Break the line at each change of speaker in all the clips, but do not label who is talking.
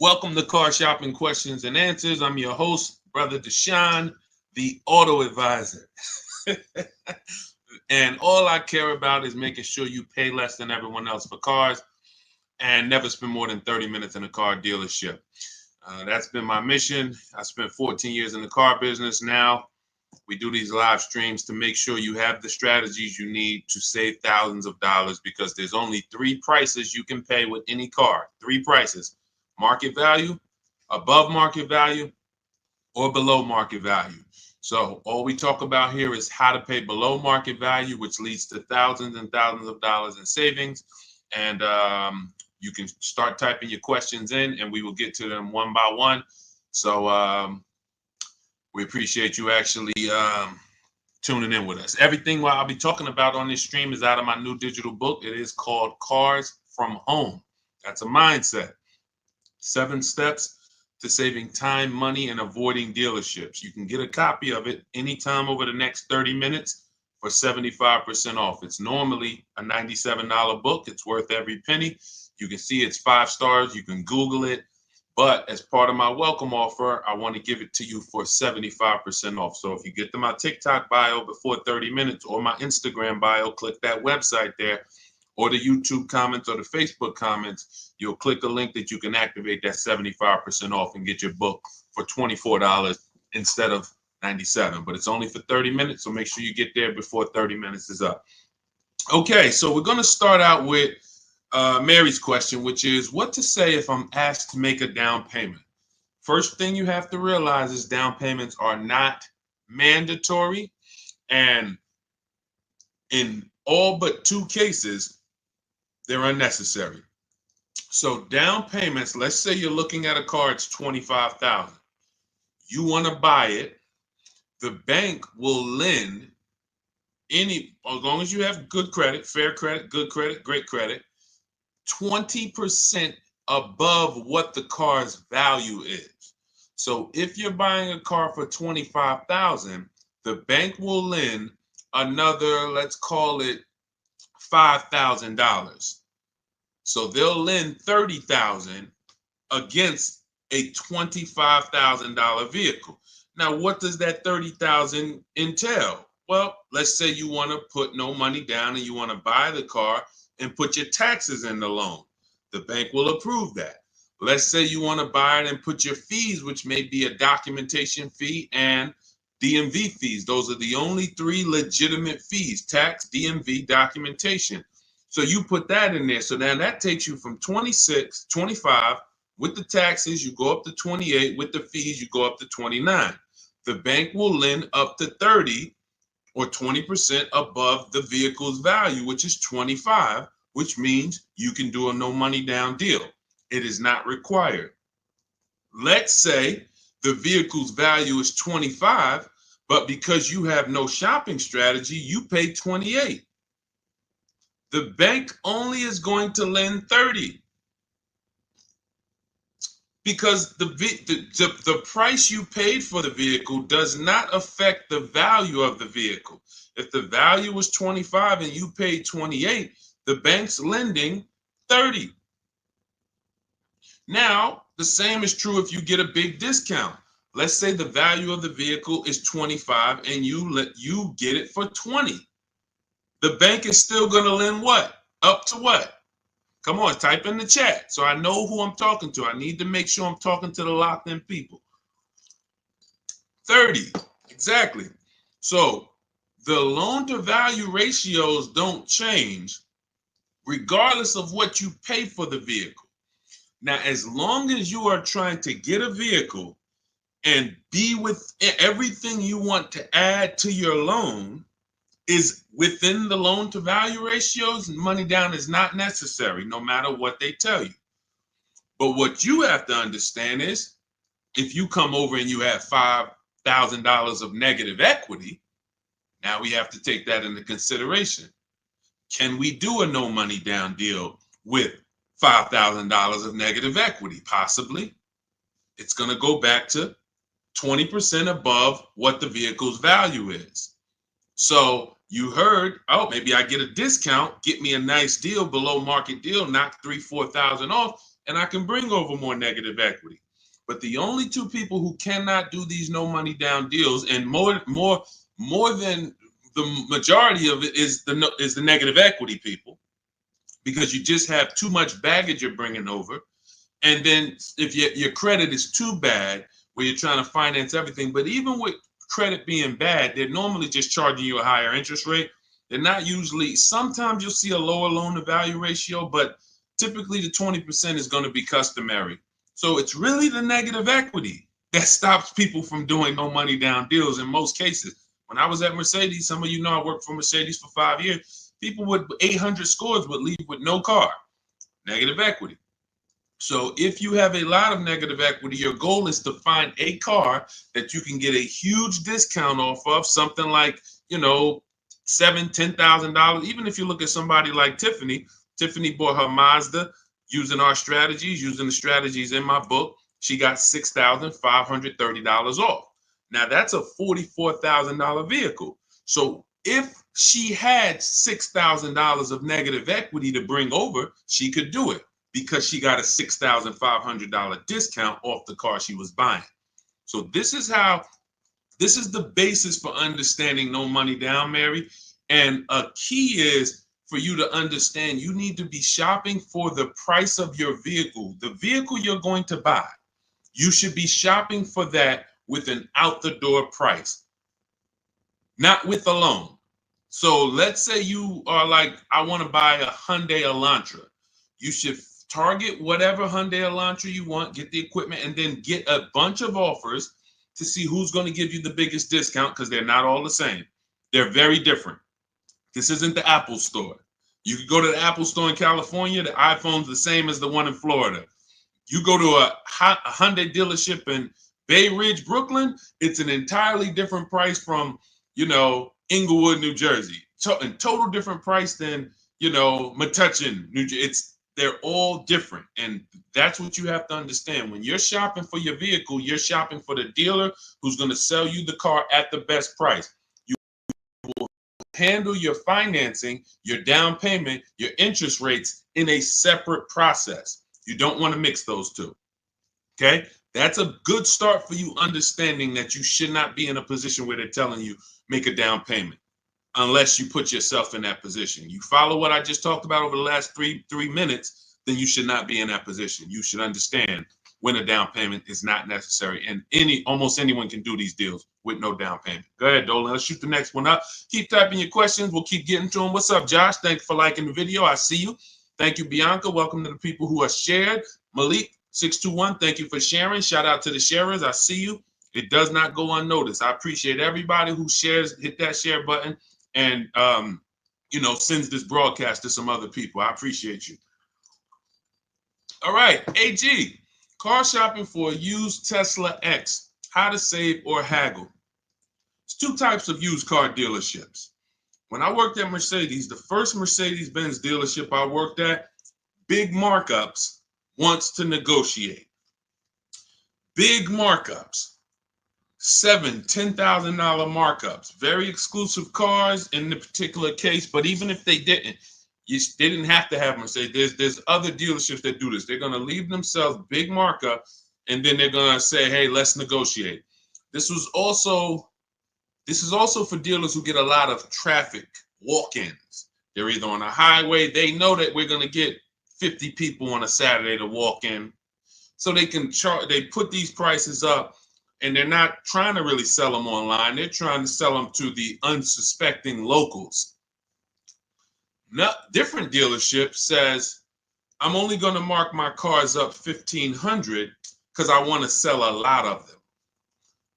Welcome to Car Shopping Questions and Answers. I'm your host, Brother Deshone, the Auto Advisor. And all I care about is making sure you pay less than everyone else for cars and never spend more than 30 minutes in a car dealership. That's been my mission. I spent 14 years in the car business. Now we do these live streams to make sure you have the strategies you need to save thousands of dollars, because there's only three prices you can pay with any car. Three prices: market value, above market value, or below market value. So all we talk about here is how to pay below market value, which leads to thousands and thousands of dollars in savings. And you can start typing your questions in and we will get to them one by one. So we appreciate you actually tuning in with us. Everything what I'll be talking about on this stream is out of my new digital book. It is called Cars from Home. That's a mindset. 7 steps to saving time, money, and avoiding dealerships. You can get a copy of it anytime over the next 30 minutes for 75% off. It's normally a $97 book. It's worth every penny. You can see it's 5 stars. You can Google it. But as part of my welcome offer, I want to give it to you for 75% off. So if you get to my TikTok bio before 30 minutes or my Instagram bio, click that website there, or the YouTube comments or the Facebook comments, you'll click a link that you can activate that 75% off and get your book for $24 instead of $97. But it's only for 30 minutes, so make sure you get there before 30 minutes is up. Okay, so we're going to start out with Mary's question, which is what to say if I'm asked to make a down payment. First thing you have to realize is down payments are not mandatory, and in all but 2 cases, they're unnecessary. So down payments, let's say you're looking at a car, it's $25,000. You want to buy it. The bank will lend as long as you have good credit, fair credit, good credit, great credit, 20% above what the car's value is. So if you're buying a car for $25,000, the bank will lend another, let's call it $5,000. So they'll lend $30,000 against a $25,000 vehicle. Now, what does that $30,000 entail? Well, let's say you want to put no money down and you want to buy the car and put your taxes in the loan. The bank will approve that. Let's say you want to buy it and put your fees, which may be a documentation fee and DMV fees. Those are the only 3 legitimate fees: tax, DMV, documentation. So you put that in there. So now that takes you from 26, 25. With the taxes, you go up to 28. With the fees, you go up to 29. The bank will lend up to 30 or 20% above the vehicle's value, which is 25, which means you can do a no money down deal. It is not required. Let's say the vehicle's value is 25, but because you have no shopping strategy, you pay 28. The bank only is going to lend 30 because the price you paid for the vehicle does not affect the value of the vehicle. If the value was 25 and you paid 28, the bank's lending 30. Now, the same is true if you get a big discount. Let's say the value of the vehicle is 25 and you get it for 20. The bank is still going to lend what? Up to what? Come on, type in the chat so I know who I'm talking to. I need to make sure I'm talking to the locked in people. 30, exactly. So the loan to value ratios don't change regardless of what you pay for the vehicle. Now, as long as you are trying to get a vehicle and be with everything you want to add to your loan is within the loan to value ratios, money down is not necessary, no matter what they tell you. But what you have to understand is if you come over and you have $5,000 of negative equity, now we have to take that into consideration. Can we do a no money down deal with $5,000 of negative equity? Possibly. It's going to go back to 20% above what the vehicle's value is. So you heard, oh, maybe I get a discount, get me a nice deal, below market deal, knock $3,000-4,000 off. and I can bring over more negative equity. But the only two people who cannot do these no money down deals, and more than the majority of it, is the negative equity people, because you just have too much baggage you're bringing over. And then if your credit is too bad, where you're trying to finance everything, but even with credit being bad, they're normally just charging you a higher interest rate. They're not usually, sometimes you'll see a lower loan to value ratio, but typically the 20% is going to be customary. So it's really the negative equity that stops people from doing no money down deals in most cases. When I was at Mercedes, some of you know I worked for Mercedes for 5 years. People with 800 scores would leave with no car. Negative equity. So if you have a lot of negative equity, your goal is to find a car that you can get a huge discount off of, something like, $7,000-$10,000. Even if you look at somebody like Tiffany bought her Mazda using our strategies, using the strategies in my book. She got $6,530 off. Now that's a $44,000 vehicle. So if she had $6,000 of negative equity to bring over, she could do it, because she got a $6,500 discount off the car she was buying. So this is the basis for understanding no money down, Mary. And a key is for you to understand you need to be shopping for the price of your vehicle. The vehicle you're going to buy, you should be shopping for that with an out the door price, not with a loan. So let's say you are like, I want to buy a Hyundai Elantra. You should target whatever Hyundai Elantra you want, get the equipment, and then get a bunch of offers to see who's going to give you the biggest discount, because they're not all the same. They're very different. This isn't the Apple store. You can go to the Apple store in California, the iPhone's the same as the one in Florida. You go to a Hyundai dealership in Bay Ridge, Brooklyn, it's an entirely different price from, Inglewood, New Jersey. A total different price than, Metuchen, New Jersey. They're all different. And that's what you have to understand. When you're shopping for your vehicle, you're shopping for the dealer who's going to sell you the car at the best price. You will handle your financing, your down payment, your interest rates in a separate process. You don't want to mix those two. Okay? That's a good start for you understanding that you should not be in a position where they're telling you make a down payment, unless you put yourself in that position. You follow what I just talked about over the last three minutes, then you should not be in that position. You should understand when a down payment is not necessary. And almost anyone can do these deals with no down payment. Go ahead, Dolan. Let's shoot the next one up. Keep typing your questions. We'll keep getting to them. What's up, Josh? Thank you for liking the video. I see you. Thank you, Bianca. Welcome to the people who are shared. Malik, 621, thank you for sharing. Shout out to the sharers. I see you. It does not go unnoticed. I appreciate everybody who shares, hit that share button, and sends this broadcast to some other people. I appreciate you. All right, AG, car shopping for a used Tesla X, how to save or haggle. There's two types of used car dealerships. When I worked at Mercedes, the first Mercedes-Benz dealership I worked at, big markups, wants to negotiate. Big markups. $7,000, $10,000 markups. Very exclusive cars in the particular case, but even if they didn't, they didn't have to have Mercedes. There's other dealerships that do this. They're going to leave themselves big markup, and then they're going to say, hey, let's negotiate. This is also for dealers who get a lot of traffic, walk-ins. They're either on a highway. They know that we're going to get 50 people on a Saturday to walk in. So they can charge, they put these prices up, and they're not trying to really sell them online. They're trying to sell them to the unsuspecting locals. Now, different dealership says, I'm only going to mark my cars up $1,500 because I want to sell a lot of them.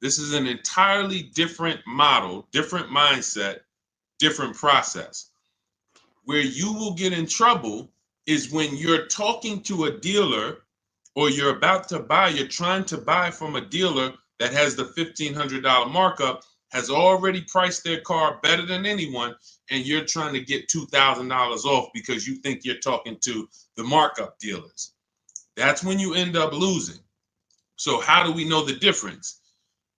This is an entirely different model, different mindset, different process. Where you will get in trouble is when you're talking to a dealer, or you're about to buy, you're trying to buy from a dealer that has the $1,500 markup, has already priced their car better than anyone, and you're trying to get $2,000 off because you think you're talking to the markup dealers. That's when you end up losing. So how do we know the difference?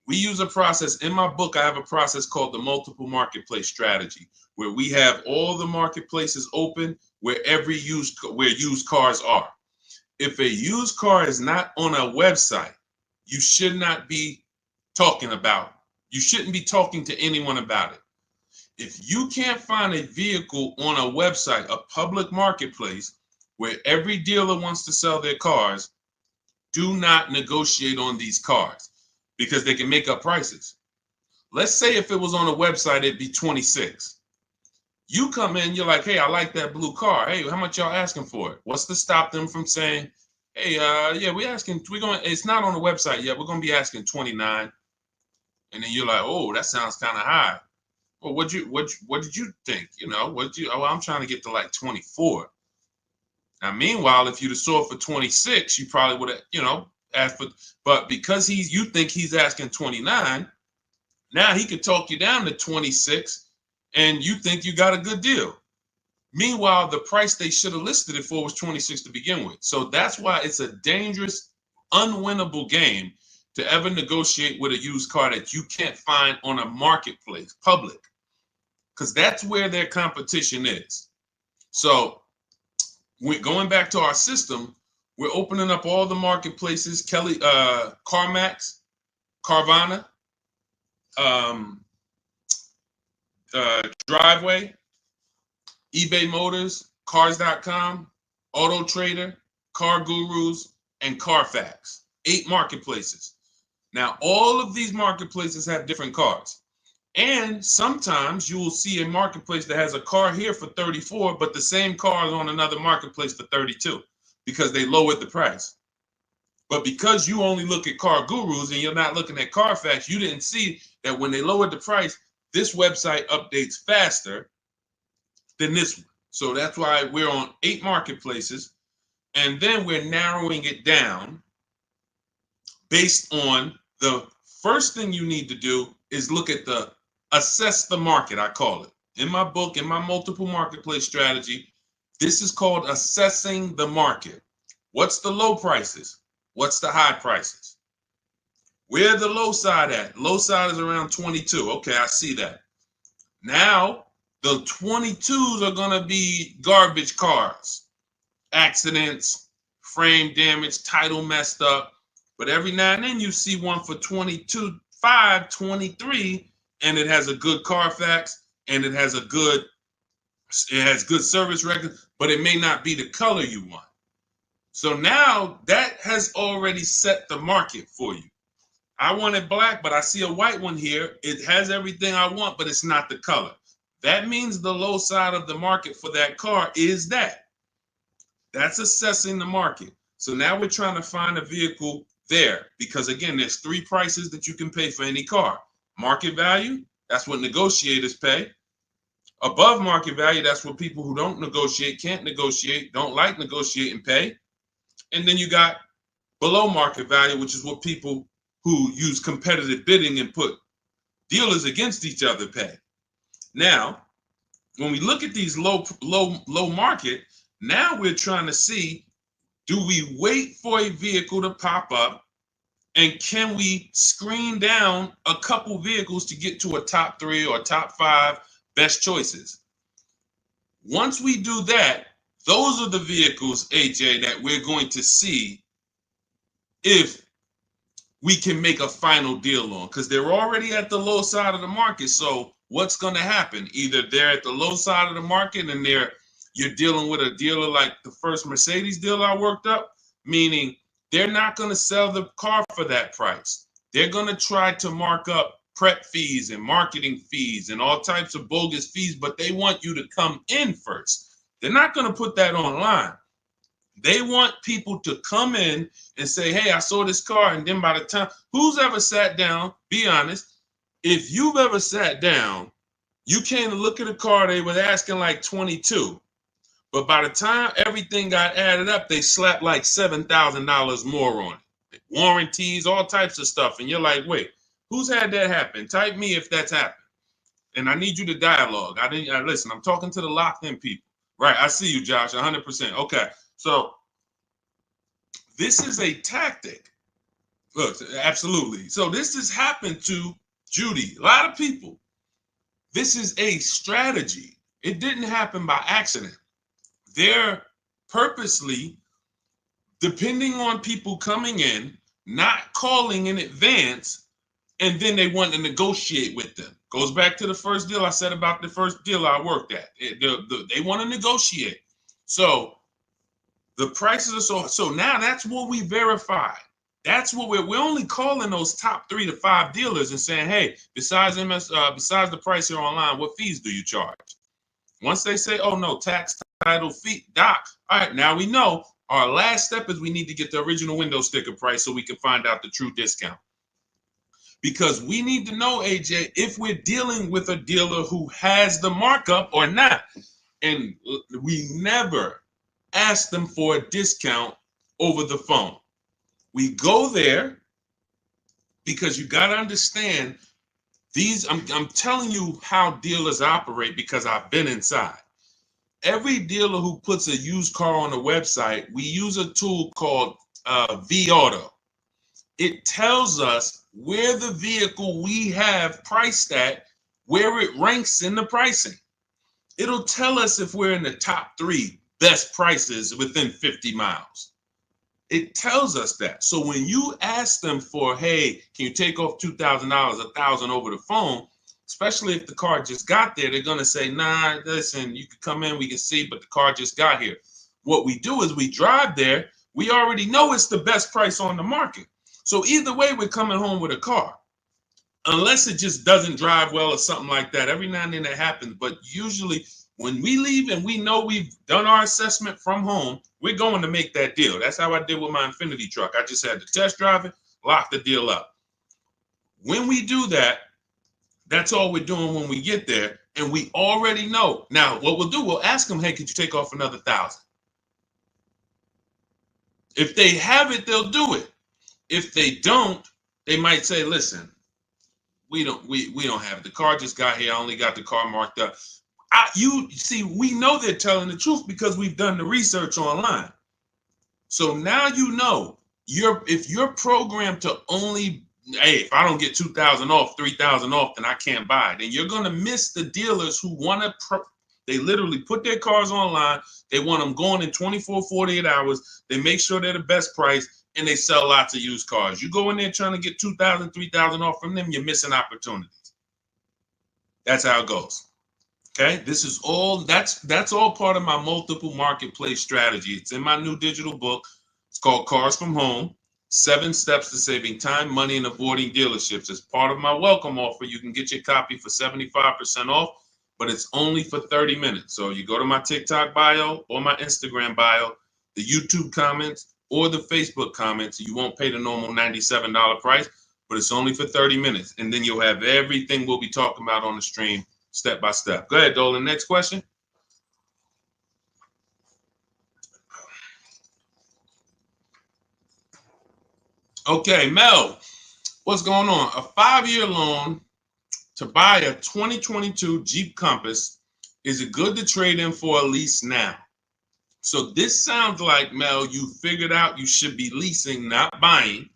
We use a process. In my book, I have a process called the multiple marketplace strategy, where we have all the marketplaces open where used cars are. If a used car is not on a website, you should not be talking about. You shouldn't be talking to anyone about it. If you can't find a vehicle on a website, a public marketplace, where every dealer wants to sell their cars, do not negotiate on these cars because they can make up prices. Let's say if it was on a website, it'd be 26. You come in, you're like, hey, I like that blue car. Hey, how much y'all asking for it? What's to stop them from saying, hey, yeah, it's not on the website yet. We're going to be asking 29. And then you're like, oh, that sounds kind of high. Well, what did you think? I'm trying to get to like 24. Now, meanwhile, if you'd have sold for 26, you probably would have, asked for, but because you think he's asking 29, now he could talk you down to 26 and you think you got a good deal. Meanwhile, the price they should have listed it for was 26 to begin with. So that's why it's a dangerous, unwinnable game to ever negotiate with a used car that you can't find on a marketplace, public, because that's where their competition is. So we're going back to our system. We're opening up all the marketplaces, CarMax, Carvana, Driveway, eBay Motors, Cars.com, Auto Trader, Car Gurus, and Carfax. 8 marketplaces. Now, all of these marketplaces have different cars. And sometimes you will see a marketplace that has a car here for 34, but the same car is on another marketplace for 32 because they lowered the price. But because you only look at Car Gurus and you're not looking at Carfax, you didn't see that when they lowered the price, this website updates faster than this one. So that's why we're on 8 marketplaces. And then we're narrowing it down based on the first thing you need to do is look at assess the market, I call it. In my book, in my multiple marketplace strategy, this is called assessing the market. What's the low prices? What's the high prices? Where the low side at? Low side is around 22. Okay, I see that. Now, the 22s are going to be garbage cars, accidents, frame damage, title messed up. But every now and then you see one for 22.5, 23, and it has a good Carfax and it has good service record, but it may not be the color you want. So now that has already set the market for you. I want it black, but I see a white one here. It has everything I want, but it's not the color. That means the low side of the market for that car is that. That's assessing the market. So now we're trying to find a vehicle there because, again, there's 3 prices that you can pay for any car. Market value, that's what negotiators pay. Above market value, that's what people who don't negotiate, can't negotiate, don't like negotiating pay. And then you got below market value, which is what people who use competitive bidding and put dealers against each other pay. Now, when we look at these low market, now we're trying to see, do we wait for a vehicle to pop up and can we screen down a couple vehicles to get to a top 3 or top 5 best choices? Once we do that, those are the vehicles, AJ, that we're going to see if we can make a final deal on, because they're already at the low side of the market. So what's going to happen? Either they're at the low side of the market and you're dealing with a dealer like the first Mercedes deal I worked up, meaning they're not going to sell the car for that price. They're going to try to mark up prep fees and marketing fees and all types of bogus fees, but they want you to come in first. They're not going to put that online. They want people to come in and say, hey, I saw this car. And then by the time, who's ever sat down, be honest, if you've ever sat down, you came to look at a car, they were asking like 22. But by the time everything got added up, they slapped like $7,000 more on it. Warranties, all types of stuff. And you're like, wait, who's had that happen? Type me if that's happened. And I need you to dialogue. Listen, I'm talking to the locked in people. Right, I see you, Josh, 100%. Okay, so this is a tactic. Look, absolutely. So this has happened to Judy, a lot of people. This is a strategy. It didn't happen by accident. They're purposely depending on people coming in, not calling in advance, and then they want to negotiate with them. Goes back to the first deal I said about the first deal I worked at. They want to negotiate. So the prices are so now that's what we verify. That's what we're only calling those top 3 to 5 dealers and saying, hey, besides besides the price here online, what fees do you charge? Once they say, oh no, tax, title, fee, doc, all right, now we know our last step is we need to get the original window sticker price so we can find out the true discount. Because we need to know, AJ, if we're dealing with a dealer who has the markup or not. And we never ask them for a discount over the phone. We go there because you got to understand I'm telling you how dealers operate because I've been inside. Every dealer who puts a used car on a website, we use a tool called V-Auto. It tells us where the vehicle we have priced at, where it ranks in the pricing. It'll tell us if we're in the top 3 best prices within 50 miles. It tells us that. So when you ask them for, hey, can you take off $2,000, $1,000 over the phone, especially if the car just got there, they're going to say, nah, listen, you can come in, we can see, but the car just got here. What we do is we drive there. We already know it's the best price on the market. So either way, we're coming home with a car. Unless it just doesn't drive well or something like that. Every now and then that happens. But usually when we leave and we know we've done our assessment from home, we're going to make that deal. That's how I did with my Infinity truck. I just had to test drive it, lock the deal up. When we do that, that's all we're doing when we get there. And we already know. Now, what we'll do, we'll ask them, hey, could you take off another $1,000? If they have it, they'll do it. If they don't, they might say, listen, we don't have it. The car just got here. I only got the car marked up. You see, we know they're telling the truth because we've done the research online. So now you know if you're programmed to only, hey, if I don't get 2,000 off, 3,000 off, then I can't buy it. And you're going to miss the dealers who want to, they literally put their cars online. They want them going in 24, 48 hours. They make sure they're the best price and they sell lots of used cars. You go in there trying to get 2,000, 3,000 off from them, you're missing opportunities. That's how it goes. Okay, this is all, that's all part of my multiple marketplace strategy. It's in my new digital book. It's called Cars from Home, 7 Steps to Saving Time, Money, and Avoiding Dealerships. As part of my welcome offer, you can get your copy for 75% off, but it's only for 30 minutes. So you go to my TikTok bio or my Instagram bio, the YouTube comments, or the Facebook comments. You won't pay the normal $97 price, but it's only for 30 minutes. And then you'll have everything we'll be talking about on the stream step by step. Go ahead, Dolan. Next question. Okay, Mel, what's going on? A 5-year loan to buy a 2022 Jeep Compass. Is it good to trade in for a lease now? So this sounds like, Mel, you figured out you should be leasing, not buying.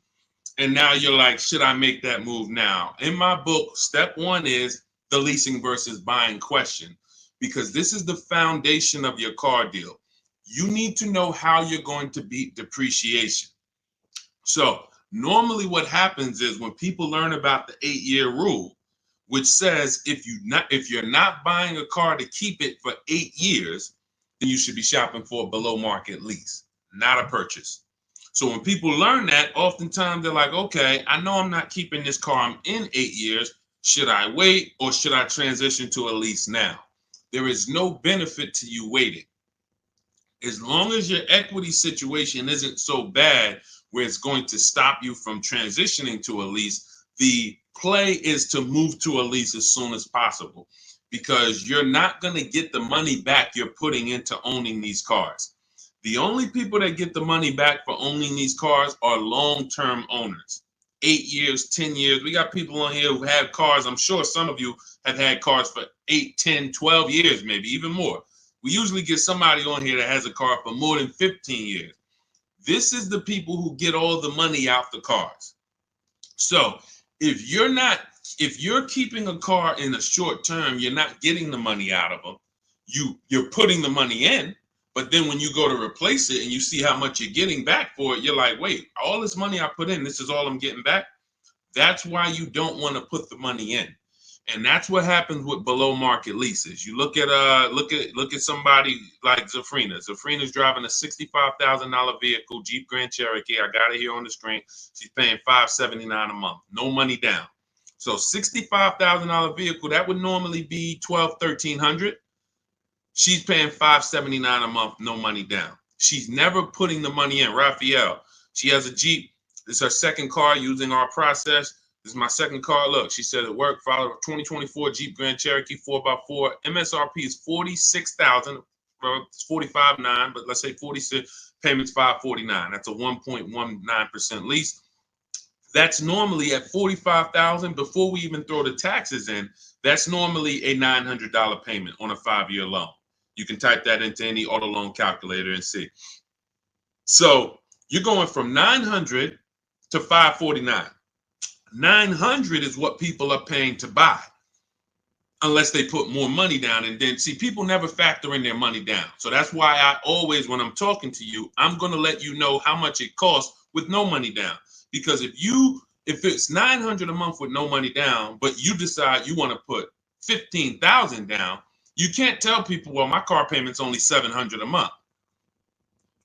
And now you're like, should I make that move now? In my book, step 1 is the leasing versus buying question, because this is the foundation of your car deal. You need to know how you're going to beat depreciation. So normally what happens is when people learn about the 8-year rule, which says if you're not buying a car to keep it for 8 years, then you should be shopping for a below market lease, not a purchase. So when people learn that, oftentimes they're like, okay, I know I'm not keeping this car. I'm in 8 years. Should I wait or should I transition to a lease now? There is no benefit to you waiting. As long as your equity situation isn't so bad where it's going to stop you from transitioning to a lease, the play is to move to a lease as soon as possible, because you're not going to get the money back you're putting into owning these cars. The only people that get the money back for owning these cars are long-term owners. 8 years, 10 years. We got people on here who have cars. I'm sure some of you have had cars for 8, 10, 12 years, maybe even more. We usually get somebody on here that has a car for more than 15 years. This is the people who get all the money out the cars. So if you're keeping a car in a short term, you're not getting the money out of them. You're putting the money in, But then when you go to replace it and you see how much you're getting back for it, you're like, wait, all this money I put in, this is all I'm getting back. That's why you don't want to put the money in. And that's what happens with below market leases. You look at somebody like Zafrina. Zafrina's driving a $65,000 vehicle, Jeep Grand Cherokee. I got it here on the screen. She's paying $579 a month, no money down. So $65,000 vehicle, that would normally be $1,200-1,300. She's paying $579 a month, no money down. She's never putting the money in. Raphael, she has a Jeep. This is her second car using our process. This is my second car. Look, she said it worked. Followed a 2024 Jeep Grand Cherokee 4x4. MSRP is $46,000. Well, it's $45,900, but let's say 46. Payments $549. That's a 1.19% lease. That's normally at $45,000 before we even throw the taxes in. That's normally a $900 payment on a 5-year loan. You can type that into any auto loan calculator and see. So you're going from $900 to $549. $900 is what people are paying to buy, unless they put more money down. And then, see, people never factor in their money down. So that's why I always, when I'm talking to you, I'm going to let you know how much it costs with no money down. Because if it's $900 a month with no money down, but you decide you want to put $15,000 down, you can't tell people, well, my car payment's only $700 a month.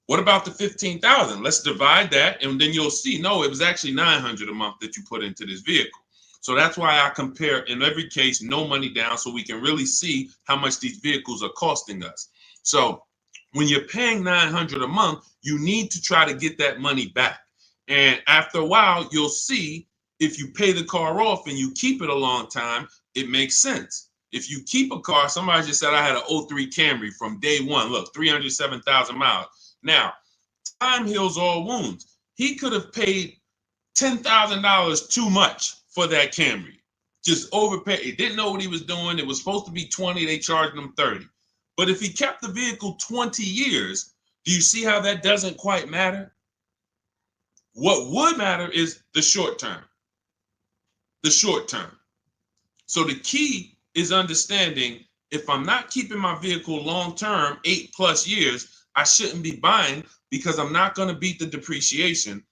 What about the $15,000? Let's divide that, and then you'll see, no, it was actually $900 a month that you put into this vehicle. So that's why I compare, in every case, no money down, so we can really see how much these vehicles are costing us. So when you're paying $900 a month, you need to try to get that money back. And after a while, you'll see if you pay the car off and you keep it a long time, it makes sense. If you keep a car, somebody just said I had an 03 Camry from day one. Look, 307,000 miles. Now, time heals all wounds. He could have paid $10,000 too much for that Camry. Just overpaid. He didn't know what he was doing. It was supposed to be 20. They charged him 30. But if he kept the vehicle 20 years, do you see how that doesn't quite matter? What would matter is the short term. The short term. So the key is understanding, if I'm not keeping my vehicle long term, 8+ years, I shouldn't be buying, because I'm not going to beat the depreciation.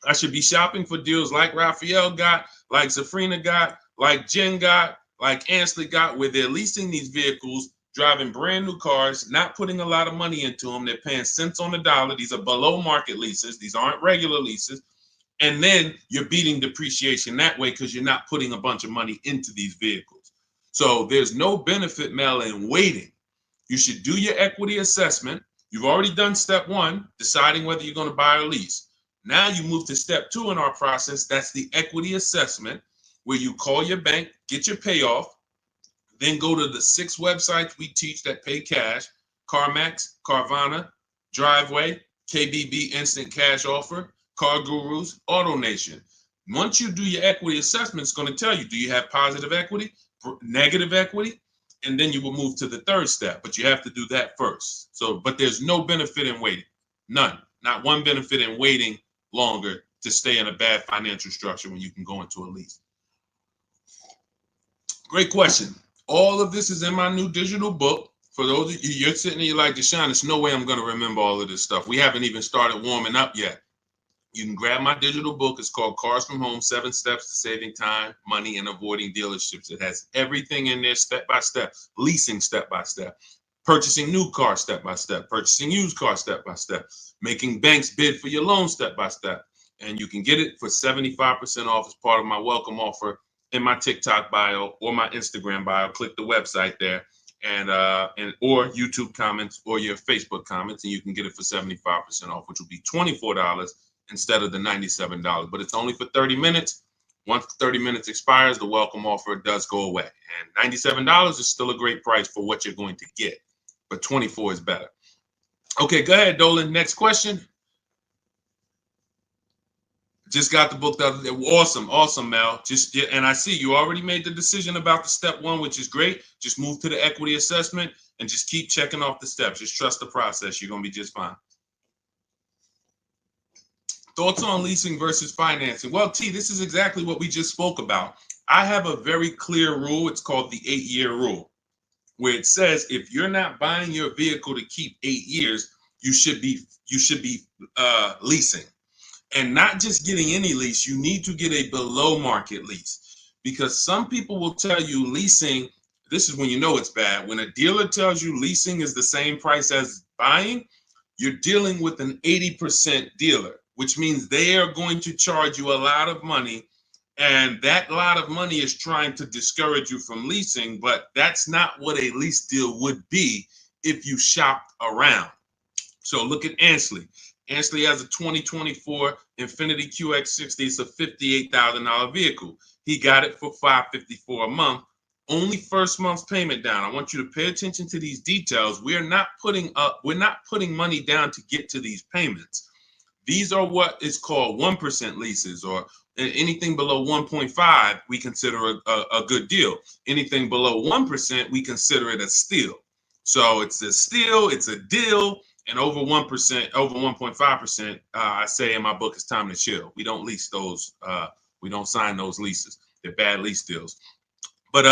I should be shopping for deals like Raphael got, like Zafrina got, like Jen got, like Ansley got, where they're leasing these vehicles, driving brand new cars, not putting a lot of money into them. They're paying cents on the dollar. These are below market leases. These aren't regular leases. And then you're beating depreciation that way because you're not putting a bunch of money into these vehicles. So there's no benefit, Mel, in waiting. You should do your equity assessment. You've already done step one, deciding whether you're going to buy or lease. Now you move to step two in our process. That's the equity assessment, where you call your bank, get your payoff, then go to the 6 websites we teach that pay cash: CarMax, Carvana, Driveway, KBB Instant Cash Offer, Car Gurus, AutoNation. Once you do your equity assessment, it's going to tell you, do you have positive equity, negative equity? And then you will move to the third step, but you have to do that first. So, but there's no benefit in waiting. None. Not one benefit in waiting longer to stay in a bad financial structure when you can go into a lease. Great question. All of this is in my new digital book. For those of you, you're sitting there, you're like, Deshone, there's no way I'm going to remember all of this stuff. We haven't even started warming up yet. You can grab my digital book. It's called Cars from Home, 7 Steps to Saving Time, Money, and Avoiding Dealerships. It has everything in there step by step, leasing step by step, purchasing new cars step by step, purchasing used cars step by step, making banks bid for your loan step by step. And you can get it for 75% off as part of my welcome offer in my TikTok bio or my Instagram bio. Click the website there, and or YouTube comments or your Facebook comments, and you can get it for 75% off, which will be $24 instead of the $97. But it's only for 30 minutes. Once 30 minutes expires, the welcome offer does go away. And $97 is still a great price for what you're going to get, but $24 is better. Okay, go ahead, Dolan. Next question. Just got the book the other day. Awesome, Mel. And I see you already made the decision about the step one, which is great. Just move to the equity assessment and just keep checking off the steps. Just trust the process. You're going to be just fine. Thoughts on leasing versus financing? Well, T, this is exactly what we just spoke about. I have a very clear rule. It's called the 8-year rule. where it says if you're not buying your vehicle to keep 8 years, you should be leasing. And not just getting any lease, you need to get a below market lease, because some people will tell you leasing, this is when you know it's bad. When a dealer tells you leasing is the same price as buying, you're dealing with an 80% dealer, which means they are going to charge you a lot of money. And that lot of money is trying to discourage you from leasing, but that's not what a lease deal would be if you shopped around. So look at Ansley. Ansley has a 2024 Infiniti QX60. It's a $58,000 vehicle. He got it for $554 a month. Only first month's payment down. I want you to pay attention to these details. We're not putting money down to get to these payments. These are what is called 1% leases, or anything below 1.5 we consider a good deal. Anything below 1% we consider it a steal. So it's a steal, it's a deal. And over 1%, over 1.5%, I say in my book, it's time to chill. We don't lease those. We don't sign those leases. They're bad lease deals. But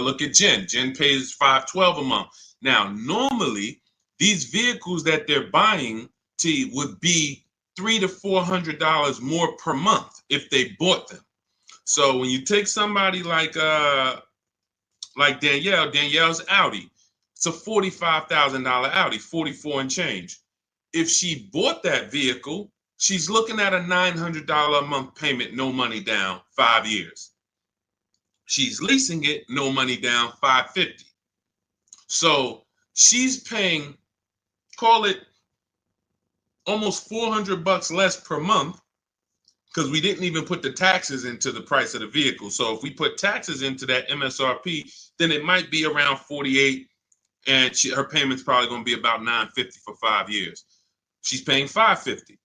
look at Jen. Jen pays $512 a month. Now, normally these vehicles that they're buying would be $300 to $400 more per month if they bought them. So when you take somebody like Danielle's Audi. It's a $45,000 Audi, 44 and change. If she bought that vehicle, she's looking at a $900 a month payment, no money down, 5 years. She's leasing it, no money down, $550. So she's paying, call it almost $400 less per month, because we didn't even put the taxes into the price of the vehicle. So if we put taxes into that MSRP, then it might be around $48. And her payment's probably going to be about $950 for 5 years. She's paying $550.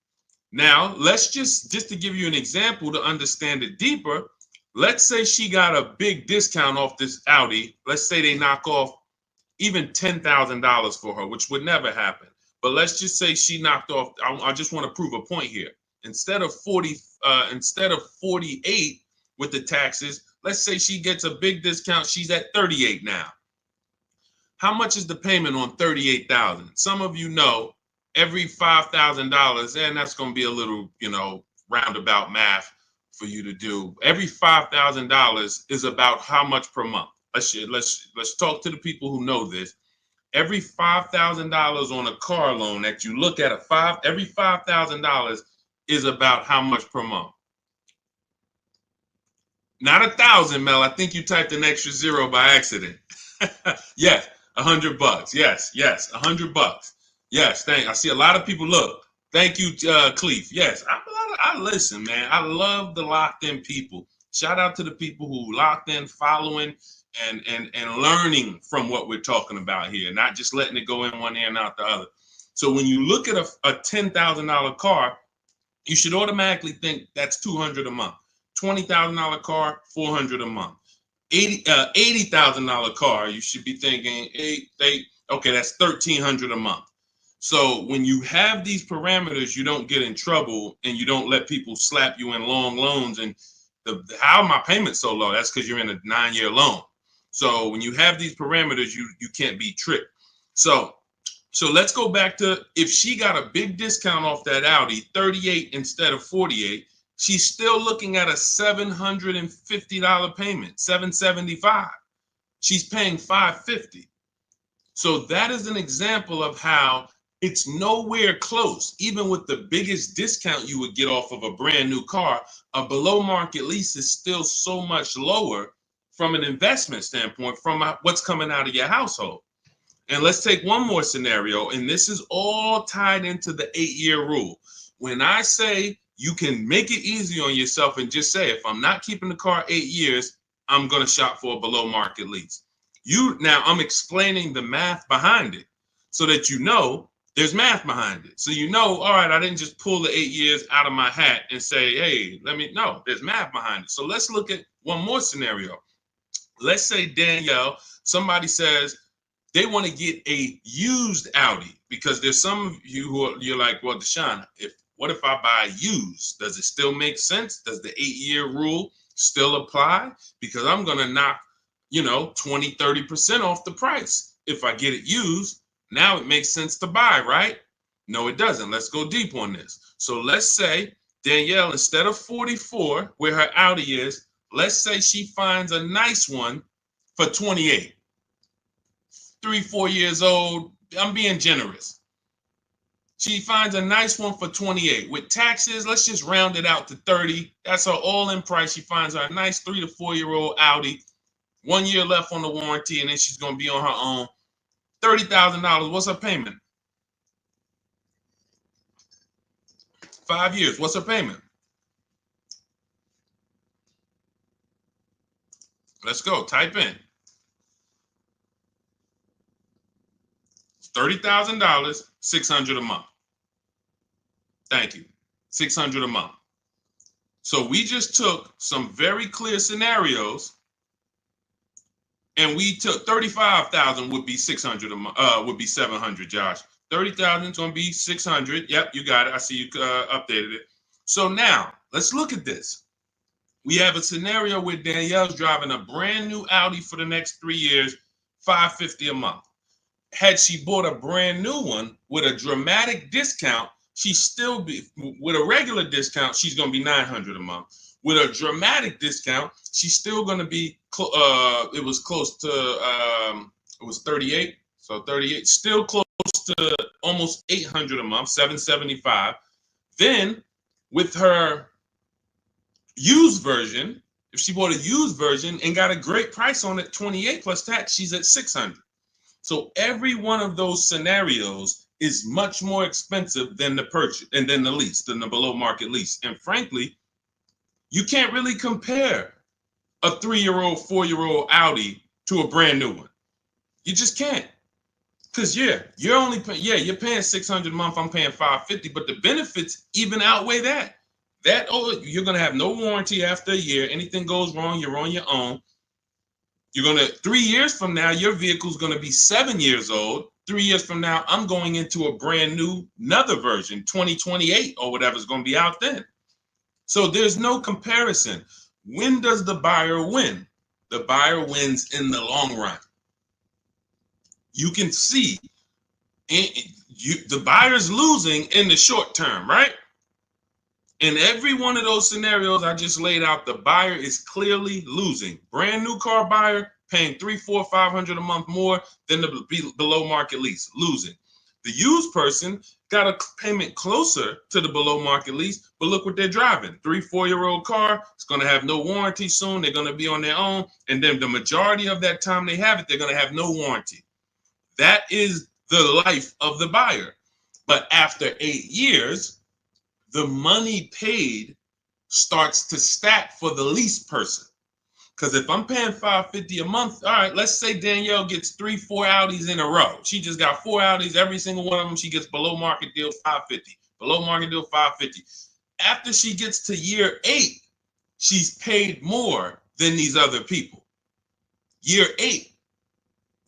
Now, let's just to give you an example to understand it deeper, let's say she got a big discount off this Audi. Let's say they knock off even $10,000 for her, which would never happen. But let's just say she knocked off, I just want to prove a point here. Instead of 48 with the taxes, let's say she gets a big discount. She's at 38 now. How much is the payment on $38,000? Some of you know every $5,000, and that's going to be a little, roundabout math for you to do. Every $5,000 is about how much per month? Let's talk to the people who know this. Every $5,000 on a car loan that you look at every $5,000 is about how much per month? Not 1,000, Mel. I think you typed an extra zero by accident. Yes. $100. Yes, $100. Yes, I see a lot of people. Look, thank you, Cleef. Yes, I listen, man. I love the locked in people. Shout out to the people who locked in, following, and learning from what we're talking about here, not just letting it go in one ear and out the other. So when you look at a $10,000 car, you should automatically think that's $200 a month. $20,000 car, $400 a month. $80,000 car, you should be thinking, okay, that's $1,300 a month. So when you have these parameters, you don't get in trouble and you don't let people slap you in long loans. And how my payment so low? That's because you're in a 9-year loan. So when you have these parameters, you can't be tricked. So let's go back to, if she got a big discount off that Audi, 38 instead of 48. She's still looking at a $750 payment, $775. She's paying $550. So that is an example of how it's nowhere close. Even with the biggest discount you would get off of a brand new car, a below market lease is still so much lower from an investment standpoint, from what's coming out of your household. And let's take one more scenario, and this is all tied into the 8-year rule. When I say you can make it easy on yourself and just say, if I'm not keeping the car 8 years, I'm going to shop for a below market lease. Now I'm explaining the math behind it so that there's math behind it. So all right, I didn't just pull the 8 years out of my hat and say, hey, there's math behind it. So let's look at one more scenario. Let's say Danielle, somebody says they want to get a used Audi, because there's some of you you're like, well, Deshone, what if I buy used? Does it still make sense? Does the 8-year rule still apply? Because I'm going to knock, 20, 30% off the price. If I get it used, now it makes sense to buy, right? No, it doesn't. Let's go deep on this. So let's say Danielle, instead of 44, where her Audi is, let's say she finds a nice one for 28. 3-4 years old. I'm being generous. She finds a nice one for 28. With taxes, let's just round it out to 30. That's her all-in price. She finds her a nice 3 to 4-year-old Audi. 1 year left on the warranty, and then she's going to be on her own. $30,000. What's her payment? 5 years. What's her payment? Let's go. Type in. $30,000, $600 a month. Thank you. $600 a month. So we just took some very clear scenarios, and we took 35,000 would be 600 a month. Would be 700. Josh, 30,000 is going to be 600. Yep, you got it. I see you updated it. So now let's look at this. We have a scenario where Danielle's driving a brand new Audi for the next 3 years, $550 a month. Had she bought a brand new one with a dramatic discount, she's still be with a regular discount, she's going to be $900 a month. With a dramatic discount, she's still going to be it was close to it was 38. So 38, still close to almost $800 a month, $775. Then with her used version, if she bought a used version and got a great price on it, 28 plus tax, she's at $600. So every one of those scenarios is much more expensive than the purchase and then the lease, than the below market lease. And frankly, you can't really compare a 3-year-old, 4-year-old Audi to a brand new one. You just can't. Because you're only you're paying $600 a month, I'm paying $550, but the benefits even outweigh that. You're gonna have no warranty after a year. Anything goes wrong, you're on your own. You're going to, 3 years from now, your vehicle's going to be 7 years old. 3 years from now, I'm going into a brand new, another version, 2028 or whatever's going to be out then. So there's no comparison. When does the buyer win? The buyer wins in the long run. You can see the buyer's losing in the short term, right? In every one of those scenarios I just laid out, the buyer is clearly losing. Brand new car buyer paying $300, $400, $500 a month more than the below market lease, losing. The used person got a payment closer to the below market lease, but look what they're driving. 3-4-year-old car. It's going to have no warranty soon. They're going to be on their own. And then the majority of that time they have it, they're going to have no warranty. That is the life of the buyer. But after 8 years, the money paid starts to stack for the lease person. Because if I'm paying $550 a month, all right, let's say Danielle gets 3-4 Audis in a row. She just got 4 Audis, every single one of them, she gets below market deal $550. Below market deal $550. After she gets to year 8, she's paid more than these other people. Year 8,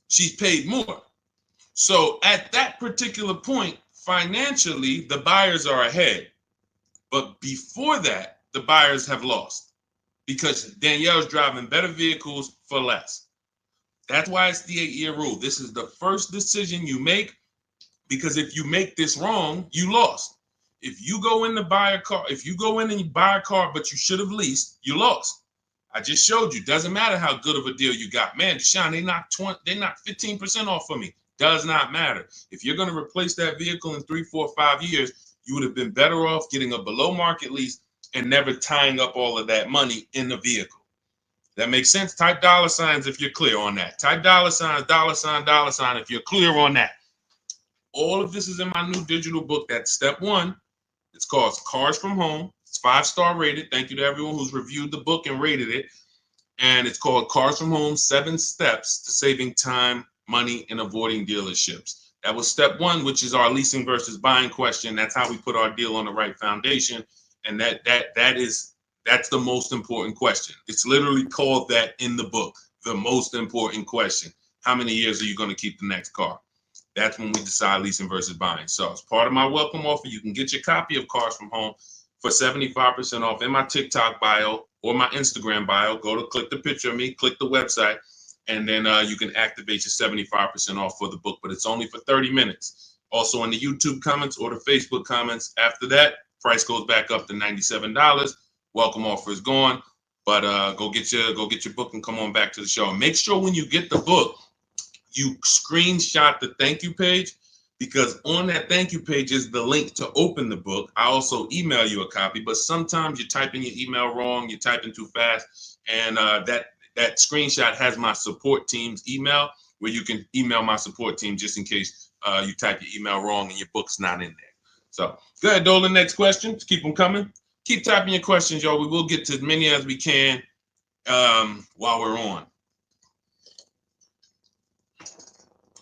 she's paid more. So at that particular point, financially, the buyers are ahead. But before that, the buyers have lost because Danielle's driving better vehicles for less. That's why it's the 8-year rule. This is the first decision you make, because if you make this wrong, you lost. If you go in to buy a car, if you go in and you buy a car, but you should have leased, you lost. I just showed you. Doesn't matter how good of a deal you got. Man, Deshone, they knocked 15% off for me. Does not matter. If you're going to replace that vehicle in 3, 4, 5 years, you would have been better off getting a below market lease and never tying up all of that money in the vehicle. That makes sense? Type $signs if you're clear on that. Type $sign, $sign if you're clear on that. All of this is in my new digital book. That's step 1. It's called Cars from Home. It's 5-star rated. Thank you to everyone who's reviewed the book and rated it. And it's called Cars from Home, 7 Steps to Saving Time, Money, and Avoiding Dealerships. That was step 1, which is our leasing versus buying question. That's how we put our deal on the right foundation. And that's the most important question. It's literally called that in the book, the most important question. How many years are you going to keep the next car? That's when we decide leasing versus buying. So as part of my welcome offer, you can get your copy of Cars from Home for 75% off in my TikTok bio or my Instagram bio. Go to click the picture of me, click the website. and then you can activate your 75% off for the book, but it's only for 30 minutes. Also in the YouTube comments or the Facebook comments. After that, price goes back up to $97. Welcome offer is gone, but go get your book and come on back to the show. And make sure when you get the book, you screenshot the thank you page, because on that thank you page is the link to open the book. I also email you a copy, but sometimes you type in your email wrong, you type in too fast, and that screenshot has my support team's email, where you can email my support team just in case you type your email wrong and your book's not in there. So go ahead, Dolan. Next question. Keep them coming. Keep typing your questions, y'all. We will get to as many as we can while we're on.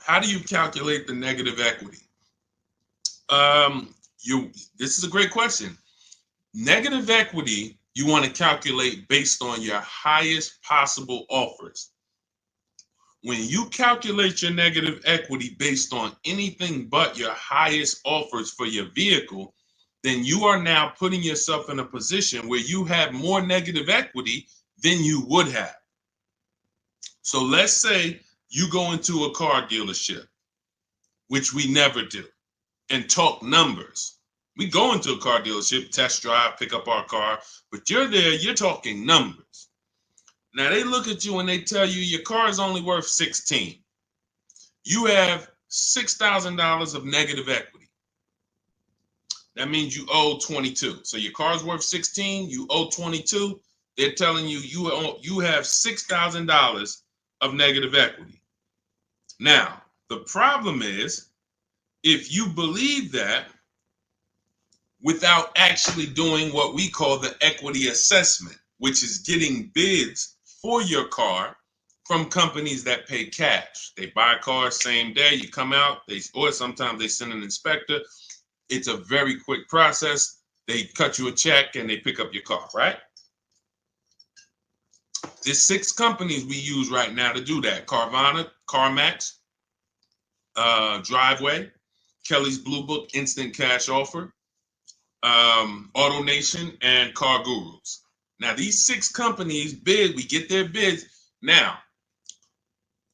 How do you calculate the negative equity? This is a great question. Negative equity, you want to calculate based on your highest possible offers. When you calculate your negative equity based on anything but your highest offers for your vehicle, then you are now putting yourself in a position where you have more negative equity than you would have. So let's say you go into a car dealership, which we never do, and talk numbers. We go into a car dealership, test drive, pick up our car, but you're there, you're talking numbers. Now they look at you and they tell you your car is only worth 16. You have $6,000 of negative equity. That means you owe 22. So your car's worth 16, you owe 22. They're telling you you have $6,000 of negative equity. Now, the problem is, if you believe that without actually doing what we call the equity assessment, which is getting bids for your car from companies that pay cash. They buy cars same day, you come out, or sometimes they send an inspector. It's a very quick process. They cut you a check and they pick up your car, right? There's 6 companies we use right now to do that. Carvana, CarMax, Driveway, Kelly's Blue Book, Instant Cash Offer, AutoNation, and Car Gurus. Now, these 6 companies bid, we get their bids. Now,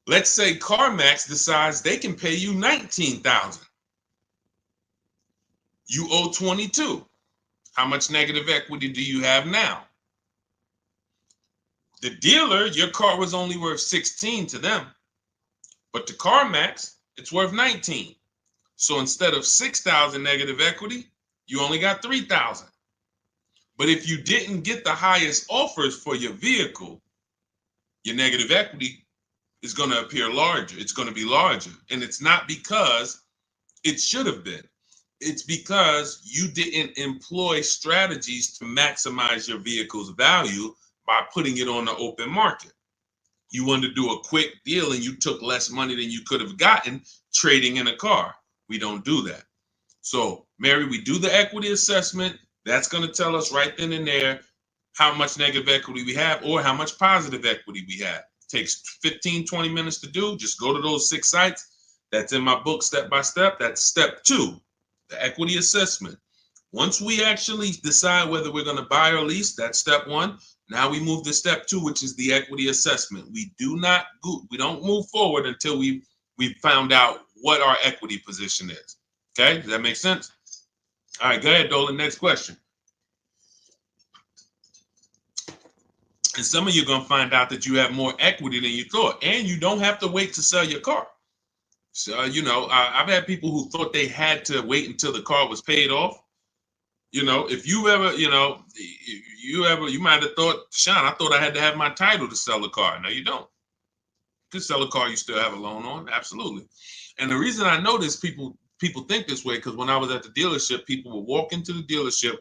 let's say CarMax decides they can pay you $19,000. You owe 22. How much negative equity do you have now? The dealer, your car was only worth 16 to them, but to CarMax, it's worth 19. So instead of 6,000 negative equity, you only got 3,000. But if you didn't get the highest offers for your vehicle, your negative equity is going to appear larger. It's going to be larger. And it's not because it should have been. It's because you didn't employ strategies to maximize your vehicle's value by putting it on the open market. You wanted to do a quick deal and you took less money than you could have gotten trading in a car. We don't do that. So, Mary, we do the equity assessment. That's going to tell us right then and there how much negative equity we have or how much positive equity we have. It takes 15, 20 minutes to do. Just go to those 6 sites. That's in my book, step by step. That's step 2, the equity assessment. Once we actually decide whether we're going to buy or lease, that's step 1. Now we move to step 2, which is the equity assessment. We don't move forward until we found out what our equity position is. Okay, does that make sense? All right, go ahead, Dolan. Next question. And some of you are going to find out that you have more equity than you thought, and you don't have to wait to sell your car. So, I've had people who thought they had to wait until the car was paid off. If you ever, you might have thought, Sean, I thought I had to have my title to sell a car. No, you don't. You can sell a car you still have a loan on. Absolutely. And the reason I know this, people think this way, because when I was at the dealership, people would walk into the dealership.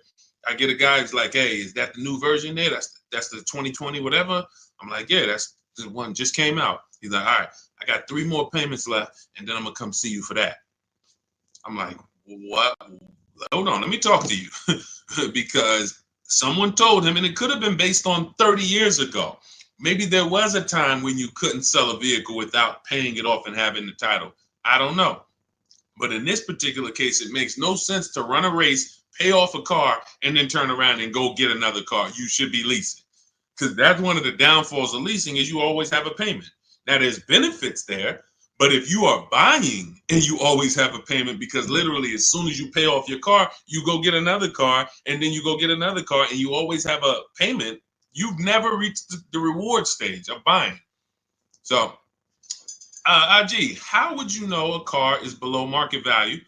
I get a guy who's like, hey, is that the new version there? That's the 2020 whatever. I'm like, yeah, that's the one just came out. He's like, all right, I got 3 more payments left, and then I'm gonna come see you for that. I'm like, what? Hold on, let me talk to you. Because someone told him, and it could have been based on 30 years ago. Maybe there was a time when you couldn't sell a vehicle without paying it off and having the title. I don't know. But in this particular case, it makes no sense to run a race, pay off a car, and then turn around and go get another car. You should be leasing. Because that's one of the downfalls of leasing is you always have a payment. Now, there's benefits there, but if you are buying and you always have a payment, because literally as soon as you pay off your car, you go get another car, and then you go get another car, and you always have a payment, you've never reached the reward stage of buying. So, IG, how would you know a car is below market value?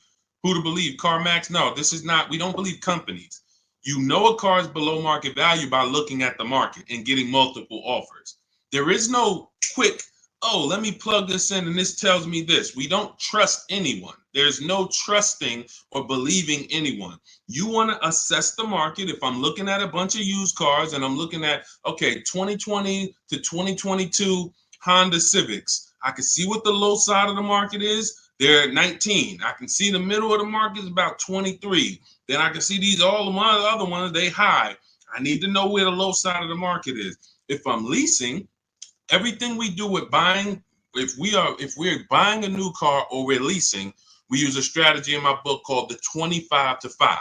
Who to believe? CarMax? No, this is not. We don't believe companies. You know a car is below market value by looking at the market and getting multiple offers. There is no quick, oh, let me plug this in and this tells me this. We don't trust anyone. There's no trusting or believing anyone. You want to assess the market. If I'm looking at a bunch of used cars and I'm looking at, okay, 2020 to 2022 Honda Civics, I can see what the low side of the market is. They're at 19. I can see the middle of the market is about 23. Then I can see these all of my other ones, they high. I need to know where the low side of the market is. If I'm leasing, everything we do with buying, if we're buying a new car or we're leasing, we use a strategy in my book called the 25 to 5.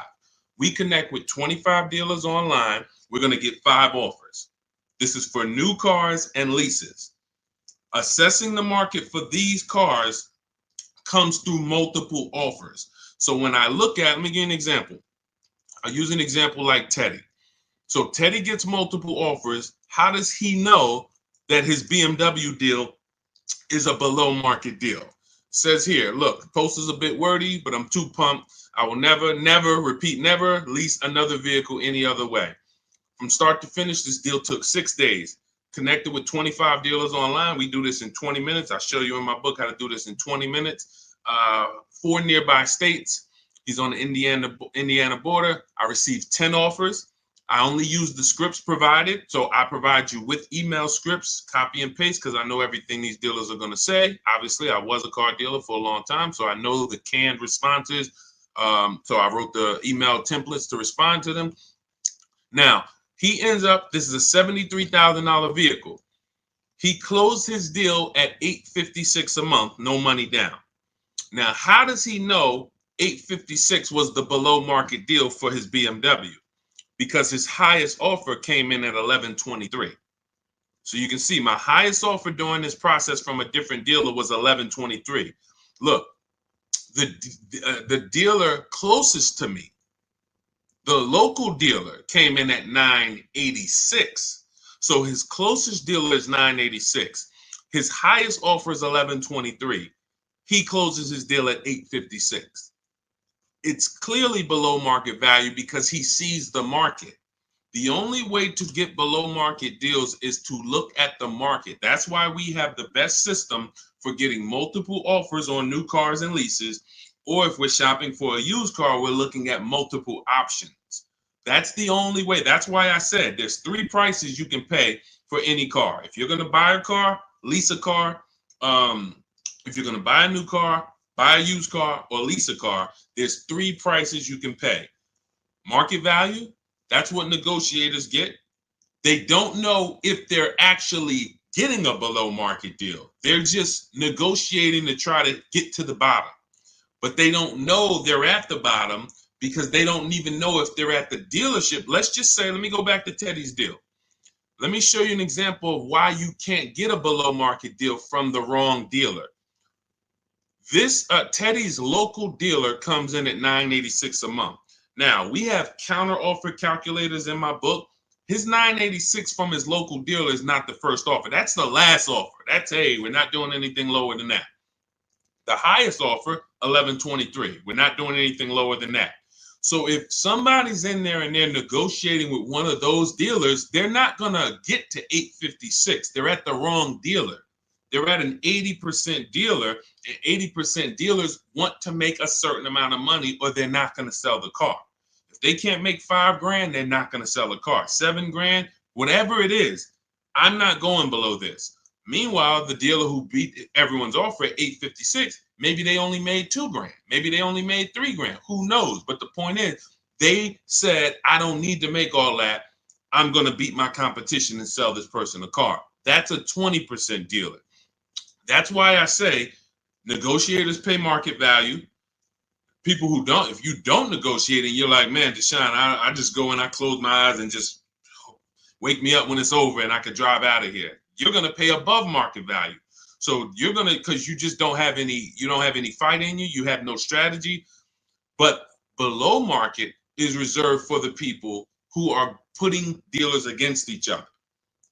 We connect with 25 dealers online. We're going to get 5 offers. This is for new cars and leases. Assessing the market for these cars comes through multiple offers. So when I look at, let me give you an example. I'll use an example like Teddy. So Teddy gets multiple offers. How does he know that his BMW deal is a below market deal? Says here, look, the post is a bit wordy, but I'm too pumped. I will never lease another vehicle any other way. From start to finish, this deal took 6 days. Connected with 25 dealers online. We do this in 20 minutes. I'll show you in my book how to do this in 20 minutes. 4 nearby states. He's on the Indiana border. I received 10 offers. I only use the scripts provided. So I provide you with email scripts, copy and paste, because I know everything these dealers are going to say. Obviously, I was a car dealer for a long time, so I know the canned responses. So I wrote the email templates to respond to them. Now, he ends up, this is a $73,000 vehicle. He closed his deal at $856 a month, no money down. Now, how does he know $856 was the below market deal for his BMW? Because his highest offer came in at $1123. So you can see my highest offer during this process from a different dealer was $1123. Look, the dealer closest to me, the local dealer, came in at $986. So his closest dealer is $986. His highest offer is $1123. He closes his deal at $856. It's clearly below market value because he sees the market. The only way to get below market deals is to look at the market. That's why we have the best system for getting multiple offers on new cars and leases. Or if we're shopping for a used car, we're looking at multiple options. That's the only way. That's why I said there's 3 prices you can pay for any car. If you're going to buy a car, lease a car, if you're going to buy a new car, buy a used car, or lease a car, there's 3 prices you can pay. Market value, that's what negotiators get. They don't know if they're actually getting a below market deal. They're just negotiating to try to get to the bottom. But they don't know they're at the bottom because they don't even know if they're at the dealership. Let's just say, let me go back to Teddy's deal. Let me show you an example of why you can't get a below market deal from the wrong dealer. This Teddy's local dealer comes in at $986 a month. Now, we have counter offer calculators in my book. His $986 from his local dealer is not the first offer. That's the last offer. That's, hey, we're not doing anything lower than that. The highest offer, $1123. We're not doing anything lower than that. So if somebody's in there and they're negotiating with one of those dealers, they're not going to get to $856. They're at the wrong dealer. They're at an 80% dealer, and 80% dealers want to make a certain amount of money or they're not going to sell the car. If they can't make $5,000, they're not going to sell a car. $7,000, whatever it is, I'm not going below this. Meanwhile, the dealer who beat everyone's offer at $856, maybe they only made $2,000. Maybe they only made $3,000. Who knows? But the point is, they said, I don't need to make all that. I'm going to beat my competition and sell this person a car. That's a 20% dealer. That's why I say negotiators pay market value. People who don't, if you don't negotiate and you're like, man, Deshone, I just go and I close my eyes and just wake me up when it's over and I could drive out of here. You're going to pay above market value. So you're gonna, because you just don't have any, you don't have any fight in you, you have no strategy. But below market is reserved for the people who are putting dealers against each other,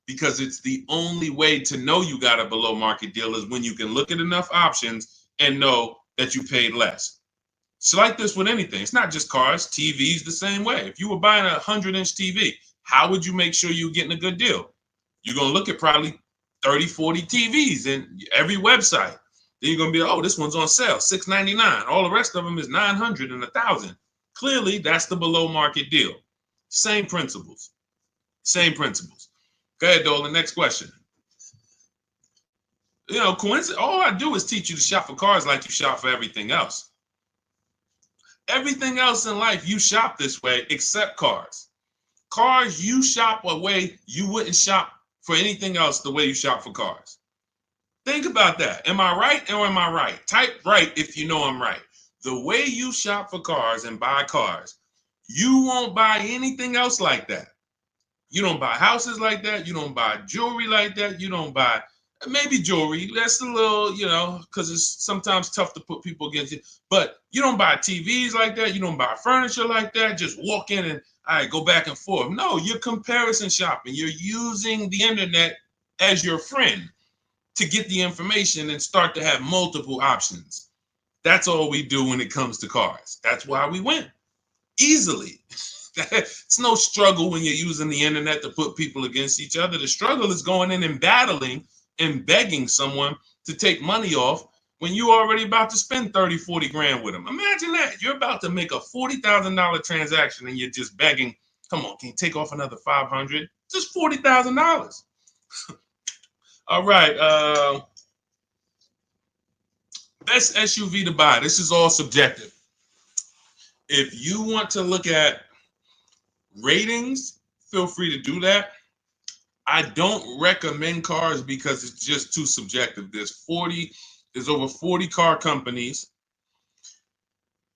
because it's the only way to know you got a below market deal is when you can look at enough options and know that you paid less. It's like this with anything. It's not just cars, TVs the same way. If you were buying a 100-inch TV, how would you make sure you're getting a good deal? You're going to look at probably 30, 40 TVs in every website. Then you're going to be, oh, this one's on sale, $699. All the rest of them is $900 and $1,000. Clearly, that's the below market deal. Same principles. Same principles. Go ahead, Dolan. Next question. You know, coincidence. All I do is teach you to shop for cars like you shop for everything else. Everything else in life, you shop this way except cars. Cars, you shop a way you wouldn't shop for anything else the way you shop for cars. Think about that. Am I right or am I right? Type right if you know I'm right. The way you shop for cars and buy cars, you won't buy anything else like that. You don't buy houses like that. You don't buy jewelry like that. You don't buy, maybe jewelry. That's a little, you know, because it's sometimes tough to put people against it. But you don't buy TVs like that. You don't buy furniture like that. Just walk in and, all right, go back and forth. No, you're comparison shopping. You're using the internet as your friend to get the information and start to have multiple options. That's all we do when it comes to cars. That's why we win easily. It's no struggle when you're using the internet to put people against each other. The struggle is going in and battling and begging someone to take money off when you're already about to spend 30, 40 grand with them. Imagine that. You're about to make a $40,000 transaction and you're just begging, come on, can you take off another 500? Just $40,000. All right. Best SUV to buy. This is all subjective. If you want to look at ratings, feel free to do that. I don't recommend cars because it's just too subjective. There's over 40 car companies.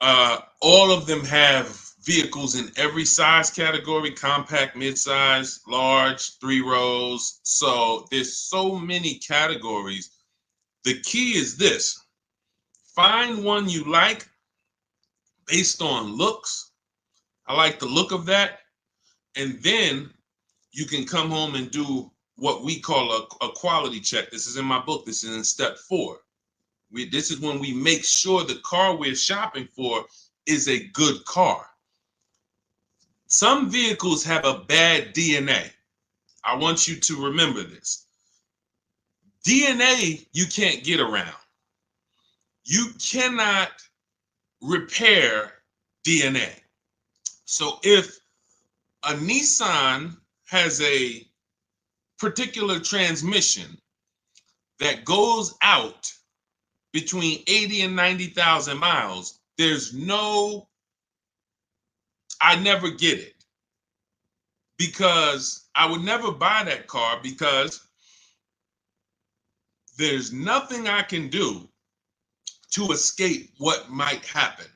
All of them have vehicles in every size category: compact, midsize, large, 3 rows. So there's so many categories. The key is this: find one you like based on looks. I like the look of that. And then you can come home and do what we call a quality check. This is in my book. This is in step 4. This is when we make sure the car we're shopping for is a good car. Some vehicles have a bad DNA. I want you to remember this. DNA you can't get around. You cannot repair DNA. So if a Nissan has a particular transmission that goes out between 80 and 90,000 miles, I never get it, because I would never buy that car, because there's nothing I can do to escape what might happen.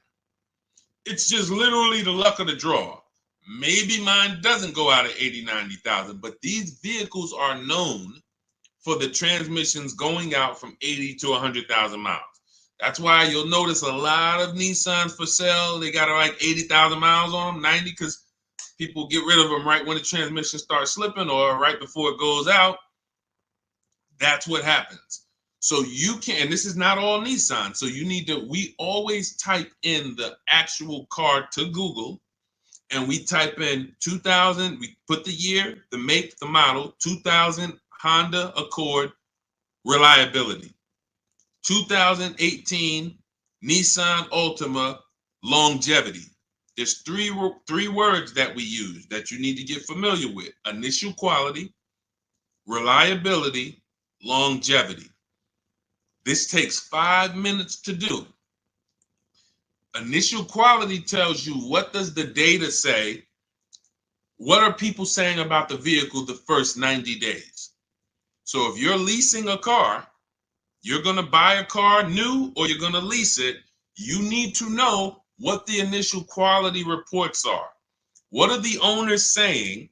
It's just literally the luck of the draw. Maybe mine doesn't go out at 80, 90,000, but these vehicles are known for the transmissions going out from 80 to 100,000 miles. That's why you'll notice a lot of Nissans for sale. They got like 80,000 miles on them, 90, because people get rid of them right when the transmission starts slipping or right before it goes out. That's what happens. So you can, and this is not all Nissan. So you need to, we always type in the actual car to Google, and we type in 2000, we put the year, the make, the model, 2000 Honda Accord reliability, 2018 Nissan Altima longevity. There's three words that we use that you need to get familiar with: initial quality, reliability, longevity. This takes 5 minutes to do. Initial quality tells you, what does the data say? What are people saying about the vehicle the first 90 days? So if you're leasing a car, you're going to buy a car new or you're going to lease it, you need to know what the initial quality reports are. What are the owners saying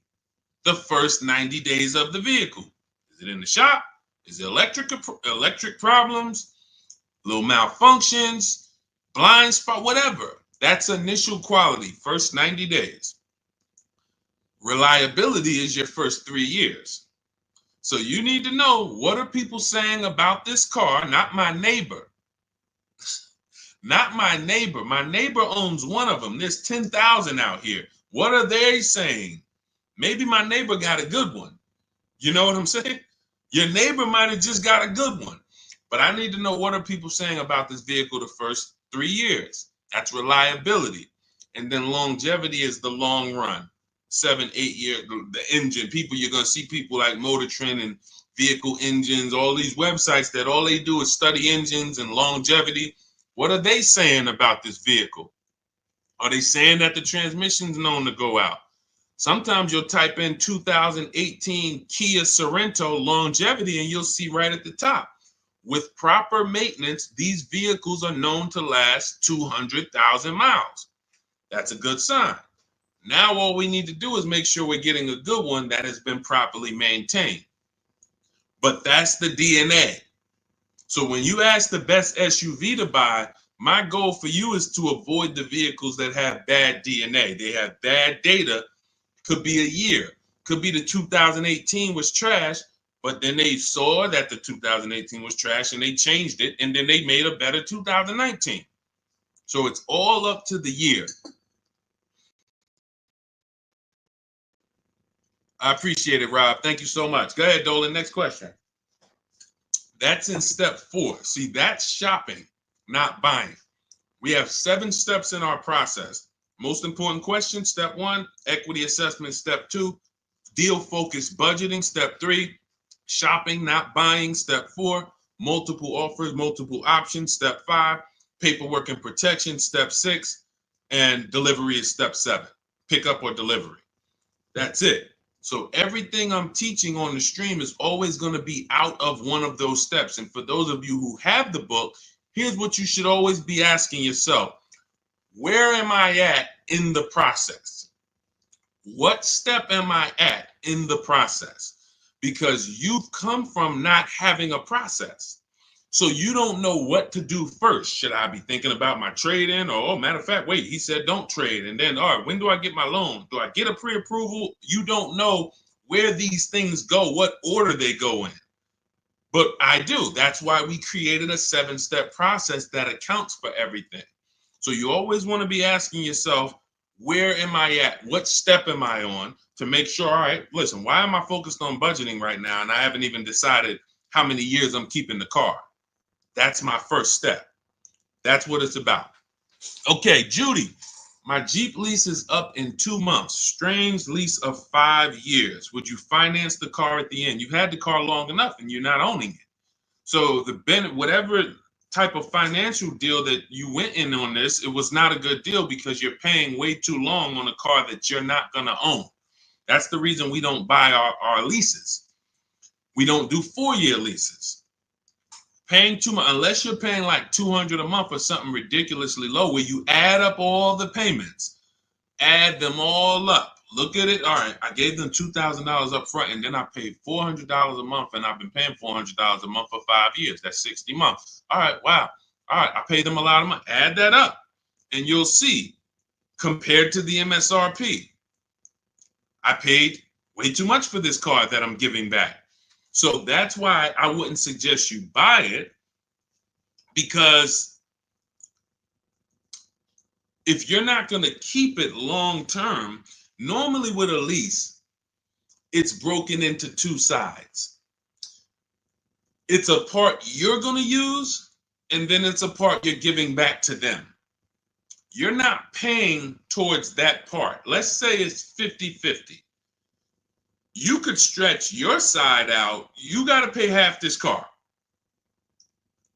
the first 90 days of the vehicle? Is it in the shop? Is it electric problems, little malfunctions, blind spot, whatever? That's initial quality, first 90 days. Reliability is your first 3 years. So you need to know, what are people saying about this car, not my neighbor. Not my neighbor. My neighbor owns one of them. There's 10,000 out here. What are they saying? Maybe my neighbor got a good one. You know what I'm saying? Your neighbor might have just got a good one. But I need to know, what are people saying about this vehicle the first 3 years? That's reliability. And then longevity is the long run. 7, 8 years, the engine. People, you're going to see people like Motor Trend and Vehicle Engines, all these websites that all they do is study engines and longevity. What are they saying about this vehicle? Are they saying that the transmission's known to go out? Sometimes you'll type in 2018 Kia Sorento longevity and you'll see right at the top, with proper maintenance, these vehicles are known to last 200,000 miles. That's a good sign. Now all we need to do is make sure we're getting a good one that has been properly maintained. But that's the DNA. So when you ask the best SUV to buy, my goal for you is to avoid the vehicles that have bad DNA. They have bad data. Could be a year. Could be the 2018 was trash, but then they saw that the 2018 was trash and they changed it, and then they made a better 2019. So it's all up to the year. I appreciate it, Rob. Thank you so much. Go ahead, Dolan. Next question. That's in step 4. See, that's shopping, not buying. We have 7 steps in our process. Most important question, step 1, equity assessment, step 2, deal focused budgeting, step 3, shopping, not buying, step 4, multiple offers, multiple options, step 5, paperwork and protection, step 6, and delivery is step 7, pickup or delivery. That's it. So everything I'm teaching on the stream is always going to be out of one of those steps. And for those of you who have the book, here's what you should always be asking yourself. Where am I at in the process? What step am I at in the process? Because you've come from not having a process. So you don't know what to do first. Should I be thinking about my trade-in? Or, oh, matter of fact, wait, he said don't trade. And then, all right, when do I get my loan? Do I get a pre-approval? You don't know where these things go, what order they go in. But I do. That's why we created a 7-step process that accounts for everything. So you always want to be asking yourself, where am I at? What step am I on, to make sure, all right, listen, why am I focused on budgeting right now and I haven't even decided how many years I'm keeping the car? That's my first step. That's what it's about. Okay, Judy, my Jeep lease is up in 2 months. Strange lease of 5 years. Would you finance the car at the end? You've had the car long enough and you're not owning it. So whatever type of financial deal that you went in on this, it was not a good deal because you're paying way too long on a car that you're not going to own. That's the reason we don't buy our leases. We don't do 4-year leases. Paying too much, unless you're paying like $200 a month or something ridiculously low, where you add up all the payments, add them all up. Look at it. All right, I gave them $2,000 up front, and then I paid $400 a month, and I've been paying $400 a month for 5 years. That's 60 months. All right, wow. All right, I paid them a lot of money. Add that up, and you'll see, compared to the MSRP, I paid way too much for this car that I'm giving back. So that's why I wouldn't suggest you buy it, because if you're not going to keep it long term, normally with a lease, it's broken into 2 sides. It's a part you're going to use, and then it's a part you're giving back to them. You're not paying towards that part. Let's say it's 50-50. You could stretch your side out. You got to pay half this car.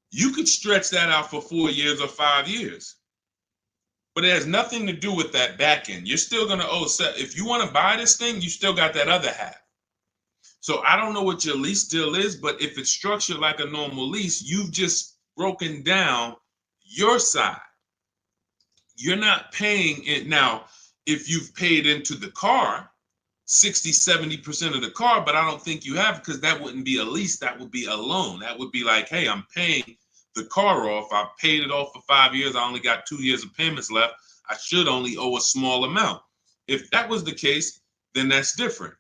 You could stretch that out for 4 years or 5 years. But it has nothing to do with that back end. You're still going to owe. If you want to buy this thing, you still got that other half. So I don't know what your lease deal is, but if it's structured like a normal lease, you've just broken down your side. You're not paying it. Now, if you've paid into the car, 60-70% of the car, but I don't think you have, because that wouldn't be a lease. That would be a loan. That would be like, hey, I'm paying the car off. I paid it off for 5 years. I only got 2 years of payments left. I should only owe a small amount. If that was the case, then that's different.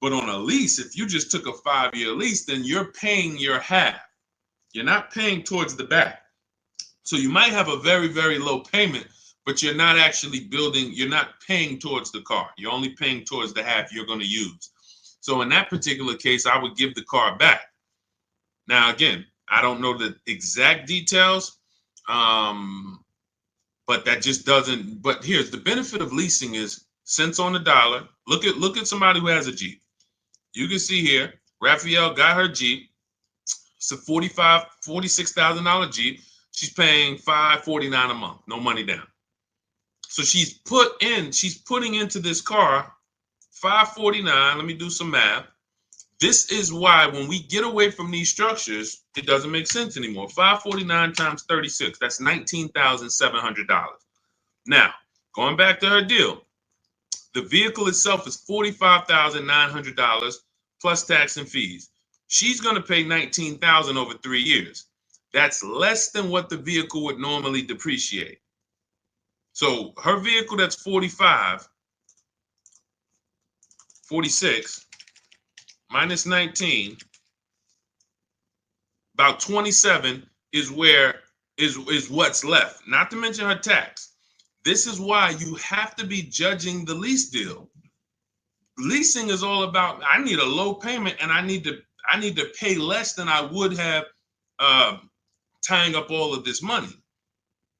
But on a lease, if you just took a 5-year lease, then you're paying your half. You're not paying towards the back. So you might have a very, very low payment, but you're not actually building, you're not paying towards the car. You're only paying towards the half you're going to use. So in that particular case, I would give the car back. Now, again, I don't know the exact details, but that just doesn't, but here's the benefit of leasing is cents on the dollar. Look at somebody who has a Jeep. You can see here, Raphael got her Jeep. It's a $46,000 Jeep. She's paying $549 a month, no money down. So she's putting into this car $549. Let me do some math. This is why when we get away from these structures, it doesn't make sense anymore. $549 times 36, that's $19,700. Now, going back to her deal, the vehicle itself is $45,900 plus tax and fees. She's going to pay $19,000 over 3 years. That's less than what the vehicle would normally depreciate. So her vehicle that's 46 minus 19, about 27 is what's left, not to mention her tax. This is why you have to be judging the lease deal. Leasing is all about, I need a low payment and I need to pay less than I would have tying up all of this money.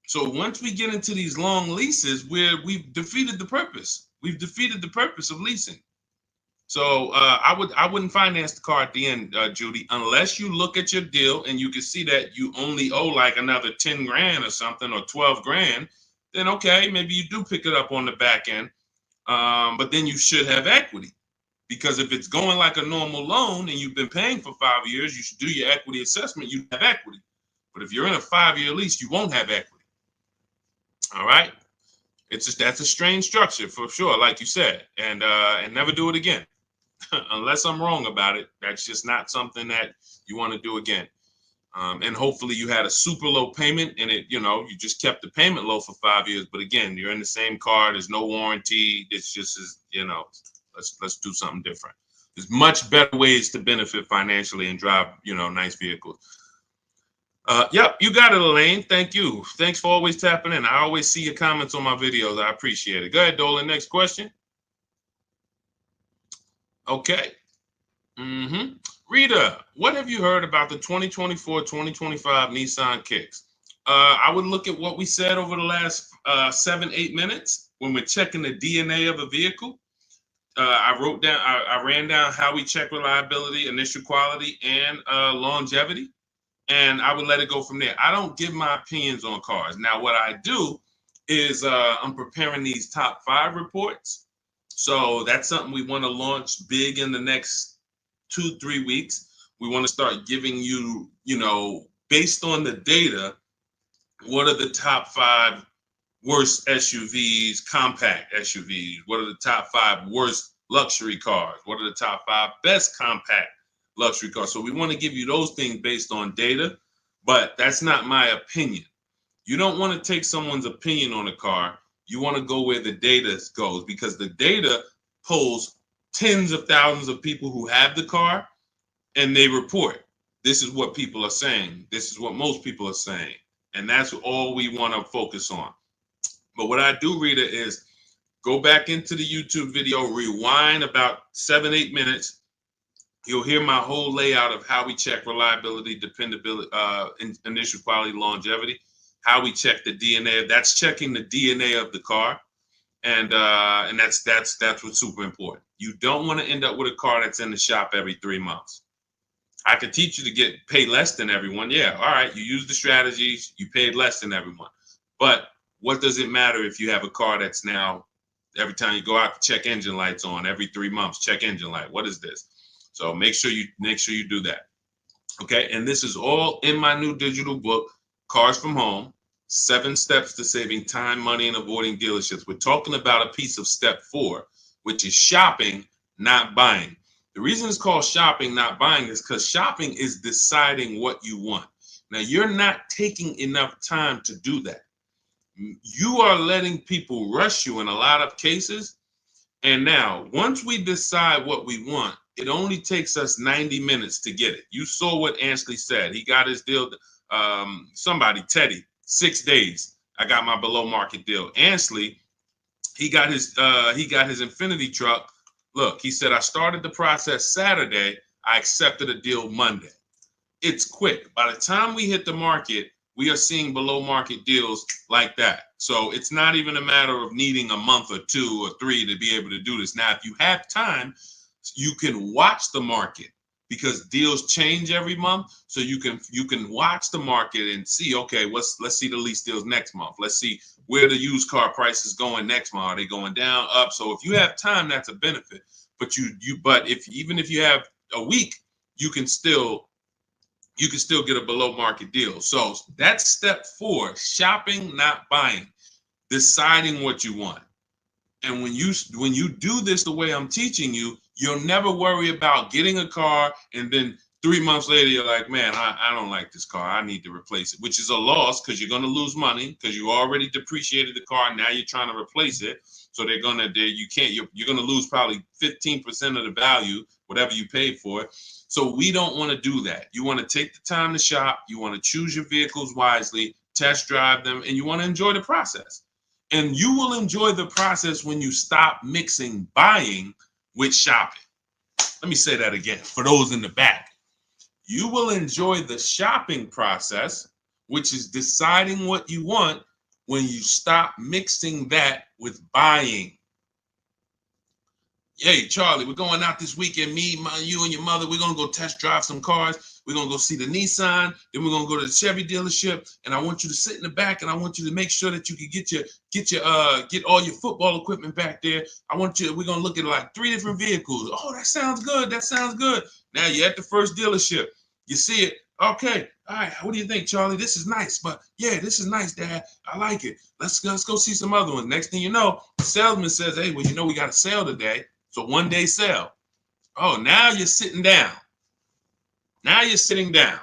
So once we get into these long leases, we've defeated the purpose. We've defeated the purpose of leasing. So I wouldn't finance the car at the end, Judy, unless you look at your deal and you can see that you only owe like another 10 grand or something, or 12 grand. Then okay, maybe you do pick it up on the back end, but then you should have equity, because if it's going like a normal loan and you've been paying for 5 years, you should do your equity assessment. You have equity, but if you're in a 5-year lease, you won't have equity. All right, that's a strange structure for sure, like you said, and never do it again. Unless I'm wrong about it, that's just not something that you want to do again. And hopefully you had a super low payment and you just kept the payment low for 5 years. But again, you're in the same car. There's no warranty. It's just, let's do something different. There's much better ways to benefit financially and drive, nice vehicles. Yep, you got it, Elaine. Thank you. Thanks for always tapping in. I always see your comments on my videos. I appreciate it. Go ahead, Dolan. Next question. Okay. Rita, what have you heard about the 2024-2025 Nissan Kicks? I would look at what we said over the last 7-8 minutes when we're checking the DNA of a vehicle. I ran down how we check reliability, initial quality, and longevity, and I would let it go from there. I don't give my opinions on cars. Now, what I do is I'm preparing these top 5 reports. So that's something we want to launch big in the next 2-3 weeks. We want to start giving you, based on the data, what are the top 5 worst SUVs, compact SUVs? What are the top 5 worst luxury cars? What are the top 5 best compact luxury cars? So we want to give you those things based on data, but that's not my opinion. You don't want to take someone's opinion on a car. You want to go where the data goes, because the data polls tens of thousands of people who have the car, and they report, this is what people are saying. This is what most people are saying. And that's all we want to focus on. But what I do, Rita, is go back into the YouTube video, rewind about 7-8 minutes. You'll hear my whole layout of how we check reliability, dependability, initial quality, longevity, how we check the DNA. That's checking the DNA of the car. And that's what's super important. You don't want to end up with a car that's in the shop every 3 months. I could teach you to pay less than everyone. Yeah, all right, you use the strategies, you paid less than everyone. But what does it matter if you have a car that's now, every time you go out, check engine lights on, every 3 months, check engine light. What is this? So make sure you do that. Okay, and this is all in my new digital book, Cars from Home, 7 Steps to Saving Time, Money, and Avoiding Dealerships. We're talking about a piece of step 4, which is shopping, not buying. The reason it's called shopping, not buying, is because shopping is deciding what you want. Now, you're not taking enough time to do that. You are letting people rush you in a lot of cases. And now, once we decide what we want, it only takes us 90 minutes to get it. You saw what Ansley said. He got his deal, Teddy, 6 days. I got my below market deal. Ansley, he got his Infinity truck. Look, he said, I started the process Saturday. I accepted a deal Monday. It's quick. By the time we hit the market, we are seeing below market deals like that. So it's not even a matter of needing a month or 2 or 3 to be able to do this. Now, if you have time, you can watch the market, because deals change every month. So you can watch the market and see, okay, let's see the lease deals next month. Let's see where the used car price is going next month. Are they going down, up? So if you have time, that's a benefit. But even if you have a week, you can still get a below market deal. So that's step 4, shopping, not buying, deciding what you want. And when you do this the way I'm teaching you, you'll never worry about getting a car and then 3 months later you're like, man, I don't like this car. I need to replace it, which is a loss, because you're going to lose money, because you already depreciated the car. Now you're trying to replace it. So you're going to lose probably 15% of the value, whatever you paid for it. So we don't want to do that. You want to take the time to shop. You want to choose your vehicles wisely, test drive them, and you want to enjoy the process. And you will enjoy the process when you stop mixing buying with shopping. Let me say that again for those in the back. You will enjoy the shopping process, which is deciding what you want, when you stop mixing that with buying. Hey, Charlie, we're going out this weekend. You and your mother, we're going to go test drive some cars. We're going to go see the Nissan. Then we're going to go to the Chevy dealership. And I want you to sit in the back, and I want you to make sure that you can get all your football equipment back there. We're going to look at like 3 different vehicles. Oh, that sounds good. That sounds good. Now you're at the first dealership. You see it. Okay. All right. What do you think, Charlie? This is nice. But yeah, this is nice, Dad. I like it. Let's go see some other ones. Next thing you know, the salesman says, hey, well, we got a sale today. So 1-day sale. Oh, now you're sitting down. Now you're sitting down.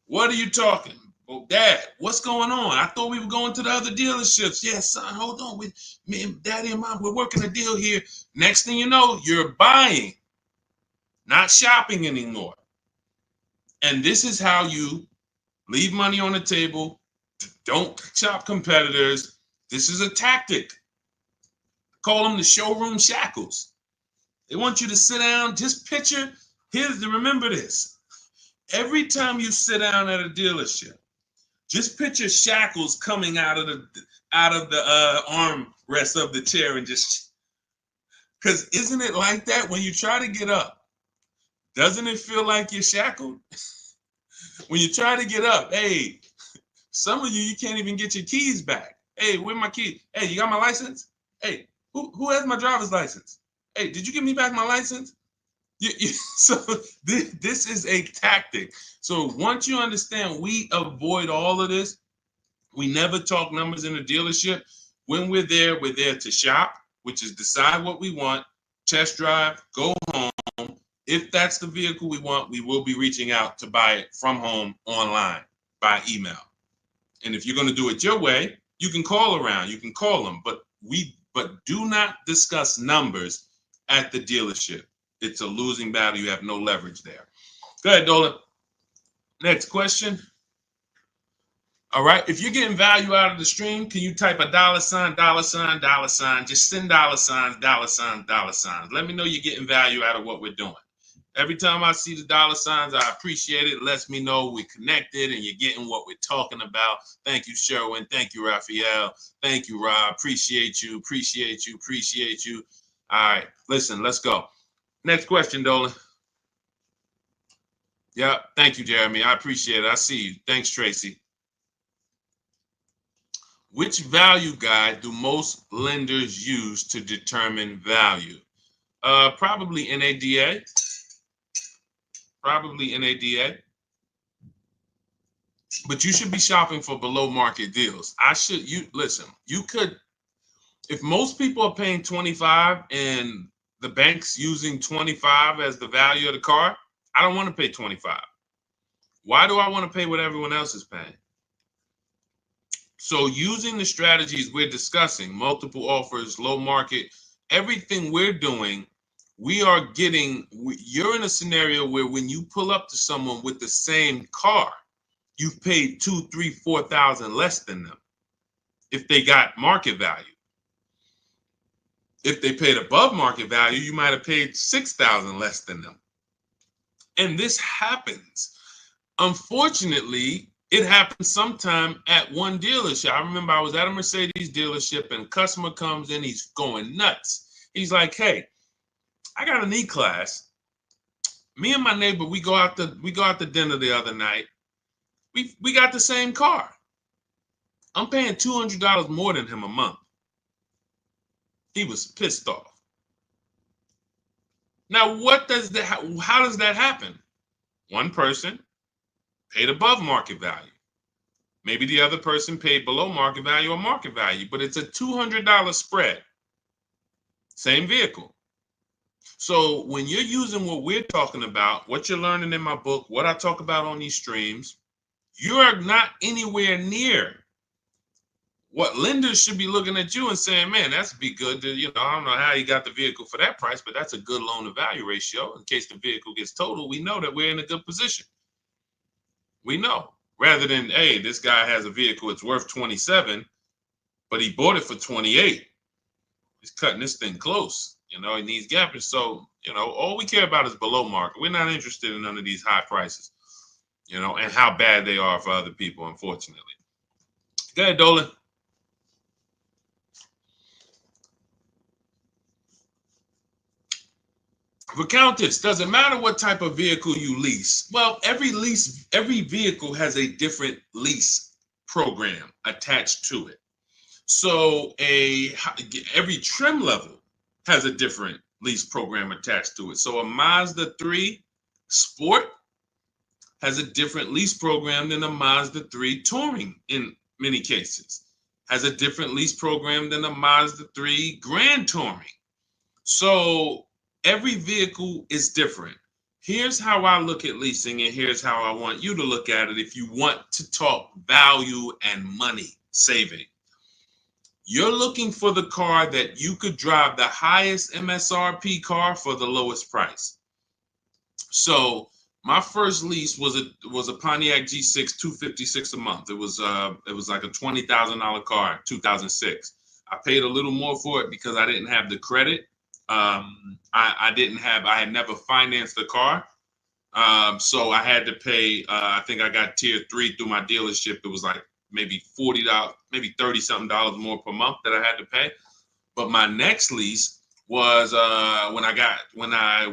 What are you talking? Well, Dad, what's going on? I thought we were going to the other dealerships. Yeah, son, hold on. Me and Daddy and Mom, we're working a deal here. Next thing you know, you're buying, not shopping anymore. And this is how you leave money on the table. Don't shop competitors. This is a tactic. Call them the showroom shackles. They want you to sit down. Just picture. Remember this. Every time you sit down at a dealership, just picture shackles coming out of the armrest of the chair, and because isn't it like that when you try to get up? Doesn't it feel like you're shackled? When you try to get up, hey, some of you can't even get your keys back. Hey, where my keys? Hey, you got my license? Hey, who has my driver's license? Hey, did you give me back my license? So this is a tactic. So once you understand, we avoid all of this. We never talk numbers in the dealership. When we're there to shop, which is decide what we want, test drive, go home. If that's the vehicle we want, we will be reaching out to buy it from home, online, by email. And if you're going to do it your way, you can call around, you can call them, but do not discuss numbers at the dealership. It's a losing battle. You have no leverage there. Go ahead, Dolan. Next question. All right. If you're getting value out of the stream, can you type a $, $, $, just send $, $. Let me know you're getting value out of what we're doing. Every time I see the $, I appreciate it. It lets me know we're connected and you're getting what we're talking about. Thank you, Sherwin. Thank you, Raphael. Thank you, Rob. Appreciate you. All right. Listen, let's go. Next question, Dolan. Yeah. Thank you, Jeremy. I appreciate it. I see you. Thanks, Tracy. Which value guide do most lenders use to determine value? Probably NADA. But you should be shopping for below market deals. You could, if most people are paying 25 and the bank's using 25 as the value of the car, I don't want to pay 25. Why do I want to pay what everyone else is paying? So using the strategies we're discussing, multiple offers, low market, everything we're doing, you're in a scenario where when you pull up to someone with the same car, you've paid 2, 3, 4,000 less than them if they got market value. If they paid above market value, you might have paid 6,000 less than them. And this happens. Unfortunately, it happens sometime at one dealership. I remember I was at a Mercedes dealership and a customer comes in, he's going nuts. He's like, hey, I got an E-Class. Me and my neighbor, we go out to dinner the other night. We got the same car. I'm paying $200 more than him a month. He was pissed off. Now, how does that happen? One person paid above market value. Maybe the other person paid below market value or market value, but it's a $200 spread. Same vehicle. So when you're using what we're talking about, what you're learning in my book, what I talk about on these streams, you are not anywhere near what lenders should be looking at you and saying, man, that's be good. I don't know how you got the vehicle for that price, but that's a good loan to value ratio. In case the vehicle gets totaled, we know that we're in a good position. We know, rather than, hey, this guy has a vehicle, it's worth 27, but he bought it for 28. He's cutting this thing close. He needs gapping. So, all we care about is below market. We're not interested in none of these high prices, and how bad they are for other people, unfortunately. Go ahead, Dolan. For Countess, does it matter what type of vehicle you lease? Well, every vehicle has a different lease program attached to it. So every trim level has a different lease program attached to it. So a Mazda 3 Sport has a different lease program than a Mazda 3 Touring in many cases. Has a different lease program than a Mazda 3 Grand Touring. So every vehicle is different. Here's how I look at leasing, and here's how I want you to look at it if you want to talk value and money saving. You're looking for the car that you could drive the highest MSRP car for the lowest price. So my first lease was a Pontiac G6 $256 a month. It was like a $20,000 car, 2006. I paid a little more for it because I didn't have the credit. I had never financed a car. So I had to pay, I think I got tier 3 through my dealership. It was like maybe $40, maybe $30-something more per month that I had to pay. But my next lease was when I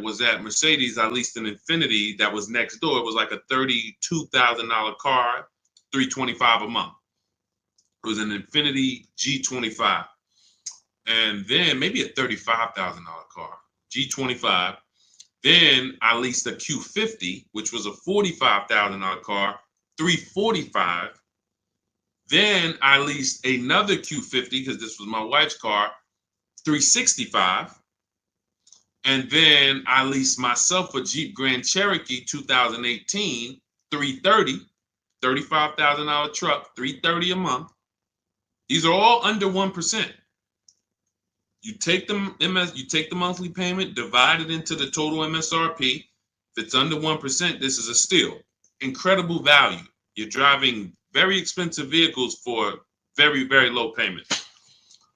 was at Mercedes, I leased an Infiniti that was next door. It was like a $32,000 car, $325 a month. It was an Infiniti G25. And then maybe a $35,000 car, G25. Then I leased a Q50, which was a $45,000 car, $345. Then I leased another Q50 because this was my wife's car, $365. And then I leased myself a Jeep Grand Cherokee 2018, $330, $35,000 truck, $330 a month. These are all under 1%. You take the monthly payment, divide it into the total MSRP. If it's under 1%, this is a steal. Incredible value. You're driving very expensive vehicles for very, very low payment.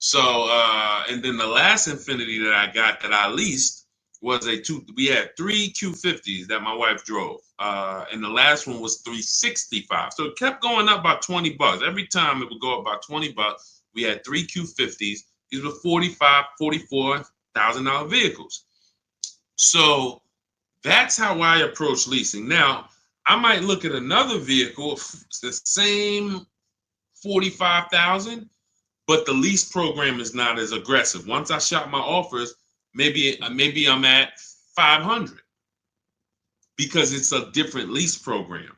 So, and then the last Infiniti that I got that I leased was we had 3 Q50s that my wife drove. And the last one was $365. So it kept going up by $20. Every time it would go up by $20. We had 3 Q50s. These were $44,000 vehicles. So that's how I approach leasing. Now, I might look at another vehicle, the same $45,000, but the lease program is not as aggressive. Once I shop my offers, maybe I'm at $500 because it's a different lease program.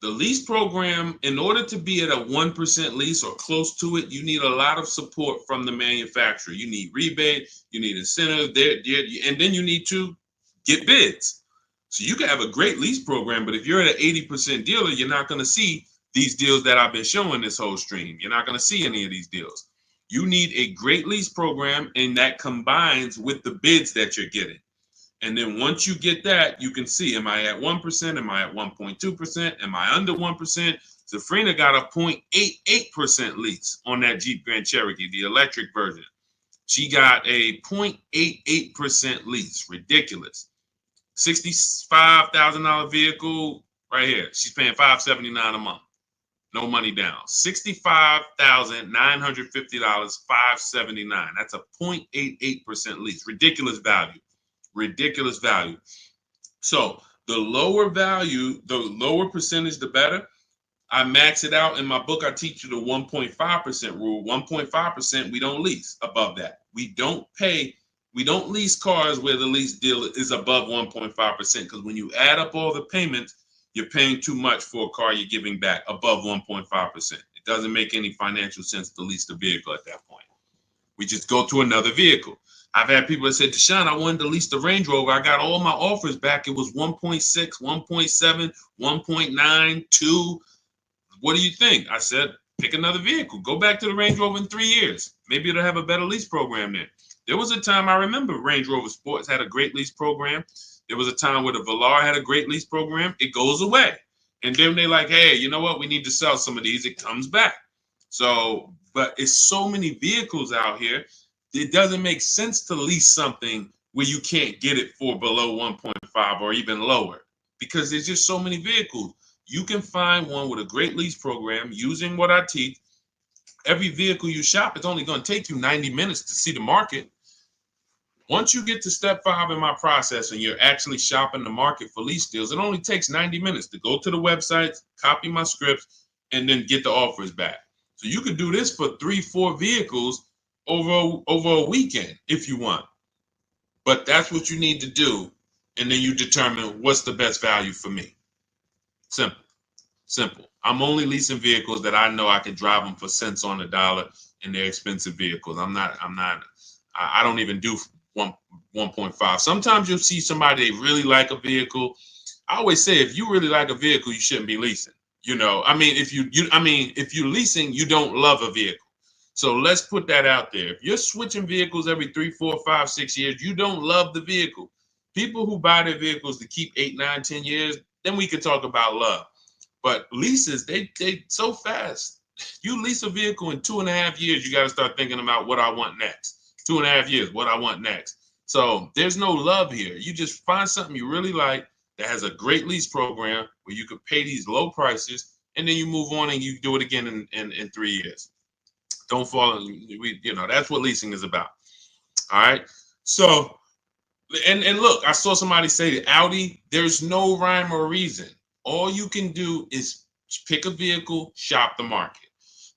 The lease program, in order to be at a 1% lease or close to it, you need a lot of support from the manufacturer. You need rebate, you need incentive, and then you need to get bids. So you can have a great lease program, but if you're at an 80% dealer, you're not going to see these deals that I've been showing this whole stream. You're not going to see any of these deals. You need a great lease program, and that combines with the bids that you're getting. And then once you get that, you can see, am I at 1%? Am I at 1.2%? Am I under 1%? Zafrina got a 0.88% lease on that Jeep Grand Cherokee, the electric version. She got a 0.88% lease. Ridiculous. $65,000 vehicle right here. She's paying $579 a month. No money down. $65,950, $579. That's a 0.88% lease. Ridiculous value. Ridiculous value. So the lower value, the lower percentage, the better. I max it out in my book. I teach you the 1.5% rule. 1.5%, we don't lease above that. We don't lease cars where the lease deal is above 1.5%, because when you add up all the payments, you're paying too much for a car you're giving back above 1.5%. It doesn't make any financial sense to lease the vehicle at that point. We just go to another vehicle. I've had people that said, Deshone, I wanted to lease the Range Rover. I got all my offers back. It was 1.6, 1.7, 1.9, 2. What do you think? I said, pick another vehicle. Go back to the Range Rover in 3 years. Maybe it'll have a better lease program then. There was a time, I remember Range Rover Sports had a great lease program. There was a time where the Velar had a great lease program. It goes away. And then they're like, hey, you know what? We need to sell some of these. It comes back. So, but it's so many vehicles out here. It doesn't make sense to lease something where you can't get it for below 1.5 or even lower, because there's just so many vehicles. You can find one with a great lease program using what I teach. Every vehicle you shop, it's only going to take you 90 minutes to see the market. Once you get to step 5 in my process and you're actually shopping the market for lease deals, it only takes 90 minutes to go to the websites, copy my scripts, and then get the offers back. So you can do this for 3-4 vehicles over a weekend if you want. But that's what you need to do, and then you determine what's the best value for me. Simple. I'm only leasing vehicles that I know I can drive them for cents on the dollar, and they're expensive vehicles. I don't even do 1.5. Sometimes you'll see somebody, they really like a vehicle. I always say, if you really like a vehicle, you shouldn't be leasing. If you're leasing, you don't love a vehicle. So let's put that out there. If you're switching vehicles every 3, 4, 5, 6 years, you don't love the vehicle. People who buy their vehicles to keep 8, 9, 10 years, then we can talk about love. But leases, they so fast. You lease a vehicle in 2.5 years, you got to start thinking about what I want next. 2.5 years, what I want next. So there's no love here. You just find something you really like that has a great lease program where you could pay these low prices, and then you move on and you do it again in 3 years. Don't fall in, that's what leasing is about. All right. So, and look, I saw somebody say that Audi, there's no rhyme or reason. All you can do is pick a vehicle, shop the market.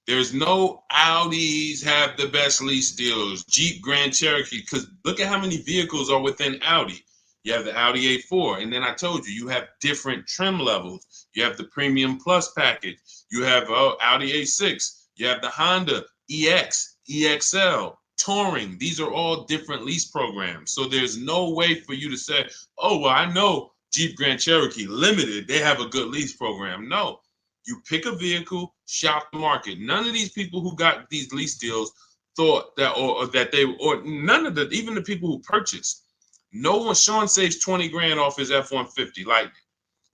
There's no Audis have the best lease deals, Jeep Grand Cherokee, because look at how many vehicles are within Audi. You have the Audi A4, and then I told you have different trim levels. You have the Premium Plus package. You have Audi A6. You have the Honda EX, EXL, Touring. These are all different lease programs. So there's no way for you to say, oh, well, I know Jeep Grand Cherokee Limited, they have a good lease program. No, you pick a vehicle, shop the market. None of these people who got these lease deals thought that, or none of the, even the people who purchased, no one, Sean saves 20 grand off his F-150 Lightning.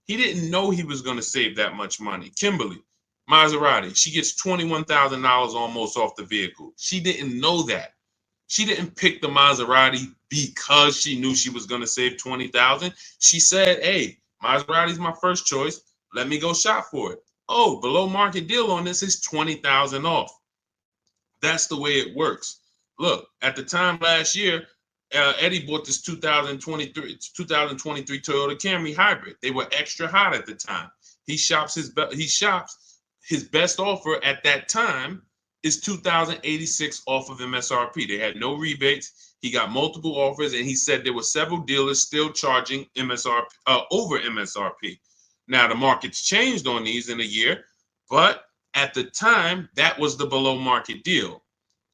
He didn't know he was going to save that much money. Kimberly, Maserati, she gets $21,000 almost off the vehicle. She didn't know that. She didn't pick the Maserati because she knew she was going to save $20,000. She said, hey, Maserati's my first choice. Let me go shop for it. Oh, below market deal on this is $20,000 off. That's the way it works. Look, at the time last year, Eddie bought this 2023 Toyota Camry hybrid. They were extra hot at the time. He shops his best offer at that time is $2,086 off of MSRP. They had no rebates. He got multiple offers, and he said there were several dealers still charging MSRP over MSRP. Now, the market's changed on these in a year, but at the time, that was the below market deal.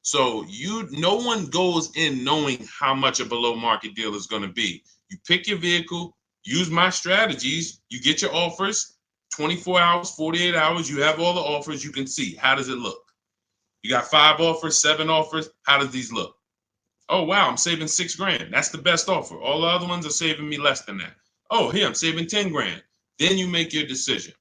So no one goes in knowing how much a below market deal is going to be. You pick your vehicle, use my strategies, you get your offers, 24 hours, 48 hours, you have all the offers, you can see, how does it look? You got 5 offers, 7 offers, how does these look? Oh, wow, I'm saving $6,000. That's the best offer. All the other ones are saving me less than that. Oh, here, I'm saving 10 grand. Then you make your decision.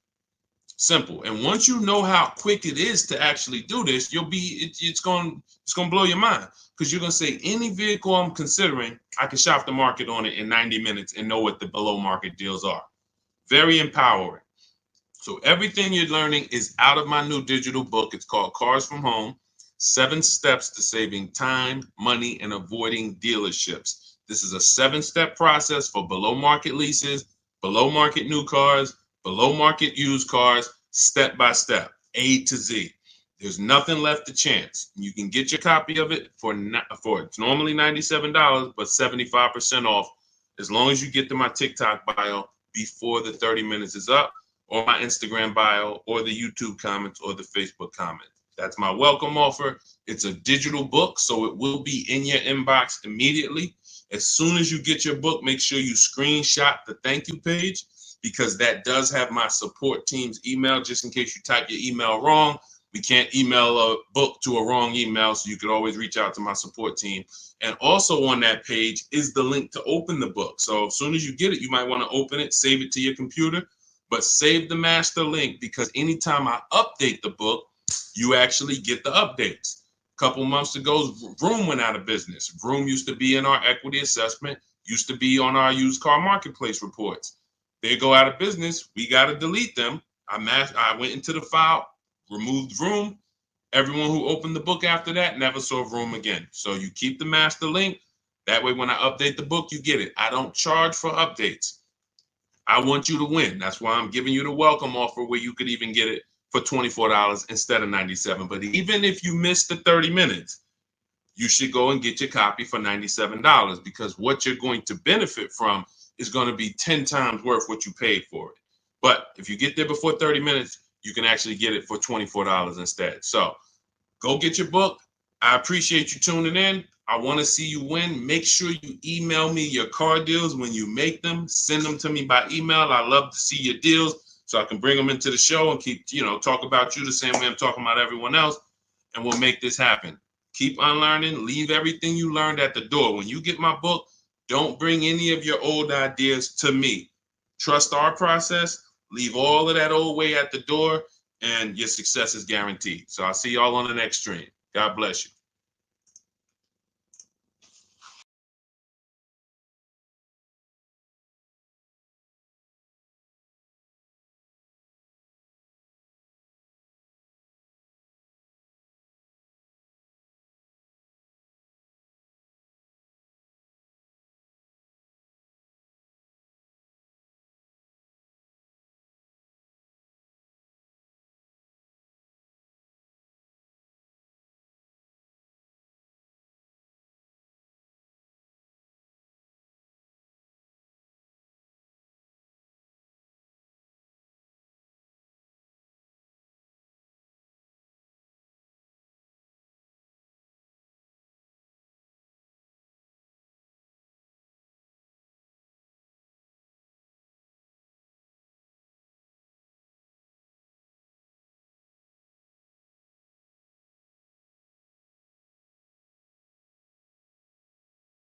Simple. And once you know how quick it is to actually do this, it's going to blow your mind, because you're going to say, any vehicle I'm considering, I can shop the market on it in 90 minutes and know what the below market deals are. Very empowering. So everything you're learning is out of my new digital book. It's called Cars from Home: 7 Steps to Saving Time, Money, and Avoiding Dealerships. This is a 7-step process for below market leases, below market new cars, below market used cars, step by step, A to Z. There's nothing left to chance. You can get your copy of it for it's normally $97, but 75% off, as long as you get to my TikTok bio before the 30 minutes is up, or my Instagram bio, or the YouTube comments, or the Facebook comments. That's my welcome offer. It's a digital book, so it will be in your inbox immediately. As soon as you get your book, make sure you screenshot the thank you page, because that does have my support team's email, just in case you type your email wrong. We can't email a book to a wrong email, so you could always reach out to my support team. And also on that page is the link to open the book. So as soon as you get it, you might want to open it, save it to your computer, but save the master link, because anytime I update the book, you actually get the updates. A couple months ago, Vroom went out of business. Vroom used to be in our equity assessment, used to be on our used car marketplace reports. They go out of business. We got to delete them. I went into the file, removed Vroom. Everyone who opened the book after that never saw Vroom again. So you keep the master link. That way, when I update the book, you get it. I don't charge for updates. I want you to win. That's why I'm giving you the welcome offer, where you could even get it for $24 instead of $97. But even if you miss the 30 minutes, you should go and get your copy for $97, because what you're going to benefit from is going to be 10 times worth what you paid for it. But if you get there before 30 minutes, you can actually get it for $24 instead. So go get your book. I appreciate you tuning in. I want to see you win. Make sure you email me your car deals when you make them. Send them to me by email. I love to see your deals, so I can bring them into the show and keep, talk about you the same way I'm talking about everyone else. And we'll make this happen. Keep unlearning. Leave everything you learned at the door. When you get my book, don't bring any of your old ideas to me. Trust our process. Leave all of that old way at the door, and your success is guaranteed. So I'll see y'all on the next stream. God bless you.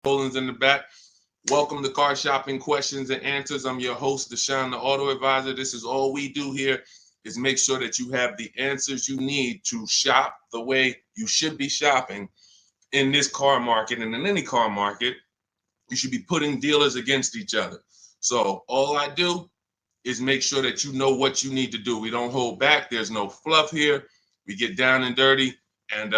Poland's in the back. Welcome to Car Shopping Questions and Answers. I'm your host, Deshone the Auto Advisor. This is all we do here, is make sure that you have the answers you need to shop the way you should be shopping in this car market, and in any car market. You should be putting dealers against each other. So all I do is make sure that you know what you need to do. We don't hold back. There's no fluff here. We get down and dirty. And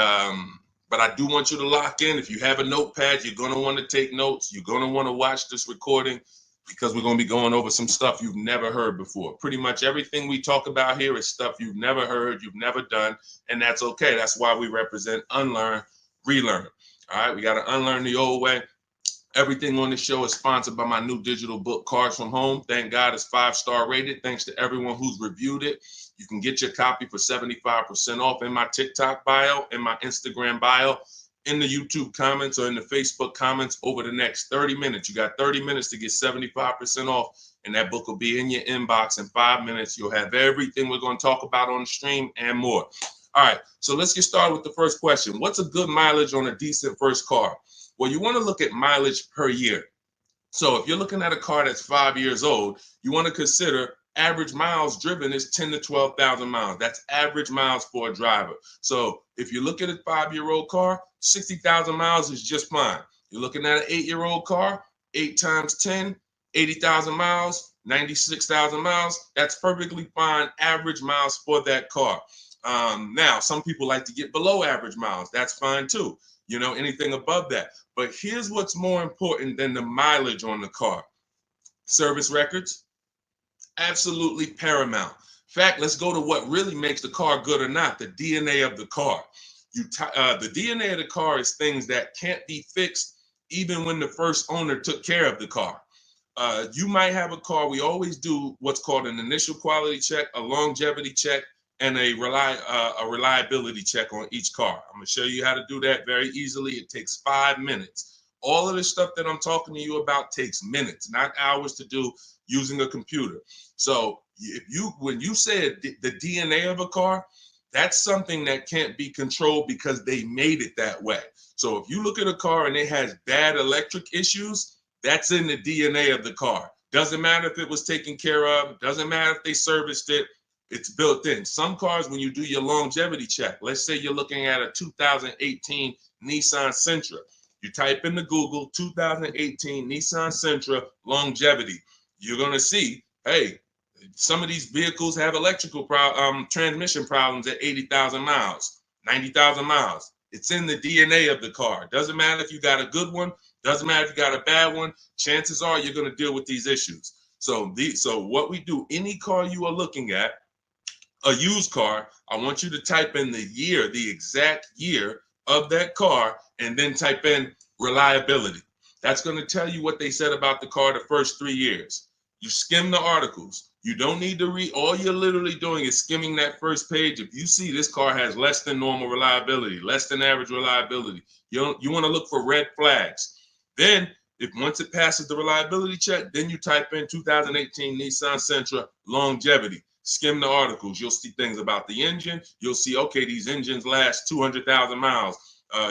but I do want you to lock in. If you have a notepad, you're going to want to take notes. You're going to want to watch this recording, because we're going to be going over some stuff you've never heard before. Pretty much everything we talk about here is stuff you've never heard, you've never done, and that's okay. That's why we represent unlearn, relearn. All right, we got to unlearn the old way Everything on the show is sponsored by my new digital book, Cars from Home. Thank God it's 5-star rated. Thanks to everyone who's reviewed it. You can get your copy for 75% off in my TikTok bio, in my Instagram bio, in the YouTube comments, or in the Facebook comments over the next 30 minutes. You got 30 minutes to get 75% off, and that book will be in your inbox in 5 minutes. You'll have everything we're going to talk about on the stream and more. All right, so let's get started with the first question. What's a good mileage on a decent first car? Well, you want to look at mileage per year. So if you're looking at a car that's 5 years old, you want to consider average miles driven is 10 to 12,000 miles. That's average miles for a driver. So if you look at a 5-year-old car, 60,000 miles is just fine. You're looking at an 8-year-old car, 8 times 10, 80,000 miles, 96,000 miles. That's perfectly fine average miles for that car. Now, some people like to get below average miles. That's fine too. You know, anything above that. But here's what's more important than the mileage on the car. Service records, absolutely paramount. In fact, let's go to what really makes the car good or not, the DNA of the car. The DNA of the car is things that can't be fixed even when the first owner took care of the car. You might have a car, we always do what's called an initial quality check, a longevity check, and a reliability check on each car. I'm going to show you how to do that very easily. It takes 5 minutes. All of the stuff that I'm talking to you about takes minutes, not hours to do using a computer. So when you said the DNA of a car, that's something that can't be controlled because they made it that way. So if you look at a car and it has bad electric issues, that's in the DNA of the car. Doesn't matter if it was taken care of, doesn't matter if they serviced it. It's built in. Some cars, when you do your longevity check, let's say you're looking at a 2018 Nissan Sentra. You type into Google 2018 Nissan Sentra longevity. You're going to see, hey, some of these vehicles have electrical transmission problems at 80,000 miles, 90,000 miles. It's in the DNA of the car. Doesn't matter if you got a good one. Doesn't matter if you got a bad one. Chances are you're going to deal with these issues. So what we do, any car you are looking at, a used car, I want you to type in the year, the exact year of that car, and then type in reliability. That's going to tell you what they said about the car the first 3 years. You skim the articles. You don't need to read. All you're literally doing is skimming that first page. If you see this car has less than normal reliability, less than average reliability, you want to look for red flags. Then, once it passes the reliability check, then you type in 2018 Nissan Sentra longevity. Skim the articles. You'll see things about the engine. You'll see, okay, these engines last 200,000 miles.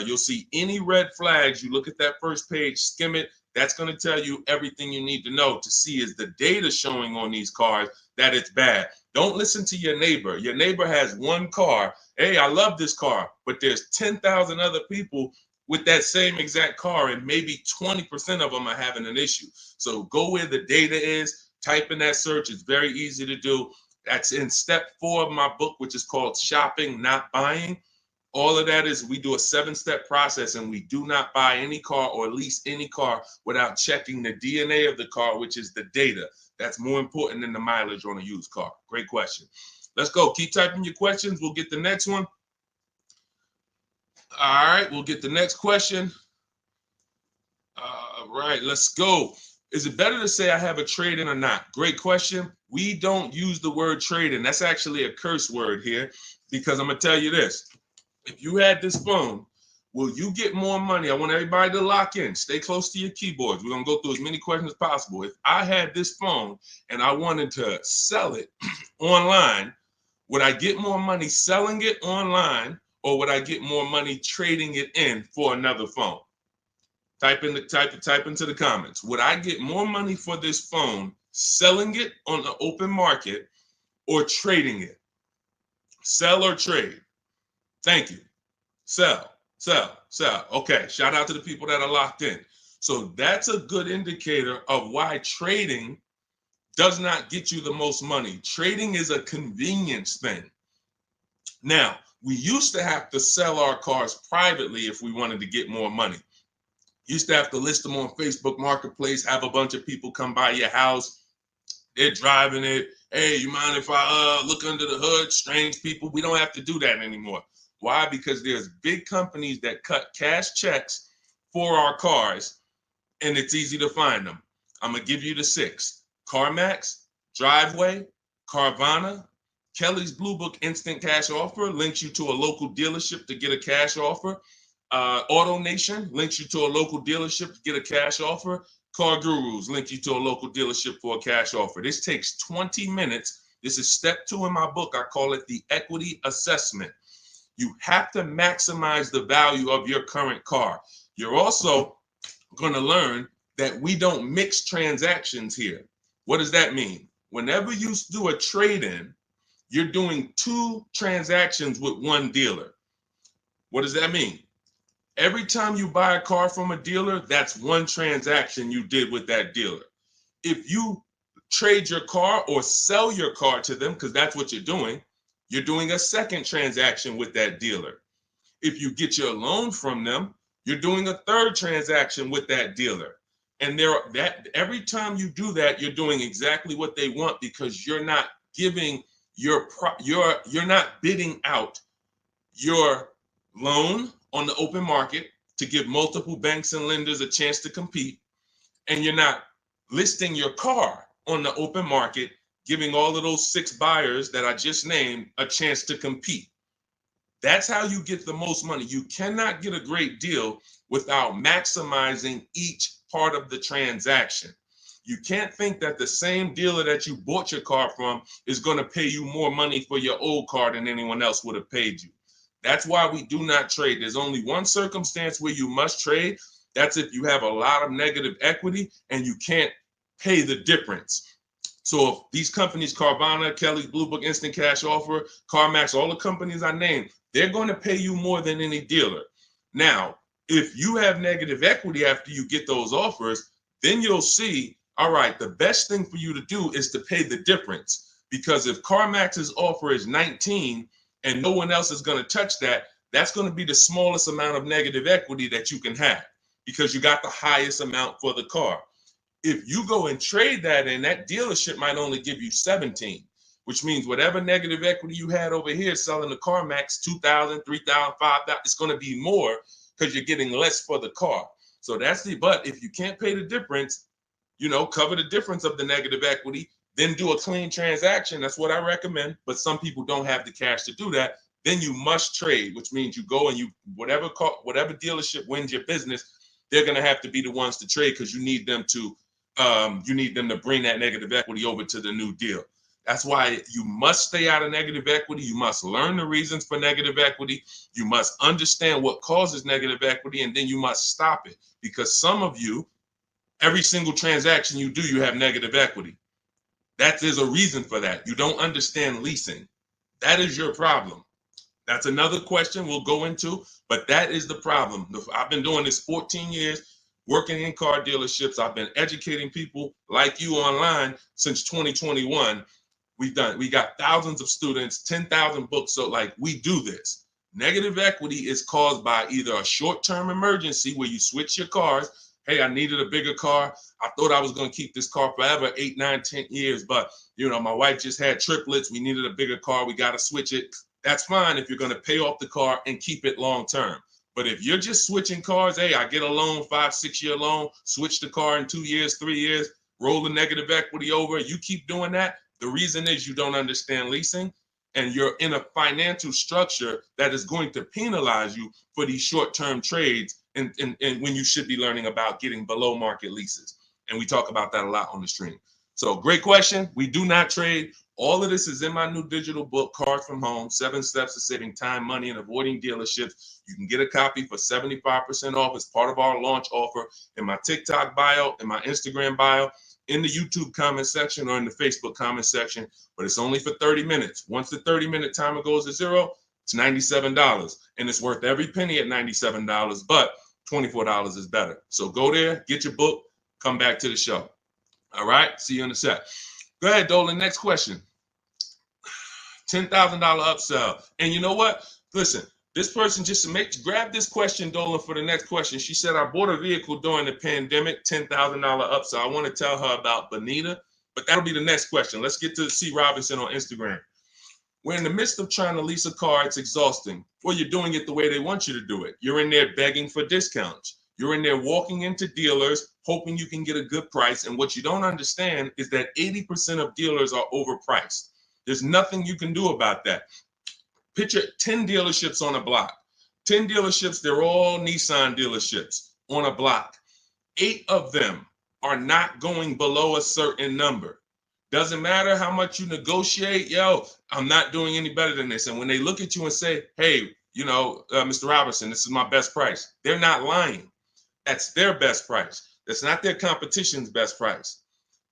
You'll see any red flags. You look at that first page, skim it. That's going to tell you everything you need to know to see is the data showing on these cars that it's bad. Don't listen to your neighbor. Your neighbor has one car. Hey, I love this car, but there's 10,000 other people with that same exact car, and maybe 20% of them are having an issue. So go where the data is, type in that search. It's very easy to do. That's in step 4 of my book, which is called Shopping, Not Buying. All of that is we do a 7-step process, and we do not buy any car or lease any car without checking the DNA of the car, which is the data. That's more important than the mileage on a used car. Great question. Let's go. Keep typing your questions. We'll get the next one. All right, we'll get the next question. All right, let's go. Is it better to say I have a trade-in or not? Great question. We don't use the word trade-in. That's actually a curse word here, because I'm going to tell you this. If you had this phone, will you get more money? I want everybody to lock in. Stay close to your keyboards. We're going to go through as many questions as possible. If I had this phone and I wanted to sell it online, would I get more money selling it online, or would I get more money trading it in for another phone? Type into the comments. Would I get more money for this phone selling it on the open market or trading it? Sell or trade? Thank you. Sell. Okay, shout out to the people that are locked in. So that's a good indicator of why trading does not get you the most money. Trading is a convenience thing. Now, we used to have to sell our cars privately if we wanted to get more money. Used to have to list them on Facebook Marketplace, have a bunch of people come by your house. They're driving it. Hey, you mind if I look under the hood? Strange people. We don't have to do that anymore. Why? Because there's big companies that cut cash checks for our cars, and it's easy to find them. I'm going to give you the 6. CarMax, Driveway, Carvana, Kelly's Blue Book Instant Cash Offer links you to a local dealership to get a cash offer. Auto Nation links you to a local dealership to get a cash offer. Car Gurus link you to a local dealership for a cash offer. This takes 20 minutes. This is step 2 in my book. I call it the equity assessment. You have to maximize the value of your current car. You're also going to learn that we don't mix transactions here. What does that mean? Whenever you do a trade-in, you're doing 2 transactions with one dealer. What does that mean? Every time you buy a car from a dealer, that's 1 transaction you did with that dealer. If you trade your car or sell your car to them, because that's what you're doing a second transaction with that dealer. If you get your loan from them, you're doing a 3rd transaction with that dealer. And every time you do that, you're doing exactly what they want, because you're not giving you're not bidding out your loan on the open market to give multiple banks and lenders a chance to compete, and you're not listing your car on the open market, giving all of those 6 buyers that I just named a chance to compete. That's how you get the most money. You cannot get a great deal without maximizing each part of the transaction. You can't think that the same dealer that you bought your car from is going to pay you more money for your old car than anyone else would have paid you. That's why we do not trade. There's only one circumstance where you must trade. That's if you have a lot of negative equity and you can't pay the difference. So if these companies, Carvana, Kelly's Blue Book Instant Cash Offer, CarMax, all the companies I named, they're going to pay you more than any dealer. Now, if you have negative equity after you get those offers, then you'll see, all right, the best thing for you to do is to pay the difference. Because if CarMax's offer is 19 and no one else is going to touch that, that's going to be the smallest amount of negative equity that you can have, because you got the highest amount for the car. If you go and trade that in, that dealership might only give you 17, which means whatever negative equity you had over here selling the CarMax, 2,000, 3,000, 5,000, it's going to be more because you're getting less for the car. So but if you can't pay the difference, cover the difference of the negative equity, then do a clean transaction. That's what I recommend. But some people don't have the cash to do that. Then you must trade, which means you go and whatever dealership wins your business, they're going to have to be the ones to trade, because you need them to bring that negative equity over to the new deal. That's why you must stay out of negative equity. You must learn the reasons for negative equity. You must understand what causes negative equity, and then you must stop it. Because some of you, every single transaction you do, you have negative equity. There's a reason for that. You don't understand leasing. That is your problem. That's another question we'll go into, but that is the problem. I've been doing this 14 years, working in car dealerships. I've been educating people like you online since 2021. We got thousands of students, 10,000 books. So we do this. Negative equity is caused by either a short-term emergency where you switch your cars. Hey, I needed a bigger car. I thought I was going to keep this car forever, 8, 9, 10 years. But, my wife just had triplets. We needed a bigger car. We got to switch it. That's fine if you're going to pay off the car and keep it long-term. But if you're just switching cars, hey, I get a loan, 5-6 year loan, switch the car in 2 years, 3 years, roll the negative equity over. You keep doing that. The reason is you don't understand leasing, and you're in a financial structure that is going to penalize you for these short-term trades, and when you should be learning about getting below market leases. And we talk about that a lot on the stream. So great question. We do not trade. All of this is in my new digital book, Cars from Home, 7 Steps to Saving Time, Money, and Avoiding Dealerships. You can get a copy for 75% off as part of our launch offer in my TikTok bio, in my Instagram bio, in the YouTube comment section, or in the Facebook comment section. But it's only for 30 minutes. Once the 30-minute timer goes to zero, it's $97. And it's worth every penny at $97, but $24 is better. So go there, get your book, come back to the show. All right, see you in a sec. Go ahead, Dolan. Next question. $10,000 upsell. And you know what? Listen, this person grab this question, Dolan, for the next question. She said, I bought a vehicle during the pandemic, $10,000 upsell. I want to tell her about Bonita, but that'll be the next question. Let's get to C. Robinson on Instagram. We're in the midst of trying to lease a car. It's exhausting. Well, you're doing it the way they want you to do it. You're in there begging for discounts. You're in there walking into dealers, hoping you can get a good price. And what you don't understand is that 80% of dealers are overpriced. There's nothing you can do about that. Picture 10 dealerships on a block. 10 dealerships, they're all Nissan dealerships on a block. 8 of them are not going below a certain number. Doesn't matter how much you negotiate, yo, I'm not doing any better than this. And when they look at you and say, hey, Mr. Robinson, this is my best price, they're not lying. That's their best price. That's not their competition's best price.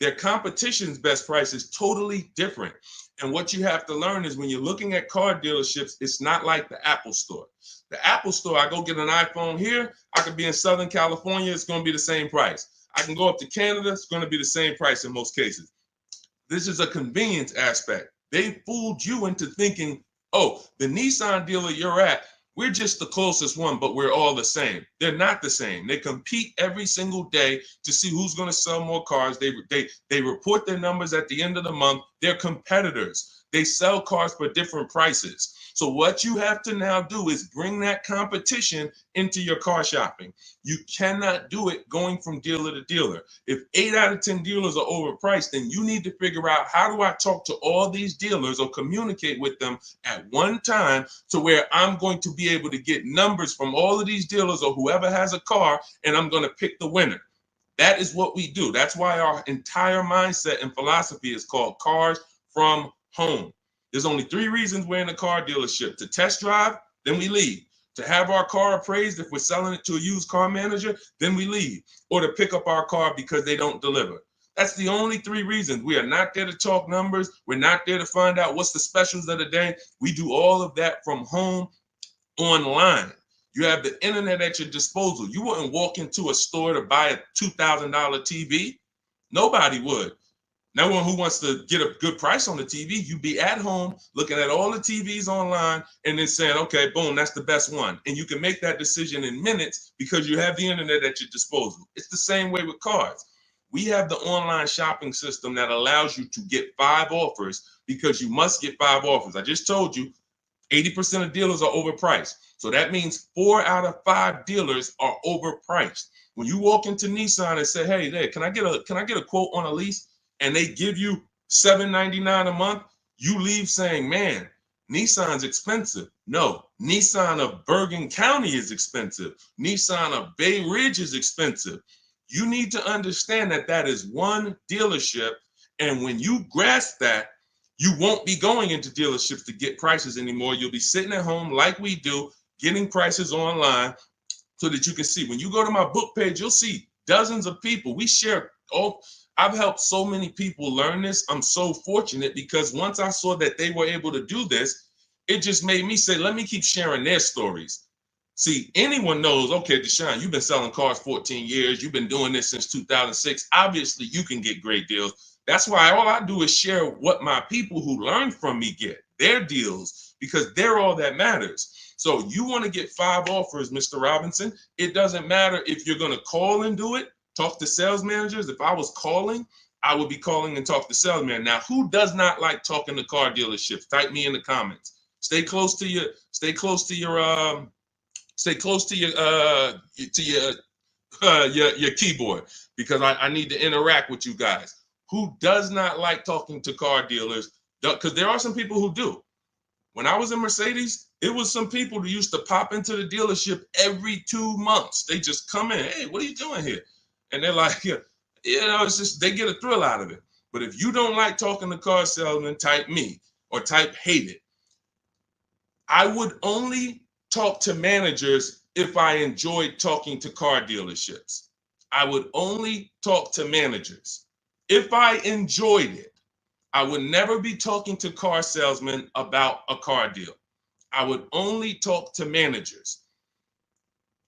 Their competition's best price is totally different. And what you have to learn is when you're looking at car dealerships, it's not like the Apple store. The Apple store, I go get an iPhone here, I could be in Southern California, it's going to be the same price. I can go up to Canada, it's going to be the same price in most cases. This is a convenience aspect. They fooled you into thinking, oh, the Nissan dealer you're at, we're just the closest one, but we're all the same. They're not the same. They compete every single day to see who's going to sell more cars. They report their numbers at the end of the month. They're competitors. They sell cars for different prices. So what you have to now do is bring that competition into your car shopping. You cannot do it going from dealer to dealer. If 8 out of 10 dealers are overpriced, then you need to figure out, how do I talk to all these dealers or communicate with them at one time to where I'm going to be able to get numbers from all of these dealers or whoever has a car, and I'm going to pick the winner. That is what we do. That's why our entire mindset and philosophy is called Cars from Home. There's only 3 reasons we're in a car dealership: to test drive, then we leave; to have our car appraised if we're selling it to a used car manager, then we leave; or to pick up our car because they don't deliver. That's the only 3 reasons. We are not there to talk numbers. We're not there to find out what's the specials of the day. We do all of that from home, online. You have the internet at your disposal. You wouldn't walk into a store to buy a $2,000 TV. Nobody would. No one who wants to get a good price on the TV. You'd be at home looking at all the TVs online and then saying, okay, boom, that's the best one. And you can make that decision in minutes because you have the internet at your disposal. It's the same way with cars. We have the online shopping system that allows you to get 5 offers because you must get 5 offers. I just told you 80% of dealers are overpriced. So that means 4 out of 5 dealers are overpriced. When you walk into Nissan and say, hey, there, can I get a quote on a lease? And they give you $799 a month, you leave saying, man, Nissan's expensive. No, Nissan of Bergen County is expensive. Nissan of Bay Ridge is expensive. You need to understand that that is one dealership. And when you grasp that, you won't be going into dealerships to get prices anymore. You'll be sitting at home like we do, getting prices online so that you can see. When you go to my book page, you'll see dozens of people. We share all. I've helped so many people learn this. I'm so fortunate because once I saw that they were able to do this, it just made me say, let me keep sharing their stories. See, anyone knows, okay, Deshone, you've been selling cars 14 years. You've been doing this since 2006. Obviously, you can get great deals. That's why all I do is share what my people who learn from me get, their deals, because they're all that matters. So you want to get 5 offers, Mr. Robinson. It doesn't matter if you're going to call and do it. Talk to sales managers. If I was calling, I would be calling and talk to salesmen. Now, who does not like talking to car dealerships? Type me in the comments. Stay close to your keyboard because I need to interact with you guys. Who does not like talking to car dealers? Because there are some people who do. When I was in Mercedes, it was some people who used to pop into the dealership every 2 months. They just come in. Hey, what are you doing here? And they're like, it's just, they get a thrill out of it. But if you don't like talking to car salesmen, type me or type hate it. I would only talk to managers if I enjoyed talking to car dealerships. I would only talk to managers if I enjoyed it. I would never be talking to car salesmen about a car deal. I would only talk to managers.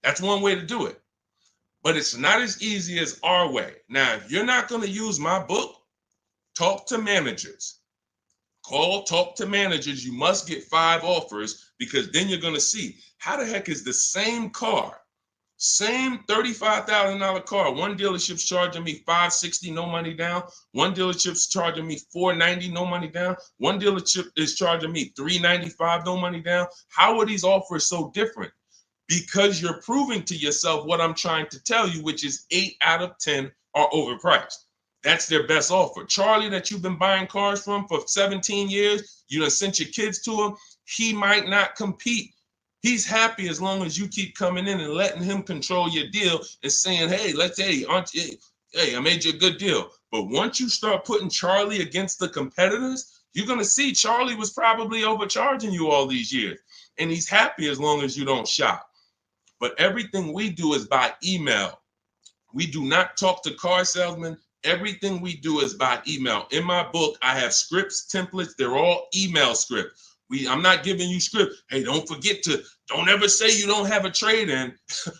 That's one way to do it. But it's not as easy as our way. Now, if you're not going to use my book, talk to managers. Talk to managers. You must get 5 offers because then you're going to see how the heck is the same car, same $35,000 car. One dealership's charging me $560, no money down. One dealership's charging me $490, no money down. One dealership is charging me $395, no money down. How are these offers so different? because you're proving to yourself what I'm trying to tell you, which is 8 out of 10 are overpriced. That's their best offer. Charlie, that you've been buying cars from for 17 years, you done sent your kids to him, he might not compete. He's happy as long as you keep coming in and letting him control your deal and saying, hey, I made you a good deal. But once you start putting Charlie against the competitors, you're going to see Charlie was probably overcharging you all these years. And he's happy as long as you don't shop. But everything we do is by email. We do not talk to car salesmen. Everything we do is by email. In my book, I have scripts, templates. They're all email scripts. I'm not giving you script. Hey, don't ever say you don't have a trade-in.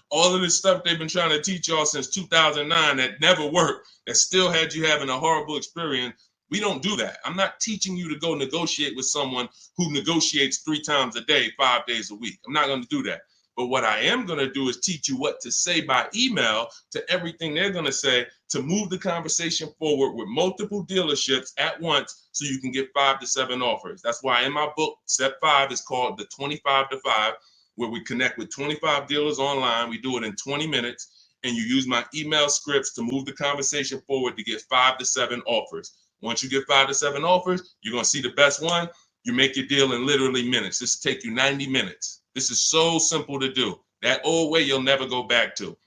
All of this stuff they've been trying to teach y'all since 2009 that never worked, that still had you having a horrible experience. We don't do that. I'm not teaching you to go negotiate with someone who negotiates 3 times a day, 5 days a week. I'm not going to do that. But what I am going to do is teach you what to say by email to everything they're going to say to move the conversation forward with multiple dealerships at once so you can get 5 to 7 offers. That's why in my book, step 5 is called the 25 to 5, where we connect with 25 dealers online. We do it in 20 minutes, and you use my email scripts to move the conversation forward to get 5 to 7 offers. Once you get 5 to 7 offers, you're going to see the best one. You make your deal in literally minutes. This will take you 90 minutes. This is so simple to do. That old way you'll never go back to.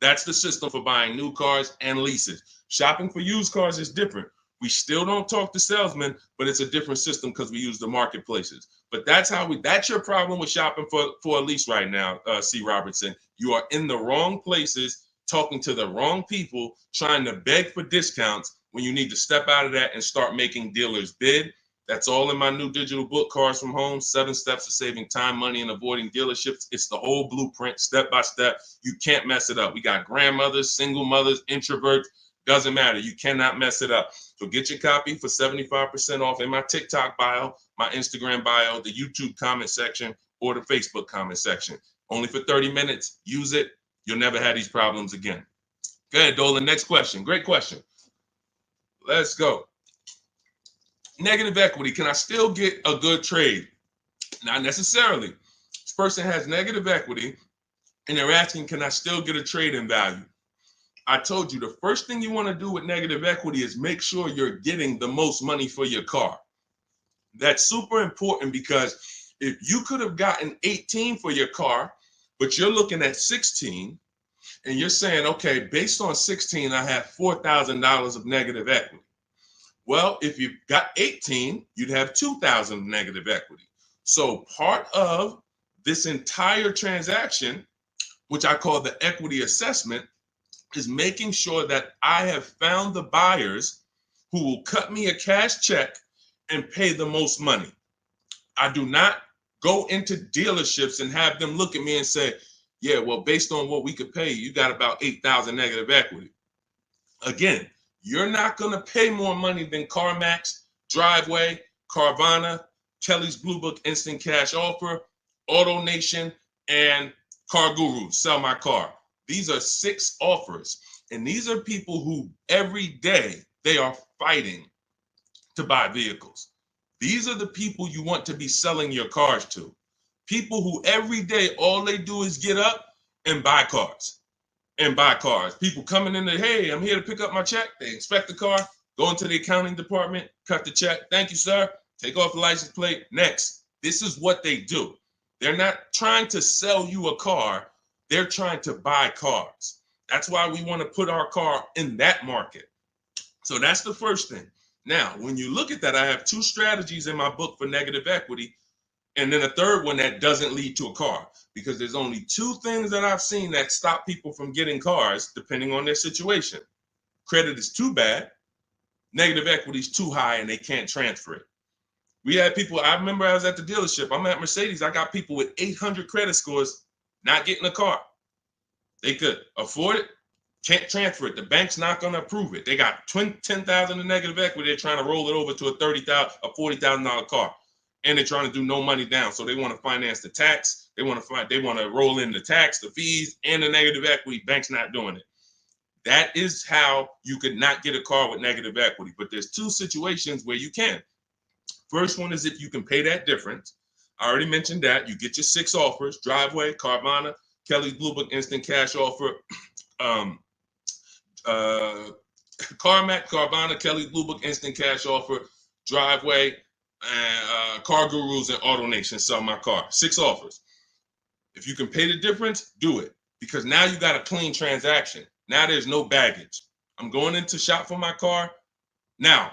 That's the system for buying new cars and leases. Shopping for used cars is different. We still don't talk to salesmen, but it's a different system because we use the marketplaces. But that's your problem with shopping for a lease right now, C. Robertson. You are in the wrong places, talking to the wrong people, trying to beg for discounts when you need to step out of that and start making dealers bid. That's all in my new digital book, Cars from Home, 7 Steps to Saving Time, Money, and Avoiding Dealerships. It's the whole blueprint, step by step. You can't mess it up. We got grandmothers, single mothers, introverts. Doesn't matter. You cannot mess it up. So get your copy for 75% off in my TikTok bio, my Instagram bio, the YouTube comment section, or the Facebook comment section. Only for 30 minutes. Use it. You'll never have these problems again. Go ahead, Dolan. Next question. Great question. Let's go. Negative equity. Can I still get a good trade? Not necessarily. This person has negative equity and they're asking, can I still get a trade in value? I told you the first thing you want to do with negative equity is make sure you're getting the most money for your car. That's super important because if you could have gotten 18 for your car, but you're looking at 16 and you're saying, okay, based on 16, I have $4,000 of negative equity. Well, if you got 18, you'd have 2,000 negative equity. So part of this entire transaction, which I call the equity assessment, is making sure that I have found the buyers who will cut me a cash check and pay the most money. I do not go into dealerships and have them look at me and say, yeah, well, based on what we could pay, you got about 8,000 negative equity. Again, you're not going to pay more money than CarMax, Driveway, Carvana, Kelly's Blue Book Instant Cash Offer, AutoNation, and Car Guru, Sell My Car. These are 6 offers, and these are people who every day they are fighting to buy vehicles. These are the people you want to be selling your cars to. People who every day all they do is get up and buy cars. People coming in there, hey, I'm here to pick up my check. They inspect the car, go into the accounting department, cut the check. Thank you, sir. Take off the license plate. Next. This is what they do. They're not trying to sell you a car. They're trying to buy cars. That's why we want to put our car in that market. So that's the first thing. Now, when you look at that, I have 2 strategies in my book for negative equity, and then a third one that doesn't lead to a car, because there's only 2 things that I've seen that stop people from getting cars depending on their situation. Credit is too bad, negative equity is too high, and they can't transfer it. We had people, I remember I was at the dealership, I'm at Mercedes, I got people with 800 credit scores not getting a car. They could afford it, can't transfer it. The bank's not going to approve it. They got 10,000 in negative equity. They're trying to roll it over to a $40,000 car, and they're trying to do no money down. So they want to finance the tax. They want to roll in the tax, the fees, and the negative equity. Bank's not doing it. That is how you could not get a car with negative equity. But there's 2 situations where you can. First one is if you can pay that difference. I already mentioned that. You get your 6 offers: driveway, Carvana, Kelly's Blue Book Instant Cash Offer, CarMax, Carvana, Kelly's Blue Book Instant Cash Offer, driveway, and Car Gurus and AutoNation Sell My Car. 6 offers. If you can pay the difference, do it, because now you got a clean transaction. Now there's no baggage. I'm going in to shop for my car. Now,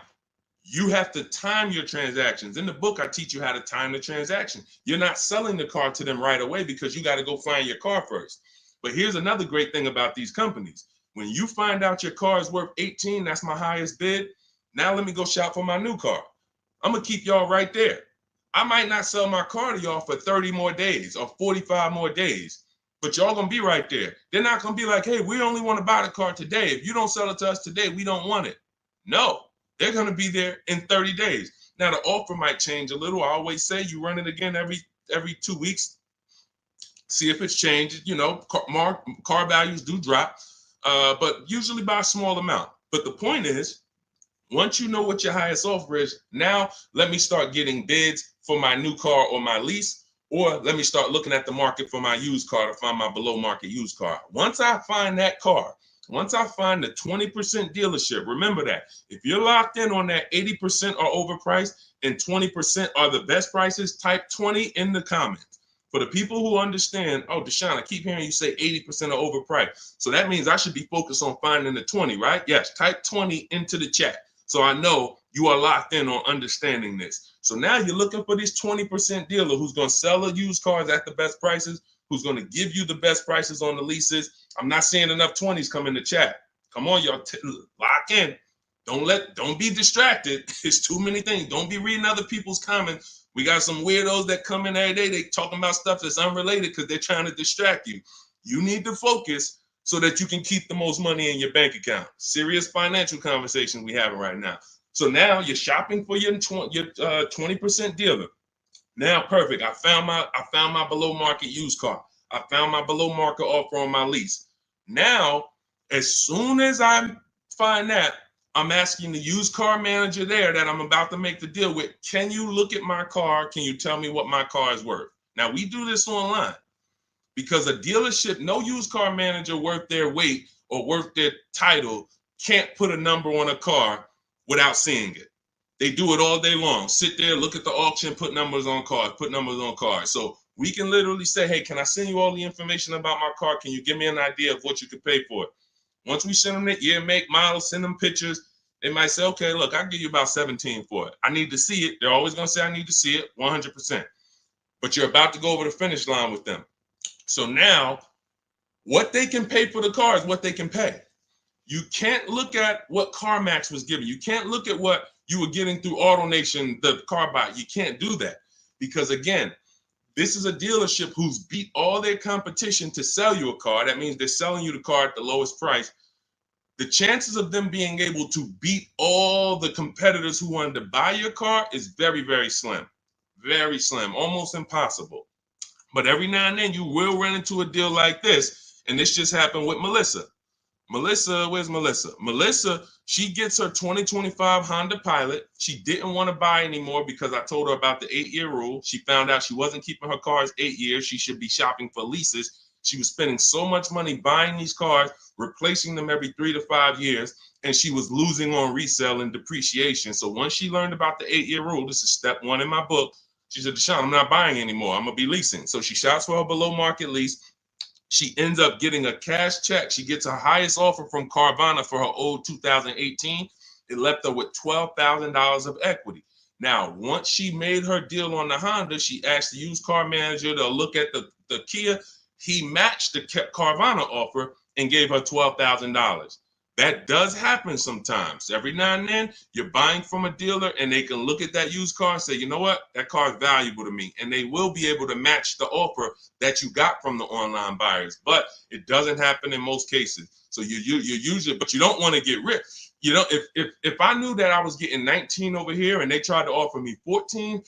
you have to time your transactions. In the book, I teach you how to time the transaction. You're not selling the car to them right away because you got to go find your car first. But here's another great thing about these companies. When you find out your car is worth 18, that's my highest bid. Now let me go shop for my new car. I'm going to keep y'all right there. I might not sell my car to y'all for 30 more days or 45 more days, but y'all going to be right there. They're not going to be like, hey, we only want to buy the car today. If you don't sell it to us today, we don't want it. No, they're going to be there in 30 days. Now, the offer might change a little. I always say you run it again every 2 weeks. See if it's changed. You know, car values do drop, but usually by a small amount. But the point is, once you know what your highest offer is, now let me start getting bids for my new car or my lease, or let me start looking at the market for my used car to find my below market used car. Once I find that car, once I find the 20% dealership, remember that if you're locked in on that 80% are overpriced and 20% are the best prices, type 20 in the comments. For the people who understand, oh, Deshone, I keep hearing you say 80% are overpriced. So that means I should be focused on finding the 20, right? Yes, type 20 into the chat. So I know you are locked in on understanding this. So now you're looking for this 20% dealer who's going to sell the used cars at the best prices, who's going to give you the best prices on the leases. I'm not seeing enough 20s come in the chat. Come on, y'all, lock in. Don't be distracted. It's too many things. Don't be reading other people's comments. We got some weirdos that come in every day. They talking about stuff that's unrelated because they're trying to distract you. You need to focus so that you can keep the most money in your bank account. Serious financial conversation we having right now. So now you're shopping for your 20% dealer. Now, perfect. I found my below market used car. I found my below market offer on my lease. Now, as soon as I find that, I'm asking the used car manager there that I'm about to make the deal with, can you look at my car? Can you tell me what my car is worth? Now, we do this online because a dealership, no used car manager worth their weight or worth their title can't put a number on a car without seeing it. They do it all day long. Sit there, look at the auction, put numbers on cars, So we can literally say, hey, can I send you all the information about my car? Can you give me an idea of what you could pay for it? Once we send them the year, make, model, send them pictures, they might say, okay, look, I'll give you about 17 for it. I need to see it. They're always going to say, I need to see it 100%. But you're about to go over the finish line with them. So now what they can pay for the car is what they can pay. You can't look at what CarMax was giving. You can't look at what you were getting through AutoNation, the car buy. You can't do that because, again, this is a dealership who's beat all their competition to sell you a car. That means they're selling you the car at the lowest price. The chances of them being able to beat all the competitors who wanted to buy your car is very, very slim. Very slim, almost impossible. But every now and then you will run into a deal like this. And this just happened with Melissa. Where's Melissa? Melissa, she gets her 2025 Honda Pilot. She didn't want to buy anymore because I told her about the 8-year rule. She found out she wasn't keeping her cars 8 years. She should be shopping for leases. She was spending so much money buying these cars, replacing them every 3 to 5 years, and she was losing on resale and depreciation. So once she learned about the 8-year rule, this is step 1 in my book, she said, Deshone, I'm not buying anymore. I'm going to be leasing. So she shops for her below market lease. She ends up getting a cash check. She gets her highest offer from Carvana for her old 2018. It left her with $12,000 of equity. Now, once she made her deal on the Honda, she asked the used car manager to look at the Kia. He matched the Carvana offer and gave her $12,000. That does happen sometimes. Every now and then, you're buying from a dealer and they can look at that used car and say, you know what, that car is valuable to me. And they will be able to match the offer that you got from the online buyers. But it doesn't happen in most cases. So you usually, but you don't want to get rich. You know, if I knew that I was getting 19 over here and they tried to offer me 14,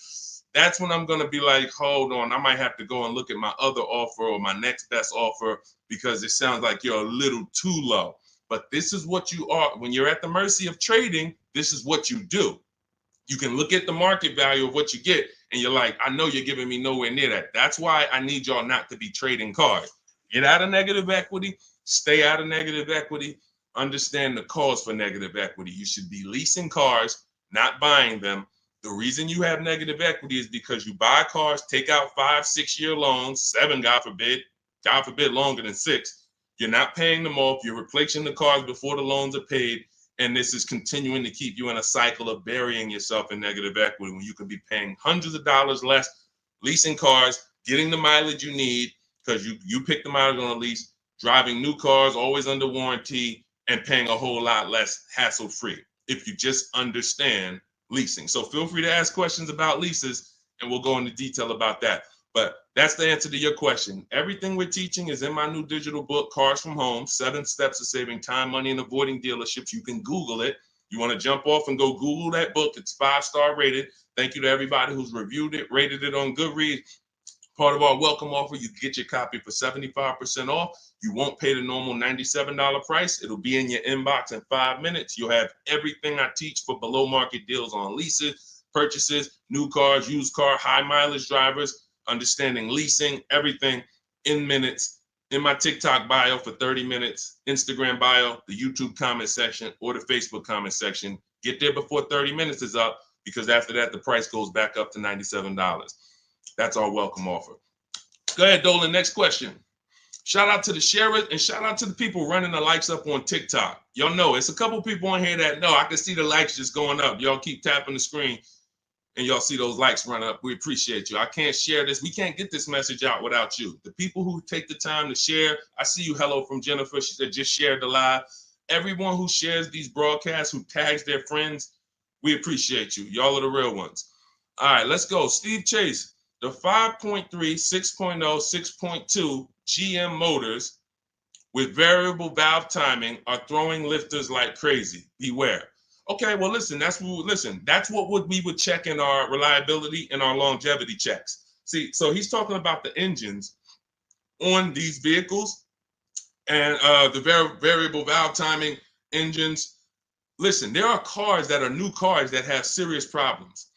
that's when I'm going to be like, hold on, I might have to go and look at my other offer or my next best offer because it sounds like you're a little too low. But this is what you are. When you're at the mercy of trading, this is what you do. You can look at the market value of what you get and you're like, I know you're giving me nowhere near that. That's why I need y'all not to be trading cars. Get out of negative equity, stay out of negative equity, understand the cause for negative equity. You should be leasing cars, not buying them. The reason you have negative equity is because you buy cars, take out 5-6 year loans, 7, God forbid longer than 6. You're not paying them off. You're replacing the cars before the loans are paid. And this is continuing to keep you in a cycle of burying yourself in negative equity when you could be paying hundreds of dollars less, leasing cars, getting the mileage you need because you pick the mileage on a lease, driving new cars, always under warranty, and paying a whole lot less hassle-free if you just understand leasing. So feel free to ask questions about leases, and we'll go into detail about that. But that's the answer to your question. Everything we're teaching is in my new digital book, Cars from Home, 7 Steps to Saving Time, Money, and Avoiding Dealerships. You can Google it. You want to jump off and go Google that book. It's 5-star rated. Thank you to everybody who's reviewed it, rated it on Goodreads. Part of our welcome offer, you get your copy for 75% off. You won't pay the normal $97 price. It'll be in your inbox in 5 minutes. You'll have everything I teach for below market deals on leases, purchases, new cars, used car, high mileage drivers, understanding leasing, everything in minutes. In my TikTok bio for 30 minutes, Instagram bio, the YouTube comment section, or the Facebook comment section. Get there before 30 minutes is up, because after that, the price goes back up to $97. That's our welcome offer. Go ahead, Dolan. Next question. Shout out to the sharers and shout out to the people running the likes up on TikTok. Y'all know it's a couple people on here that know I can see the likes just going up. Y'all keep tapping the screen and y'all see those likes run up. We appreciate you. I can't share this. We can't get this message out without you. The people who take the time to share. I see you. Hello from Jennifer. She said just shared the live. Everyone who shares these broadcasts, who tags their friends, we appreciate you. Y'all are the real ones. All right, let's go. Steve Chase. The 5.3, 6.0, 6.2 GM motors with variable valve timing are throwing lifters like crazy. Beware. Okay, well, listen, that's what we would check in our reliability and our longevity checks. See, so he's talking about the engines on these vehicles and the variable valve timing engines. Listen, there are cars that are new cars that have serious problems,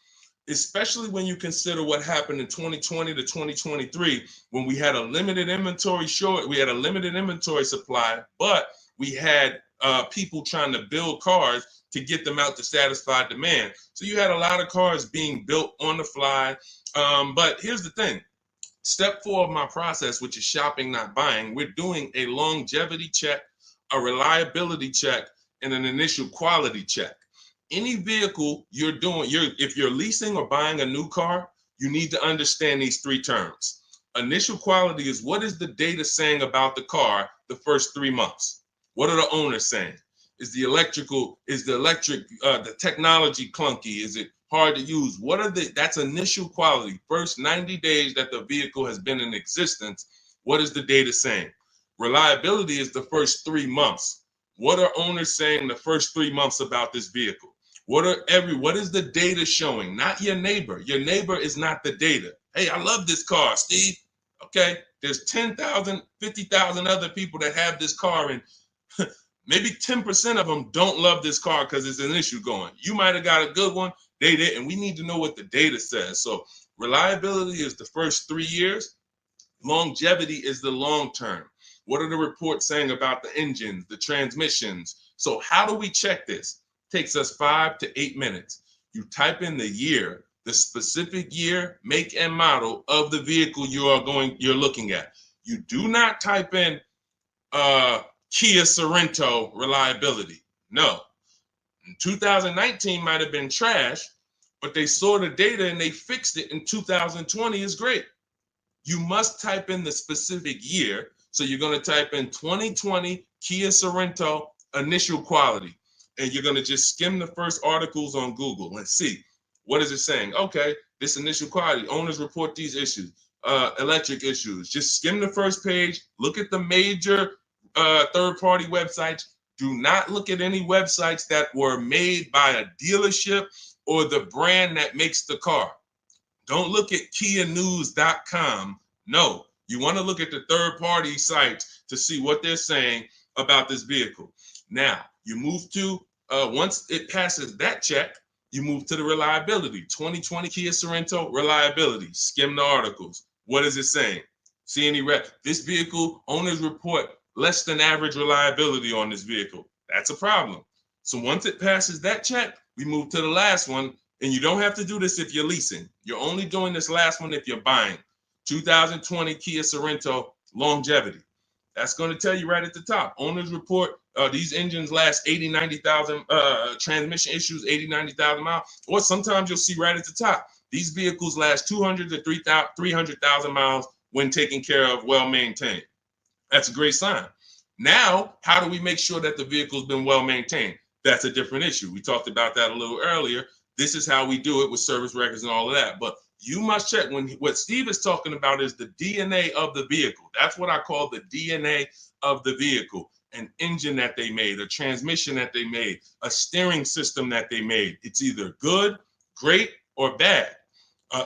especially when you consider what happened in 2020 to 2023, when we had a limited inventory supply, but we had people trying to build cars to get them out to satisfy demand. So you had a lot of cars being built on the fly. But here's the thing. Step 4 of my process, which is shopping, not buying, we're doing a longevity check, a reliability check, and an initial quality check. Any vehicle you're doing, if you're leasing or buying a new car, you need to understand these 3 terms. Initial quality is, what is the data saying about the car the first 3 months? What are the owners saying? Is the technology clunky? Is it hard to use? That's initial quality. First 90 days that the vehicle has been in existence, what is the data saying? Reliability is the first 3 months. What are owners saying the first 3 months about this vehicle? What is the data showing? Not your neighbor. Your neighbor is not the data. Hey, I love this car, Steve. Okay, there's 10,000, 50,000 other people that have this car, and maybe 10% of them don't love this car because there's an issue going. You might have got a good one, they didn't. We need to know what the data says. So reliability is the first 3 years. Longevity is the long term. What are the reports saying about the engines, the transmissions? So how do we check this? It takes us 5 to 8 minutes. You type in the year, the specific year, make, and model of the vehicle you're looking at. You do not type in Kia Sorento reliability. No. 2019 might have been trash, but they saw the data and they fixed it in 2020 is great. You must type in the specific year. So you're going to type in 2020 Kia Sorento initial quality. And you're going to just skim the first articles on Google and see, what is it saying? Okay, this initial quality, owners report these issues, electric issues. Just skim the first page, look at the major third-party websites. Do not look at any websites that were made by a dealership or the brand that makes the car. Don't look at KiaNews.com. No, you want to look at the third-party sites to see what they're saying about this vehicle. Now, you move to, once it passes that check, You move to the reliability. 2020 Kia Sorento, reliability. Skim the articles. What is it saying? See any red? This vehicle, owners report less than average reliability on this vehicle. That's a problem. So once it passes that check, we move to the last one. And you don't have to do this if you're leasing. You're only doing this last one if you're buying. 2020 Kia Sorento, longevity. That's going to tell you right at the top. Owners report these engines last 80, 90,000, transmission issues, 80, 90,000 miles. Or sometimes you'll see right at the top, these vehicles last 200 to 300,000 miles when taken care of, well maintained. That's a great sign. Now, how do we make sure that the vehicle's been well maintained? That's a different issue. We talked about that a little earlier. This is how we do it with service records and all of that. But you must check what Steve is talking about is the DNA of the vehicle. That's what I call the DNA of the vehicle. An engine that they made, a transmission that they made, a steering system that they made. It's either good, great, or bad.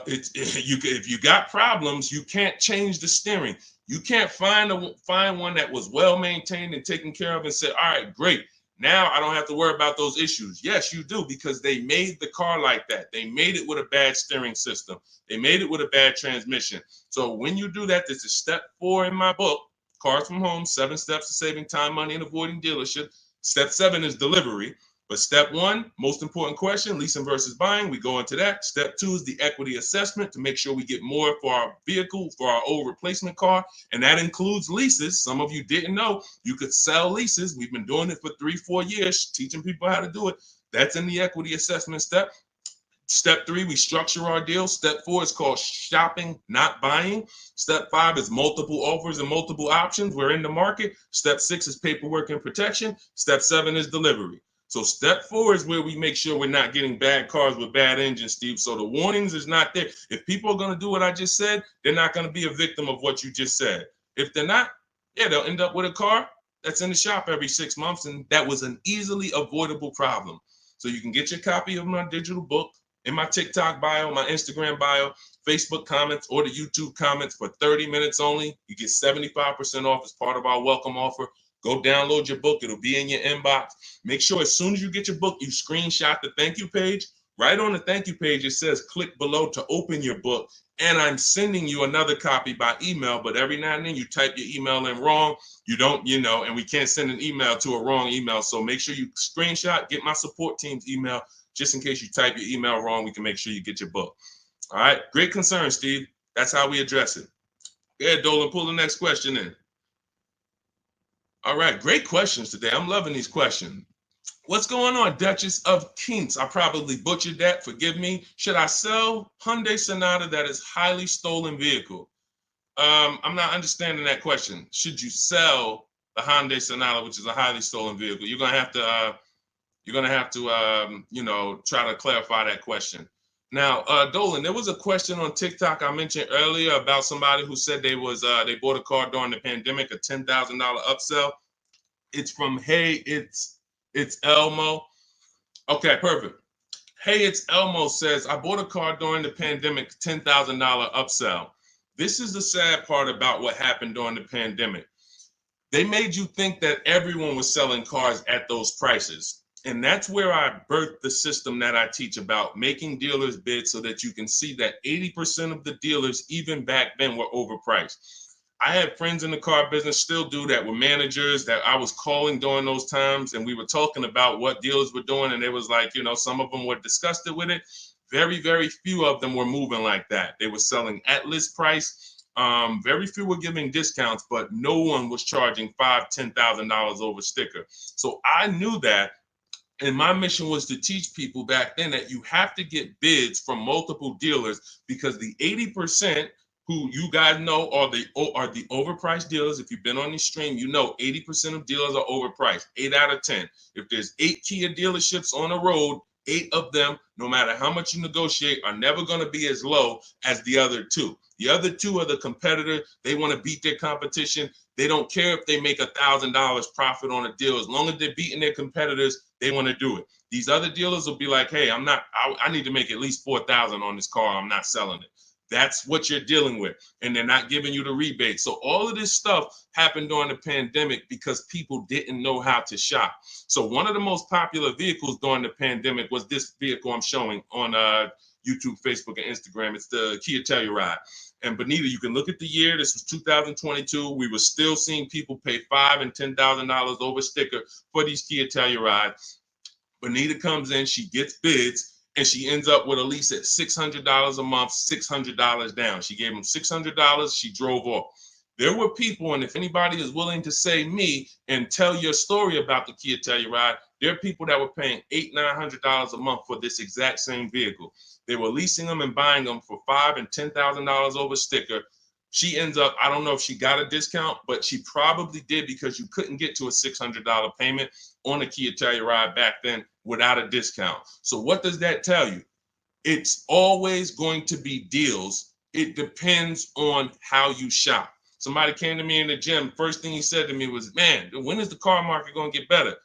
If you got problems, you can't change the steering. You can't find one that was well maintained and taken care of and say, all right, great. Now I don't have to worry about those issues. Yes, you do, because they made the car like that. They made it with a bad steering system. They made it with a bad transmission. So when you do that, this is step 4 in my book, Cars from Home, 7 Steps to Saving Time, Money, and Avoiding Dealership. Step 7 is delivery. But step 1, most important question, leasing versus buying. We go into that. Step 2 is the equity assessment to make sure we get more for our vehicle, for our old replacement car. And that includes leases. Some of you didn't know you could sell leases. We've been doing it for 3-4 years, teaching people how to do it. That's in the equity assessment step. Step 3, we structure our deal. Step 4 is called shopping, not buying. Step 5 is multiple offers and multiple options. We're in the market. Step 6 is paperwork and protection. Step 7 is delivery. So step 4 is where we make sure we're not getting bad cars with bad engines, Steve. So the warnings is not there. If people are going to do what I just said, they're not going to be a victim of what you just said. If they're not, yeah, they'll end up with a car that's in the shop every 6 months. And that was an easily avoidable problem. So you can get your copy of my digital book in my TikTok bio, my Instagram bio, Facebook comments, or the YouTube comments for 30 minutes only. You get 75% off as part of our welcome offer. Go download your book. It'll be in your inbox. Make sure as soon as you get your book, you screenshot the thank you page. Right on the thank you page, it says click below to open your book. And I'm sending you another copy by email. But every now and then you type your email in wrong. You don't, and we can't send an email to a wrong email. So make sure you screenshot, get my support team's email. Just in case you type your email wrong, we can make sure you get your book. All right. Great concern, Steve. That's how we address it. Yeah, Dolan, pull the next question in. All right, great questions today. I'm loving these questions. What's going on, Duchess of Kings? I probably butchered that. Forgive me. Should I sell Hyundai Sonata that is highly stolen vehicle? I'm not understanding that question. Should you sell the Hyundai Sonata, which is a highly stolen vehicle? You're gonna have to, try to clarify that question. Now, Dolan, there was a question on TikTok I mentioned earlier about somebody who said they bought a car during the pandemic, a $10,000 upsell. It's from Hey, it's Elmo. Okay, perfect. Hey, it's Elmo says, I bought a car during the pandemic, $10,000 upsell. This is the sad part about what happened during the pandemic. They made you think that everyone was selling cars at those prices. And that's where I birthed the system that I teach about, making dealers bid so that you can see that 80% of the dealers, even back then, were overpriced. I had friends in the car business, still do that, with managers that I was calling during those times. And we were talking about what dealers were doing. And it was like, some of them were disgusted with it. Very, very few of them were moving like that. They were selling at list price. Very few were giving discounts, but no one was charging $5,000, $10,000 over sticker. So I knew that. And my mission was to teach people back then that you have to get bids from multiple dealers, because the 80% who you guys know are the overpriced dealers. If you've been on this stream, 80% of dealers are overpriced, 8 out of 10. If there's 8 Kia dealerships on the road, 8 of them, no matter how much you negotiate, are never going to be as low as the other 2. The other 2 are the competitor. They want to beat their competition. They don't care if they make $1,000 profit on a deal. As long as they're beating their competitors, they want to do it. These other dealers will be like, hey, I need to make at least $4,000 on this car. I'm not selling it. That's what you're dealing with. And they're not giving you the rebate. So all of this stuff happened during the pandemic because people didn't know how to shop. So one of the most popular vehicles during the pandemic was this vehicle I'm showing on YouTube, Facebook, and Instagram. It's the Kia Telluride. And Benita, you can look at the year. This was 2022. We were still seeing people pay $5,000 and $10,000 over sticker for these Kia Tellurides. Benita comes in, she gets bids, and she ends up with a lease at $600 a month, $600 down. She gave them $600. She drove off. There were people, and if anybody is willing to say me and tell your story about the Kia Telluride, there are people that were paying $800, $900 a month for this exact same vehicle. They were leasing them and buying them for $5,000 and $10,000 over sticker. She ends up, I don't know if she got a discount, but she probably did because you couldn't get to a $600 payment on a Kia Telluride back then without a discount. So what does that tell you? It's always going to be deals. It depends on how you shop. Somebody came to me in the gym. First thing he said to me was, man, when is the car market going to get better?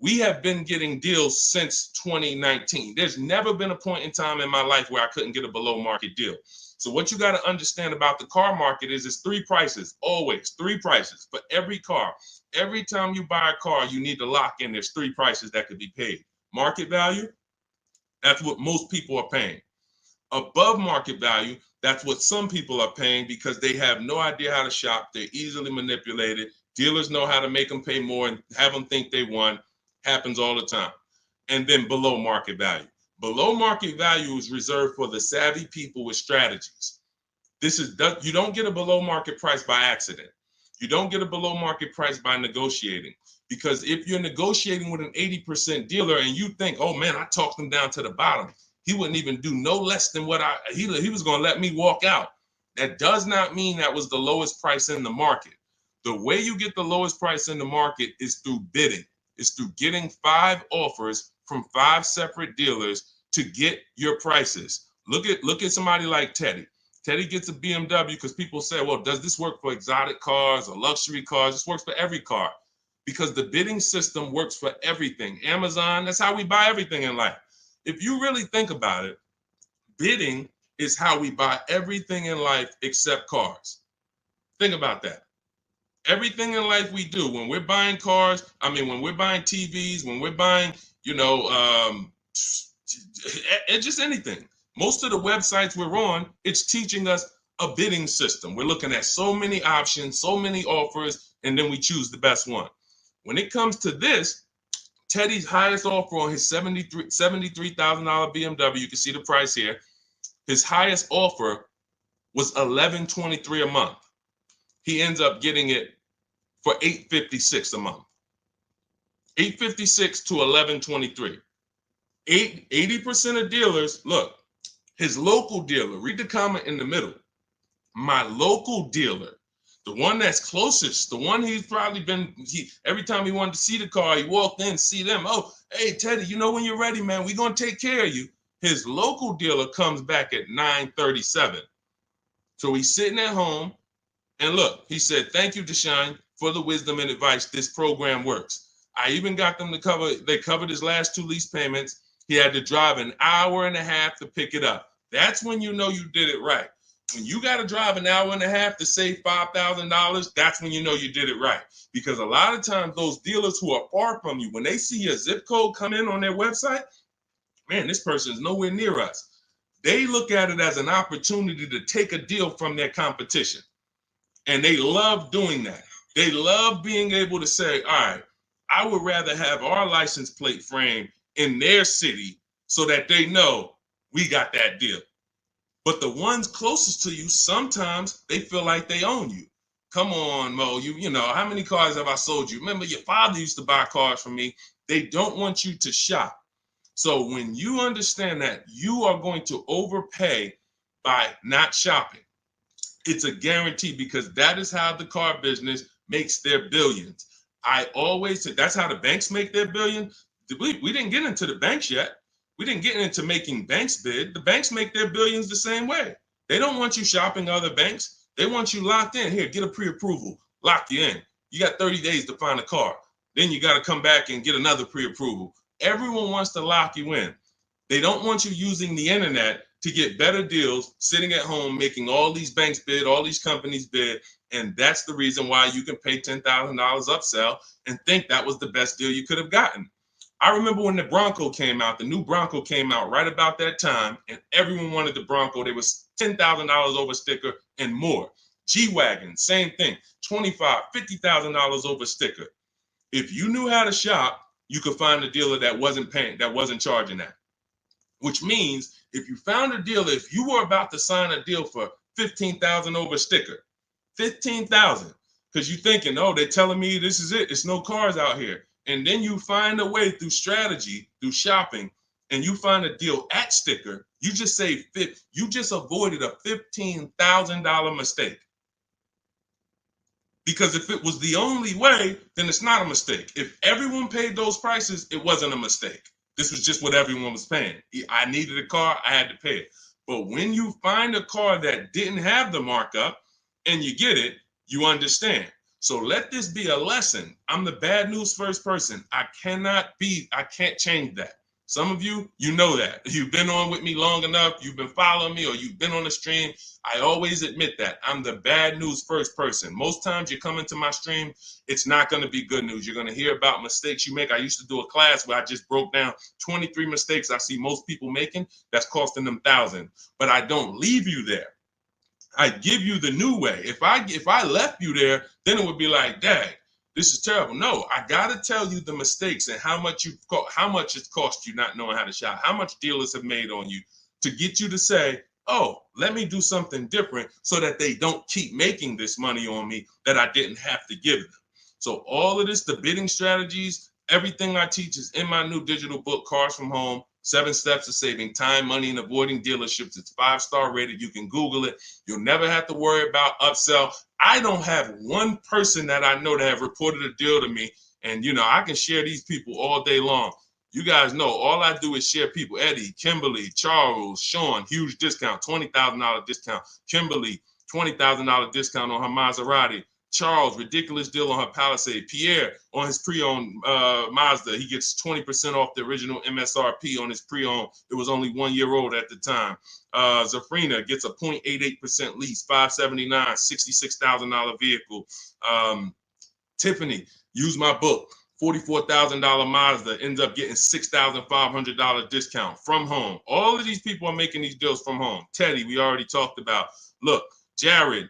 We have been getting deals since 2019. There's never been a point in time in my life where I couldn't get a below market deal. So what you got to understand about the car market is it's three prices, always three prices for every car. Every time you buy a car, you need to lock in. There's three prices that could be paid. Market value, that's what most people are paying. Above market value, that's what some people are paying because they have no idea how to shop. They're easily manipulated. Dealers know how to make them pay more and have them think they won. Happens all the time. And then below market value. Below market value is reserved for the savvy people with strategies. You don't get a below market price by accident. You don't get a below market price by negotiating. Because if you're negotiating with an 80% dealer and you think, oh man, I talked him down to the bottom, he wouldn't even do no less than what he was going to let me walk out. That does not mean that was the lowest price in the market. The way you get the lowest price in the market is through bidding. It's through getting 5 offers from 5 separate dealers to get your prices. Look at somebody like Teddy. Teddy gets a BMW because people say, well, does this work for exotic cars or luxury cars? This works for every car because the bidding system works for everything. Amazon, that's how we buy everything in life. If you really think about it, bidding is how we buy everything in life except cars. Think about that. Everything in life we do, when we're buying cars, when we're buying TVs, when we're buying, just anything. Most of the websites we're on, it's teaching us a bidding system. We're looking at so many options, so many offers, and then we choose the best one. When it comes to this, Teddy's highest offer on his $73,000 BMW, you can see the price here. His highest offer was $1,123 a month. He ends up getting it for $856 a month. $856 to $1,123. 80% of dealers, look, his local dealer, read the comment in the middle. My local dealer, the one that's closest, the one he's probably been, every time he wanted to see the car, he walked in, see them. Oh, hey, Teddy, when you're ready, man, we're going to take care of you. His local dealer comes back at $937. So he's sitting at home. And look, he said, thank you, Deshone, for the wisdom and advice. This program works. I even got them they covered his last 2 lease payments. He had to drive an hour and a half to pick it up. That's when you know you did it right. When you got to drive an hour and a half to save $5,000, that's when you know you did it right. Because a lot of times those dealers who are far from you, when they see a zip code come in on their website, man, this person is nowhere near us. They look at it as an opportunity to take a deal from their competition. And they love doing that. They love being able to say, all right, I would rather have our license plate frame in their city so that they know we got that deal. But the ones closest to you, sometimes they feel like they own you. Come on, Mo, you know, how many cars have I sold you? Remember, your father used to buy cars from me. They don't want you to shop. So when you understand that you are going to overpay by not shopping, it's a guarantee because that is how the car business makes their billions. I always say that's how the banks make their billion. We didn't get into the banks yet. We didn't get into making banks bid. The banks make their billions the same way. They don't want you shopping other banks. They want you locked in. Here, get a pre-approval. Lock you in. You got 30 days to find a car. Then you got to come back and get another pre-approval. Everyone wants to lock you in. They don't want you using the internet to get better deals, sitting at home, making all these banks bid, all these companies bid. And that's the reason why you can pay $10,000 upsell and think that was the best deal you could have gotten. I remember when the Bronco came out, the new Bronco came out right about that time, and everyone wanted the Bronco. There was $10,000 over sticker and more. G-Wagon, same thing, $25,000, $50,000 over sticker. If you knew how to shop, you could find a dealer that wasn't paying, that wasn't charging that. Which means if you found a dealer, if you were about to sign a deal for $15,000 over sticker, $15,000, because you're thinking, oh, they're telling me this is it, it's no cars out here. And then you find a way through strategy, through shopping, and you find a deal at sticker, you just saved, you just avoided a $15,000 mistake. Because if it was the only way, then it's not a mistake. If everyone paid those prices, it wasn't a mistake. This was just what everyone was paying. I needed a car, I had to pay it. But when you find a car that didn't have the markup and you get it, you understand. So let this be a lesson. I'm the bad news first person. I can't change that. Some of you, you know that. You've been on with me long enough, you've been following me, or you've been on the stream. I always admit that. I'm the bad news first person. Most times you come into my stream, it's not going to be good news. You're going to hear about mistakes you make. I used to do a class where I just broke down 23 mistakes I see most people making that's costing them thousands. But I don't leave you there. I give you the new way. If I left you there, then it would be like, dang, this is terrible. No, I gotta tell you the mistakes and how much it's cost you not knowing how to shop, how much dealers have made on you to get you to say, oh, let me do something different so that they don't keep making this money on me that I didn't have to give them. So all of this, the bidding strategies, everything I teach is in my new digital book, Cars from Home, 7 Steps to Saving Time, Money, and Avoiding Dealerships. It's 5-star rated. You can Google it. You'll never have to worry about upsell. I don't have one person that I know that have reported a deal to me. And, I can share these people all day long. You guys know all I do is share people. Eddie, Kimberly, Charles, Sean, huge discount, $20,000 discount. Kimberly, $20,000 discount on her Maserati. Charles, ridiculous deal on her Palisade. Pierre, on his pre-owned Mazda, he gets 20% off the original MSRP on his pre-owned. It was only 1 year old at the time. Zafrina gets a 0.88% lease, $579, $66,000 vehicle. Tiffany, use my book, $44,000 Mazda, ends up getting $6,500 discount from home. All of these people are making these deals from home. Teddy, we already talked about. Look, Jared,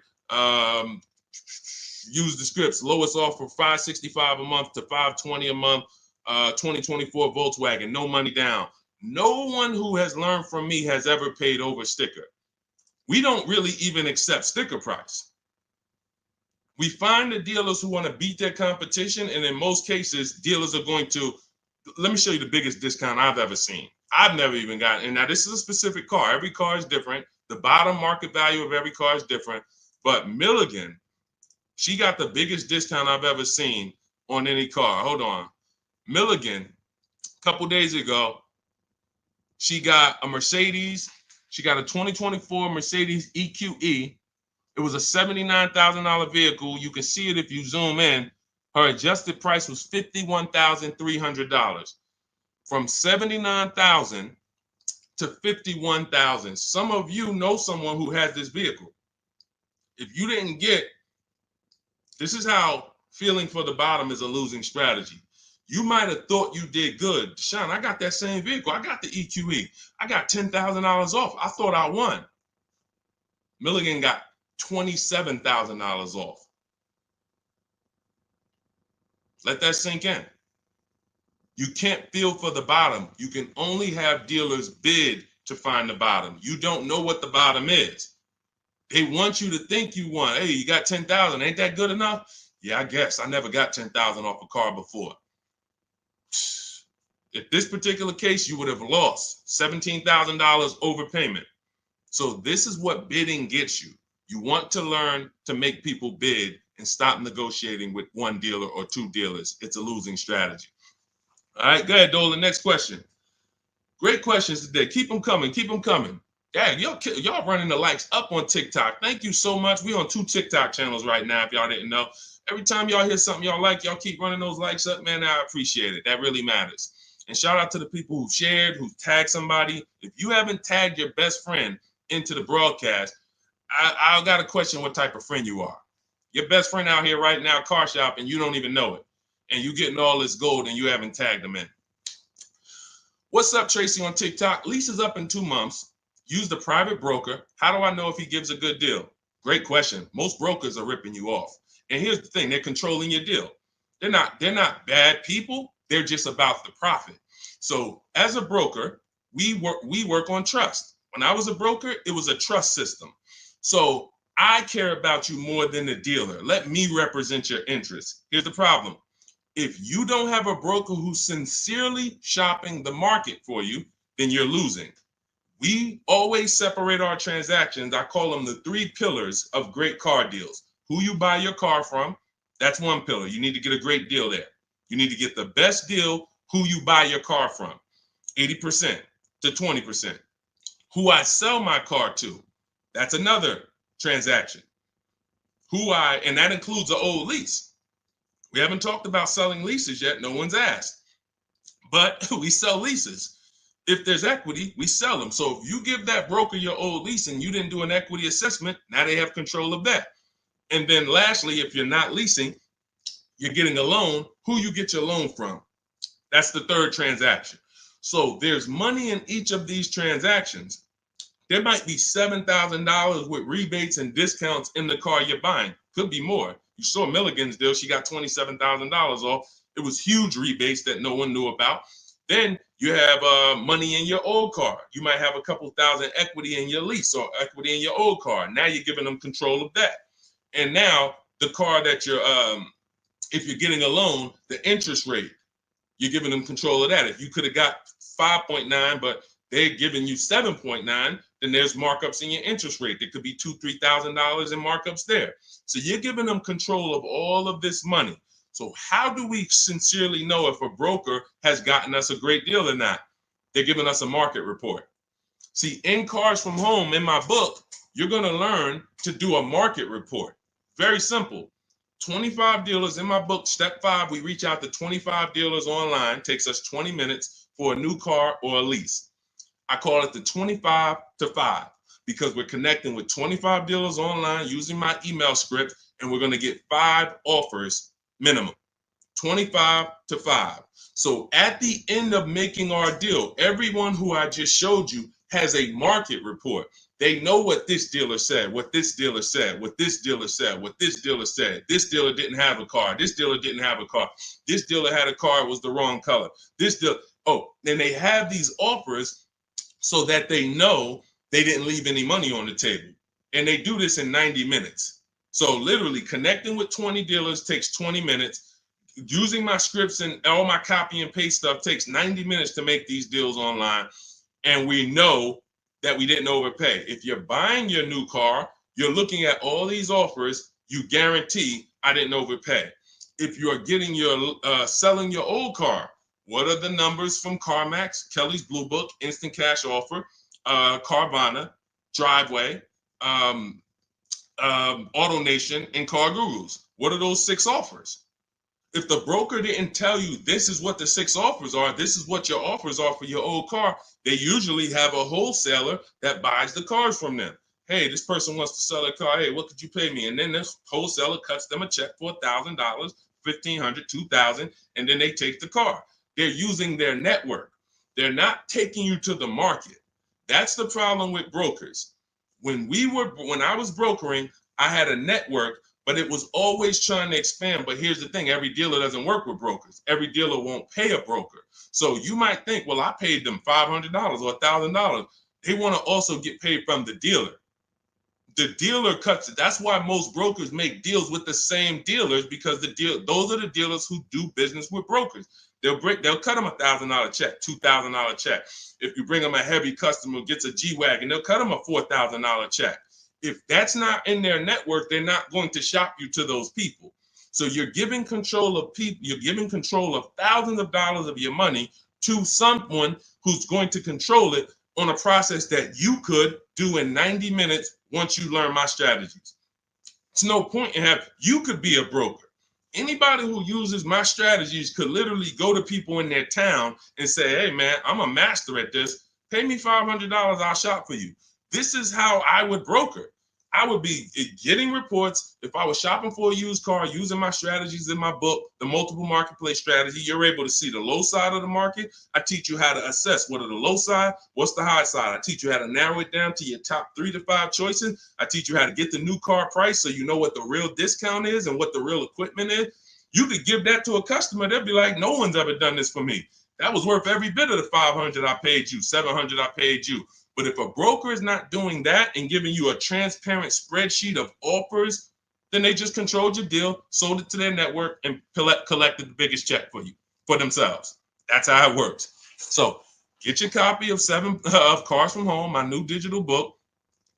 use the scripts. Lowest offer $565 a month to $520 a month. 2024 Volkswagen, no money down. No one who has learned from me has ever paid over sticker. We don't really even accept sticker price. We find the dealers who want to beat their competition, and in most cases, dealers are going to, let me show you the biggest discount I've ever seen. I've never even gotten, and now this is a specific car. Every car is different. The bottom market value of every car is different. But Milligan, she got the biggest discount I've ever seen on any car. Hold on. Milligan, a couple days ago, she got a Mercedes. She got a 2024 Mercedes EQE. It was a $79,000 vehicle. You can see it if you zoom in. Her adjusted price was $51,300. From $79,000 to $51,000. Some of you know someone who has this vehicle. If you didn't get, this is how feeling for the bottom is a losing strategy. You might have thought you did good. Deshone, I got that same vehicle. I got the EQE. I got $10,000 off. I thought I won. Milligan got $27,000 off. Let that sink in. You can't feel for the bottom. You can only have dealers bid to find the bottom. You don't know what the bottom is. They want you to think you won. Hey, you got 10,000. Ain't that good enough? Yeah, I guess. I never got 10,000 off a car before. If this particular case, you would have lost $17,000 overpayment. So this is what bidding gets you. You want to learn to make people bid and stop negotiating with one dealer or two dealers. It's a losing strategy. All right, go ahead, Dolan. Next question. Great questions today. Keep them coming. Keep them coming. Dang, y'all running the likes up on TikTok. Thank you so much. We on 2 TikTok channels right now, if y'all didn't know. Every time y'all hear something y'all like, y'all keep running those likes up, man. I appreciate it. That really matters. And shout out to the people who shared, who tagged somebody. If you haven't tagged your best friend into the broadcast, I got to question what type of friend you are. Your best friend out here right now, car shop, and you don't even know it. And you getting all this gold and you haven't tagged them in. What's up, Tracy on TikTok? Lease is up in 2 months. Use the private broker. How do I know if he gives a good deal? Great question. Most brokers are ripping you off. And here's the thing, they're controlling your deal. They're not bad people. They're just about the profit. So as a broker, we work on trust. When I was a broker, it was a trust system. So I care about you more than the dealer. Let me represent your interests. Here's the problem. If you don't have a broker who's sincerely shopping the market for you, then you're losing. We always separate our transactions. I call them the 3 pillars of great car deals. Who you buy your car from, that's one pillar. You need to get a great deal there. You need to get the best deal, who you buy your car from, 80% to 20%. Who I sell my car to, that's another transaction. And that includes an old lease. We haven't talked about selling leases yet. No one's asked. But we sell leases. If there's equity, we sell them. So if you give that broker your old lease and you didn't do an equity assessment, now they have control of that. And then lastly, if you're not leasing, you're getting a loan, who you get your loan from. That's the 3rd transaction. So there's money in each of these transactions. There might be $7,000 with rebates and discounts in the car you're buying. Could be more. You saw Milligan's deal. She got $27,000 off. It was huge rebates that no one knew about. Then you have money in your old car. You might have a couple thousand equity in your lease or equity in your old car. Now you're giving them control of that. And now the car that you're, if you're getting a loan, the interest rate, you're giving them control of that. If you could have got 5.9, but they're giving you 7.9, then there's markups in your interest rate. There could be $2,000, $3,000 in markups there. So you're giving them control of all of this money. So how do we sincerely know if a broker has gotten us a great deal or not? They're giving us a market report. See, in Cars from Home, in my book, you're going to learn to do a market report. Very simple. 25 dealers in my book, step 5, we reach out to 25 dealers online. Takes us 20 minutes for a new car or a lease. I call it the 25 to 5 because we're connecting with 25 dealers online using my email script, and we're going to get 5 offers minimum. 25 to 5. So at the end of making our deal, everyone who I just showed you has a market report. They know what this dealer said, what this dealer said, what this dealer said, what this dealer said. This dealer didn't have a car. This dealer didn't have a car. This dealer had a car, it was the wrong color. This dealer, then they have these offers so that they know they didn't leave any money on the table. And they do this in 90 minutes. So literally connecting with 20 dealers takes 20 minutes. Using my scripts and all my copy and paste stuff takes 90 minutes to make these deals online. And we know that we didn't overpay. If you're buying your new car, you're looking at all these offers, you guarantee I didn't overpay. If you're getting your selling your old car, what are the numbers from CarMax, Kelly's Blue Book, Instant Cash Offer, Carvana, Driveway, AutoNation, and Car Gurus? What are those 6 offers? If the broker didn't tell you this is what the 6 offers are, this is what your offers are for your old car, they usually have a wholesaler that buys the cars from them. Hey, this person wants to sell a car. Hey, what could you pay me? And then this wholesaler cuts them a check for $1,000, $1,500, $2,000, and then they take the car. They're using their network. They're not taking you to the market. That's the problem with brokers. When I was brokering, I had a network, but it was always trying to expand. But here's the thing, every dealer doesn't work with brokers. Every dealer won't pay a broker. So you might think, well, I paid them $500 or $1,000. They want to also get paid from the dealer. The dealer cuts it. That's why most brokers make deals with the same dealers, because those are the dealers who do business with brokers. They'll cut them $1,000 check, $2,000 check. If you bring them a heavy customer who gets a G-Wagon, they'll cut them a $4,000 check. If that's not in their network, they're not going to shop you to those people. So you're giving control of people, you're giving control of thousands of dollars of your money to someone who's going to control it on a process that you could do in 90 minutes once you learn my strategies. It's no point in you could be a broker. Anybody who uses my strategies could literally go to people in their town and say, hey, man, I'm a master at this. Pay me $500, I'll shop for you. This is how I would broker. I would be getting reports. If I was shopping for a used car, using my strategies in my book, the multiple marketplace strategy, you're able to see the low side of the market. I teach you how to assess what are the low side, what's the high side. I teach you how to narrow it down to your top 3 to 5 choices. I teach you how to get the new car price so you know what the real discount is and what the real equipment is. You could give that to a customer. They'll be like, no one's ever done this for me. That was worth every bit of the $500 I paid you, $700 I paid you. But if a broker is not doing that and giving you a transparent spreadsheet of offers, then they just controlled your deal, sold it to their network, and collected the biggest check for you, for themselves. That's how it works. So get your copy of Cars from Home, my new digital book,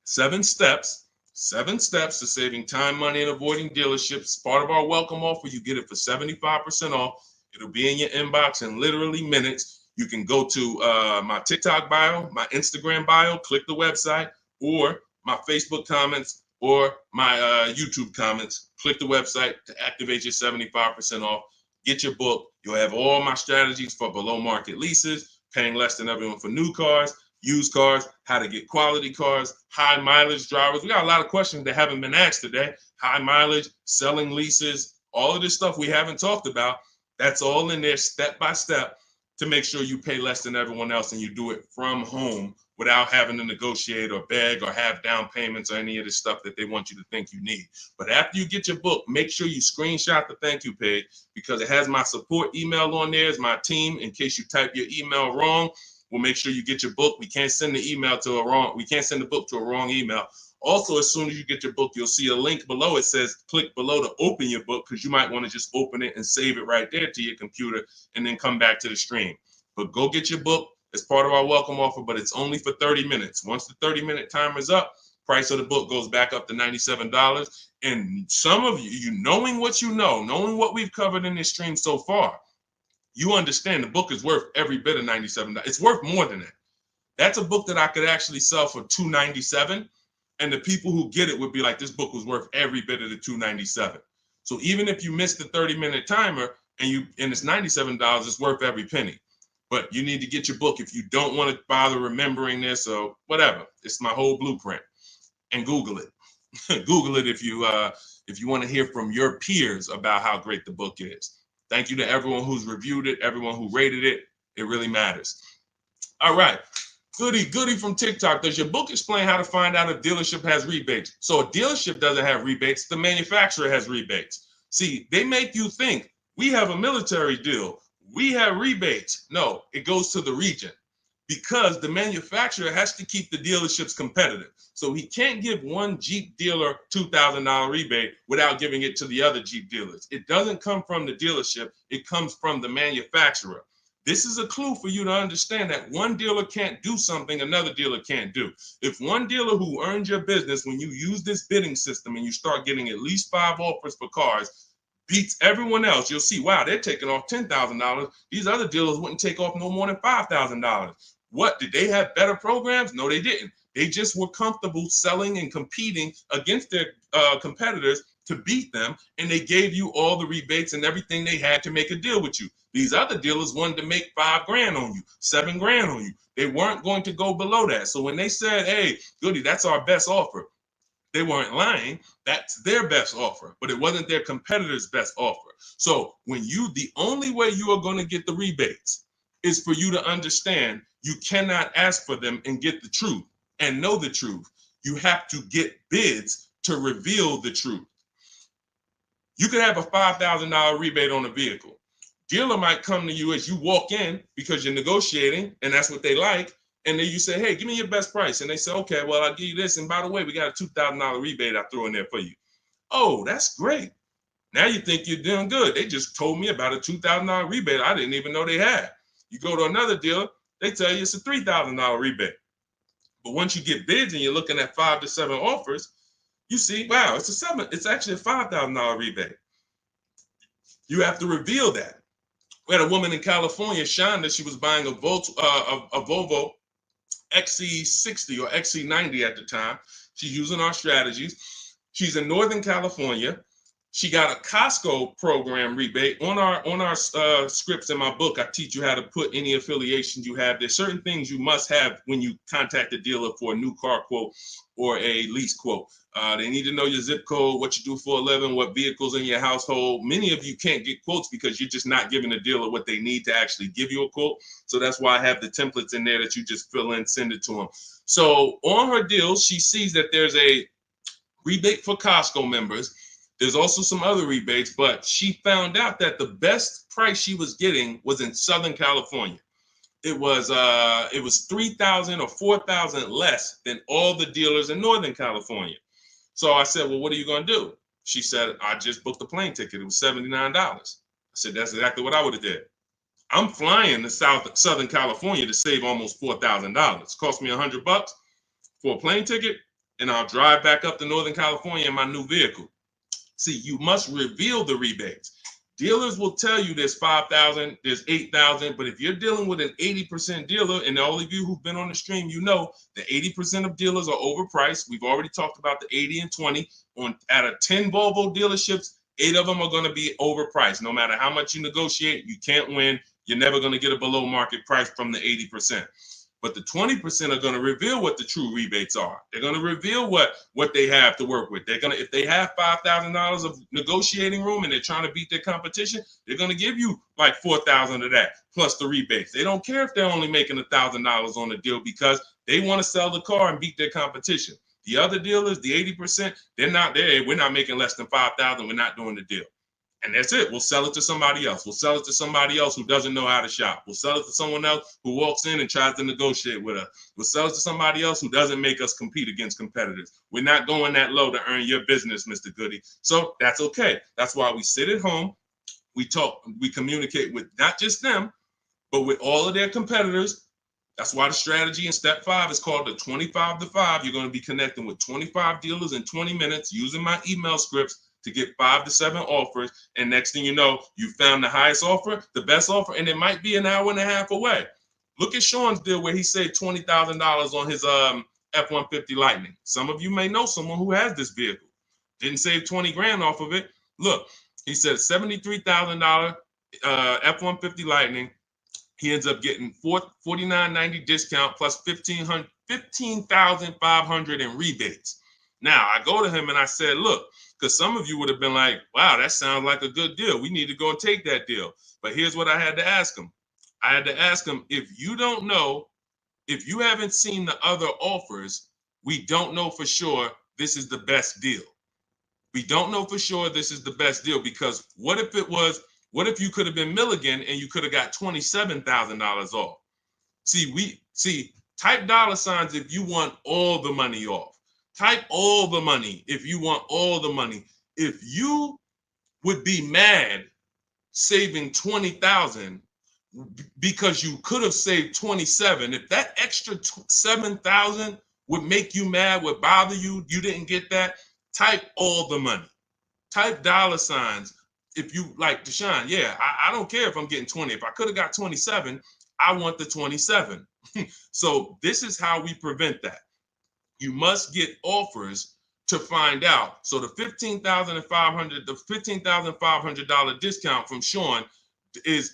7 steps to saving time, money, and avoiding dealerships. Part of our welcome offer. You get it for 75% off. It'll be in your inbox in literally minutes. You can go to my TikTok bio, my Instagram bio, click the website, or my Facebook comments, or my YouTube comments. Click the website to activate your 75% off. Get your book. You'll have all my strategies for below market leases, paying less than everyone for new cars, used cars, how to get quality cars, high mileage drivers. We got a lot of questions that haven't been asked today. High mileage, selling leases, all of this stuff we haven't talked about. That's all in there step by step to make sure you pay less than everyone else and you do it from home without having to negotiate or beg or have down payments or any of the stuff that they want you to think you need. But after you get your book, make sure you screenshot the thank you page because it has my support email on there as my team in case you type your email wrong. We'll make sure you get your book. We can't send the book to a wrong email. Also, as soon as you get your book, you'll see a link below. It says click below to open your book because you might want to just open it and save it right there to your computer and then come back to the stream. But go get your book. It's part of our welcome offer, but it's only for 30 minutes. Once the 30-minute timer is up, price of the book goes back up to $97. And some of you knowing what you know, knowing what we've covered in this stream so far, you understand the book is worth every bit of $97. It's worth more than that. That's a book that I could actually sell for $297. And the people who get it would be like, this book was worth every bit of the $297. So even if you miss the 30-minute timer and it's $97, it's worth every penny. But you need to get your book if you don't want to bother remembering this or whatever. It's my whole blueprint. And Google it. Google it if you want to hear from your peers about how great the book is. Thank you to everyone who's reviewed it, everyone who rated it. It really matters. All right. Goody from TikTok. Does your book explain how to find out if dealership has rebates? So a dealership doesn't have rebates. The manufacturer has rebates. See, they make you think we have a military deal. We have rebates. No, it goes to the region because the manufacturer has to keep the dealerships competitive. So he can't give one Jeep dealer $2,000 rebate without giving it to the other Jeep dealers. It doesn't come from the dealership. It comes from the manufacturer. This is a clue for you to understand that one dealer can't do something another dealer can't do. If one dealer who earned your business, when you use this bidding system and you start getting at least 5 offers for cars, beats everyone else, you'll see, wow, they're taking off $10,000. These other dealers wouldn't take off no more than $5,000. What, did they have better programs? No, they didn't. They just were comfortable selling and competing against their competitors to beat them, and they gave you all the rebates and everything they had to make a deal with you. These other dealers wanted to make $5,000 on you, $7,000 on you. They weren't going to go below that. So when they said, hey, Goody, that's our best offer, they weren't lying. That's their best offer, but it wasn't their competitor's best offer. So the only way you are going to get the rebates is for you to understand you cannot ask for them and get the truth and know the truth. You have to get bids to reveal the truth. You could have a $5,000 rebate on a vehicle. Dealer might come to you as you walk in because you're negotiating and that's what they like. And then you say, hey, give me your best price. And they say, okay, well, I'll give you this. And by the way, we got a $2,000 rebate I threw in there for you. Oh, that's great. Now you think you're doing good. They just told me about a $2,000 rebate I didn't even know they had. You go to another dealer, they tell you it's a $3,000 rebate. But once you get bids and you're looking at 5 to 7 offers, you see, wow, it's actually a $5,000 rebate. You have to reveal that. We had a woman in California, Shonda, she was buying a Volvo XC60 or XC90 at the time. She's using our strategies. She's in Northern California. She got a Costco program rebate on our scripts in my book. I teach you how to put any affiliations you have. There's certain things you must have when you contact a dealer for a new car quote or a lease quote. They need to know your zip code, what you do for a living, what vehicles in your household. Many of you can't get quotes because you're just not giving the dealer what they need to actually give you a quote. So that's why I have the templates in there that you just fill in, send it to them. So on her deals, she sees that there's a rebate for Costco members. There's also some other rebates, but she found out that the best price she was getting was in Southern California. It was 3,000 or 4,000 less than all the dealers in Northern California. So I said, well, what are you going to do? She said, I just booked a plane ticket. It was $79. I said, that's exactly what I would have did. I'm flying to Southern California to save almost $4,000. Cost me $100 for a plane ticket, and I'll drive back up to Northern California in my new vehicle. See, you must reveal the rebates. Dealers will tell you there's 5,000, there's 8,000, but if you're dealing with an 80% dealer, and all of you who've been on the stream, you know the 80% of dealers are overpriced. We've already talked about the 80 and 20. Out of 10 Volvo dealerships, 8 of them are going to be overpriced. No matter how much you negotiate, you can't win. You're never going to get a below market price from the 80%. But the 20% are going to reveal what the true rebates are. They're going to reveal what they have to work with. They're going to, if they have $5,000 of negotiating room and they're trying to beat their competition, they're going to give you like $4,000 of that plus the rebates. They don't care if they're only making $1,000 on the deal because they want to sell the car and beat their competition. The other dealers, the 80%, they're not there. We're not making less than $5,000. We're not doing the deal. And that's it. We'll sell it to somebody else. We'll sell it to somebody else who doesn't know how to shop. We'll sell it to someone else who walks in and tries to negotiate with us. We'll sell it to somebody else who doesn't make us compete against competitors. We're not going that low to earn your business, Mr. Goody. So that's okay. That's why we sit at home. We talk, we communicate with not just them, but with all of their competitors. That's why the strategy in step 5 is called the 25 to 5. You're going to be connecting with 25 dealers in 20 minutes using my email scripts to get 5 to 7 offers. And next thing you know, you found the highest offer, the best offer, and it might be an hour and a half away. Look at Sean's deal where he saved $20,000 on his F-150 Lightning. Some of you may know someone who has this vehicle. Didn't save 20 grand off of it. Look, he said $73,000 F-150 Lightning. He ends up getting $49.90 discount plus $15,500 in rebates. Now I go to him and I said, look, because some of you would have been like, wow, that sounds like a good deal. We need to go and take that deal. But here's what I had to ask him. I had to ask him, if you don't know, if you haven't seen the other offers, we don't know for sure this is the best deal. We don't know for sure this is the best deal because what if you could have been Milligan and you could have got $27,000 off? Type dollar signs if you want all the money off. Type all the money if you want all the money. If you would be mad saving 20,000 because you could have saved 27, if that extra 7,000 would make you mad, would bother you, you didn't get that, type all the money. Type dollar signs if you like Deshone. Yeah, I don't care if I'm getting 20. If I could have got 27, I want the 27. So this is how we prevent that. You must get offers to find out. So the $15,500 discount from Sean is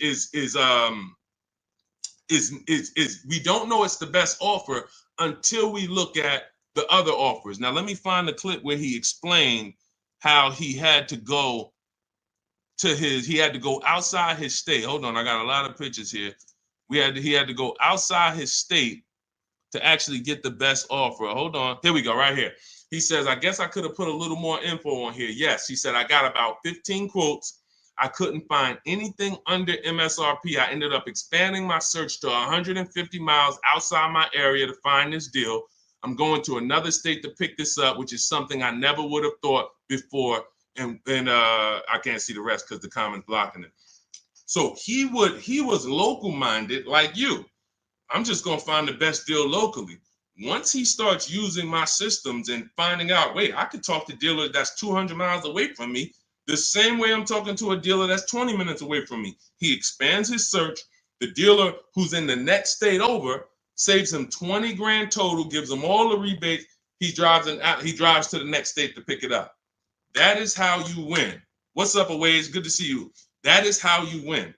we don't know it's the best offer until we look at the other offers. Now let me find the clip where he explained how he had to go outside his state. Hold on, I got a lot of pictures here. He had to go outside his state to actually get the best offer. Hold on. Here we go, right here. He says, I guess I could have put a little more info on here. Yes, he said, I got about 15 quotes. I couldn't find anything under MSRP. I ended up expanding my search to 150 miles outside my area to find this deal. I'm going to another state to pick this up, which is something I never would have thought before. And I can't see the rest because the comment's blocking it. So he was local minded like you. I'm just going to find the best deal locally. Once he starts using my systems and finding out, wait, I could talk to a dealer that's 200 miles away from me the same way I'm talking to a dealer that's 20 minutes away from me. He expands his search. The dealer who's in the next state over saves him 20 grand total, gives him all the rebates. He drives to the next state to pick it up. That is how you win. What's up, Aways? Good to see you. That is how you win.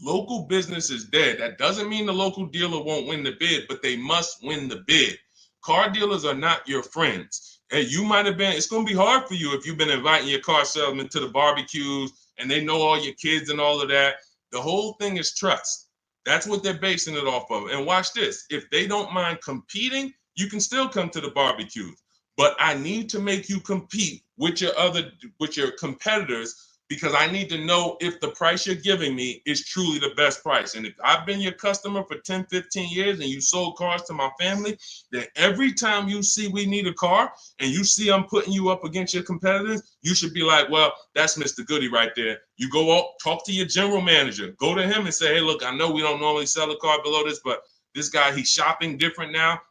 Local business is dead. That doesn't mean the local dealer won't win the bid, but they must win the bid. Car dealers are not your friends. Hey, you might have been, it's going to be hard for you if you've been inviting your car salesman to the barbecues and they know all your kids and all of that. The whole thing is trust. That's what they're basing it off of. And watch this. If they don't mind competing, you can still come to the barbecues. But I need to make you compete with your competitors, because I need to know if the price you're giving me is truly the best price. And if I've been your customer for 10, 15 years and you sold cars to my family, then every time you see we need a car and you see I'm putting you up against your competitors, you should be like, well, that's Mr. Goody right there. You go out, talk to your general manager, go to him and say, hey, look, I know we don't normally sell a car below this, but this guy, he's shopping different now.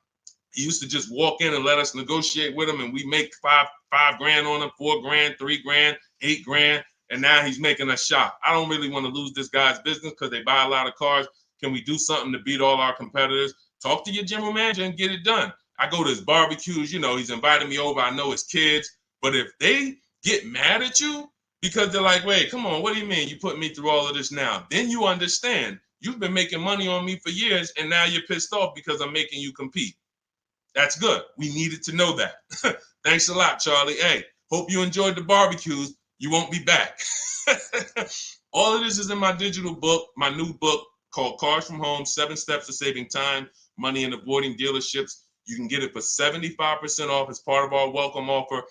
He used to just walk in and let us negotiate with him, and we make five grand on him, 4 grand, 3 grand, 8 grand. And now he's making us shop. I don't really want to lose this guy's business because they buy a lot of cars. Can we do something to beat all our competitors? Talk to your general manager and get it done. I go to his barbecues, he's inviting me over. I know his kids. But if they get mad at you because they're like, wait, come on, what do you mean you put me through all of this now? Then you understand. You've been making money on me for years, and now you're pissed off because I'm making you compete. That's good. We needed to know that. Thanks a lot, Charlie. Hey, hope you enjoyed the barbecues. You won't be back. All of this is in my digital book, my new book called Cars from Home, 7 Steps to Saving Time, Money, and Avoiding Dealerships. You can get it for 75% off as part of our welcome offer.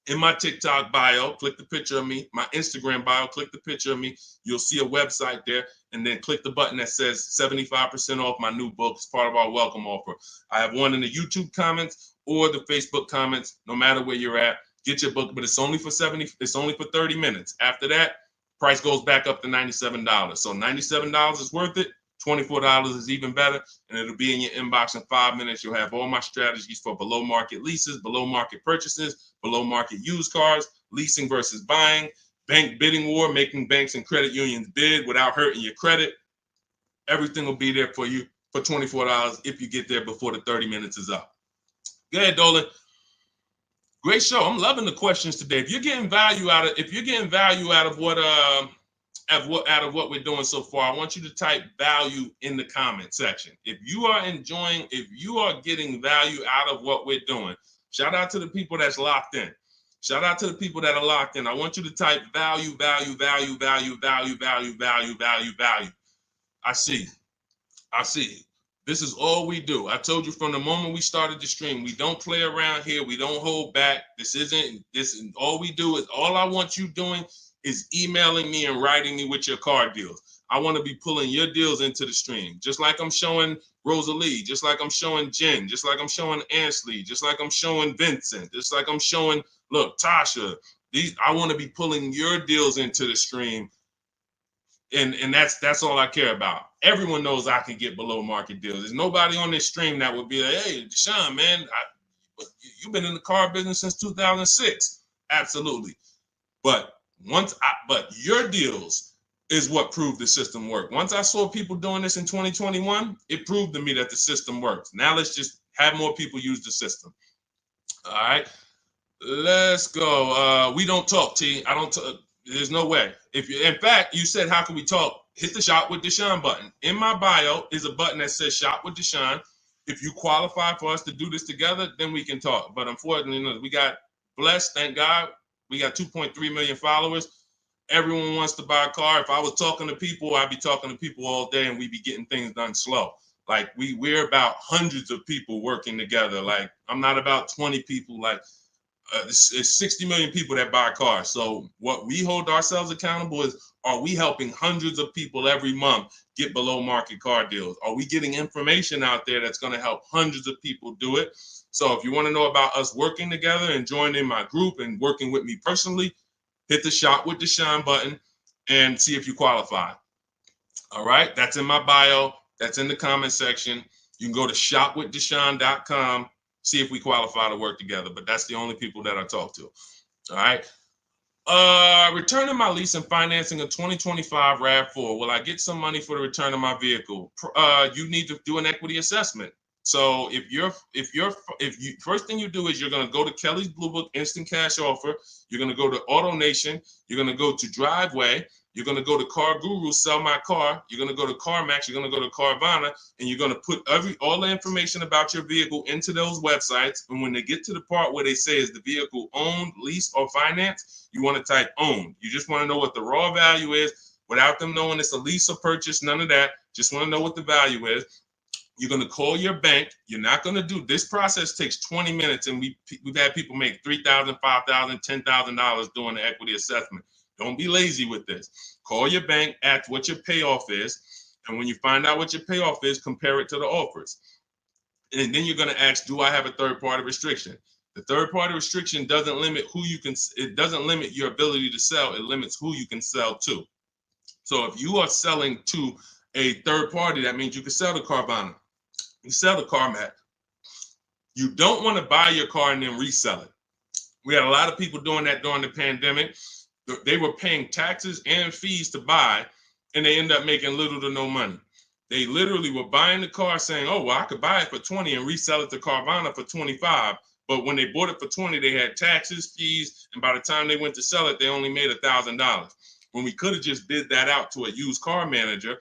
In my TikTok bio, click the picture of me. My Instagram bio, click the picture of me. You'll see a website there, and then click the button that says 75% off my new book as part of our welcome offer. I have one in the YouTube comments or the Facebook comments, no matter where you're at. Get your book, but it's only for 30 minutes. After that, price goes back up to $97. So $97 is worth it. $24 is even better, and it'll be in your inbox in 5 minutes. You'll have all my strategies for below market leases, below market purchases, below market used cars, leasing versus buying, bank bidding war, making banks and credit unions bid without hurting your credit. Everything will be there for you for $24 if you get there before the 30 minutes is up. Go ahead, Dolan. Great show. I'm loving the questions today. If you're getting value out of what we're doing so far, I want you to type value in the comment section. If you are getting value out of what we're doing, shout out to the people that's locked in. Shout out to the people that are locked in. I want you to type value, value, value, value, value, value, value, value, value. I see. This is all we do. I told you from the moment we started the stream, we don't play around here. We don't hold back. All we do is, all I want you doing is emailing me and writing me with your car deals. I want to be pulling your deals into the stream, just like I'm showing Rosalie, just like I'm showing Jen, just like I'm showing Ansley, just like I'm showing Vincent, just like I'm showing, look, Tasha. I want to be pulling your deals into the stream. And that's all I care about. Everyone knows I can get below market deals. There's nobody on this stream that would be like, hey, Deshone, man, you've been in the car business since 2006. Absolutely. But your deals is what proved the system worked. Once I saw people doing this in 2021, it proved to me that the system works. Now let's just have more people use the system. All right, let's go. We don't talk, T. I don't talk. There's no way. In fact, you said, how can we talk? Hit the Shop with Deshone button. In my bio is a button that says Shop with Deshone. If you qualify for us to do this together, then we can talk. But unfortunately, we got blessed, thank God. We got 2.3 million followers. Everyone wants to buy a car. If I was talking to people, I'd be talking to people all day and we'd be getting things done slow. Like we're about hundreds of people working together. Like I'm not about 20 people. Like it's 60 million people that buy cars. So what we hold ourselves accountable is, are we helping hundreds of people every month get below market car deals? Are we getting information out there that's going to help hundreds of people do it? So if you want to know about us working together and joining my group and working with me personally, hit the Shop with Deshone button and see if you qualify. All right, that's in my bio. That's in the comment section. You can go to shopwithdeshone.com. See if we qualify to work together, but that's the only people that I talk to. All right. Returning my lease and financing a 2025 RAV4. Will I get some money for the return of my vehicle? You need to do an equity assessment. So if you first thing you do is you're going to go to Kelly's Blue Book Instant Cash Offer. You're going to go to Auto Nation. You're going to go to Driveway. You're going to go to Car Guru, Sell My Car. You're going to go to CarMax. You're going to go to Carvana, and you're going to put all the information about your vehicle into those websites. And when they get to the part where they say is the vehicle owned, leased, or financed, you want to type owned. You just want to know what the raw value is without them knowing it's a lease or purchase. None of that. Just want to know what the value is. You're going to call your bank. You're not going to do this process takes 20 minutes, and we've had people make $3,000, $5,000, $10,000 doing the equity assessment. Don't be lazy with this. Call your bank, ask what your payoff is, and when you find out what your payoff is, compare it to the offers. And then you're going to ask, do I have a third-party restriction? The third-party restriction doesn't limit it doesn't limit your ability to sell. It limits who you can sell to. So if you are selling to a third party, that means you can sell to Carvana. You sell to CarMax. You don't want to buy your car and then resell it. We had a lot of people doing that during the pandemic. They were paying taxes and fees to buy, and they end up making little to no money. They literally were buying the car saying, oh, well, I could buy it for 20 and resell it to Carvana for 25. But when they bought it for 20, they had taxes, fees, and by the time they went to sell it, they only made $1,000. When we could have just bid that out to a used car manager,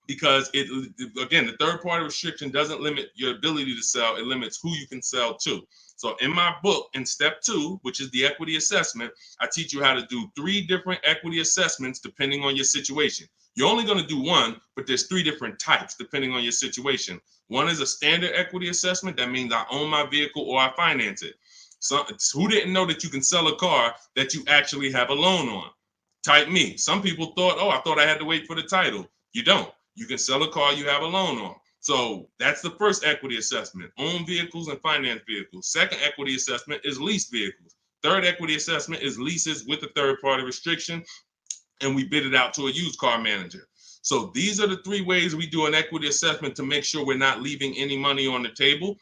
because again, the third party restriction doesn't limit your ability to sell. It limits who you can sell to. So in my book, in step 2, which is the equity assessment, I teach you how to do 3 different equity assessments depending on your situation. You're only going to do one, but there's 3 different types depending on your situation. One is a standard equity assessment. That means I own my vehicle or I finance it. So who didn't know that you can sell a car that you actually have a loan on? Type me. Some people thought, oh, I thought I had to wait for the title. You don't. You can sell a car you have a loan on. So that's the first equity assessment, own vehicles and finance vehicles. Second equity assessment is lease vehicles. Third equity assessment is leases with a third party restriction, and we bid it out to a used car manager. So these are the 3 ways we do an equity assessment to make sure we're not leaving any money on the table.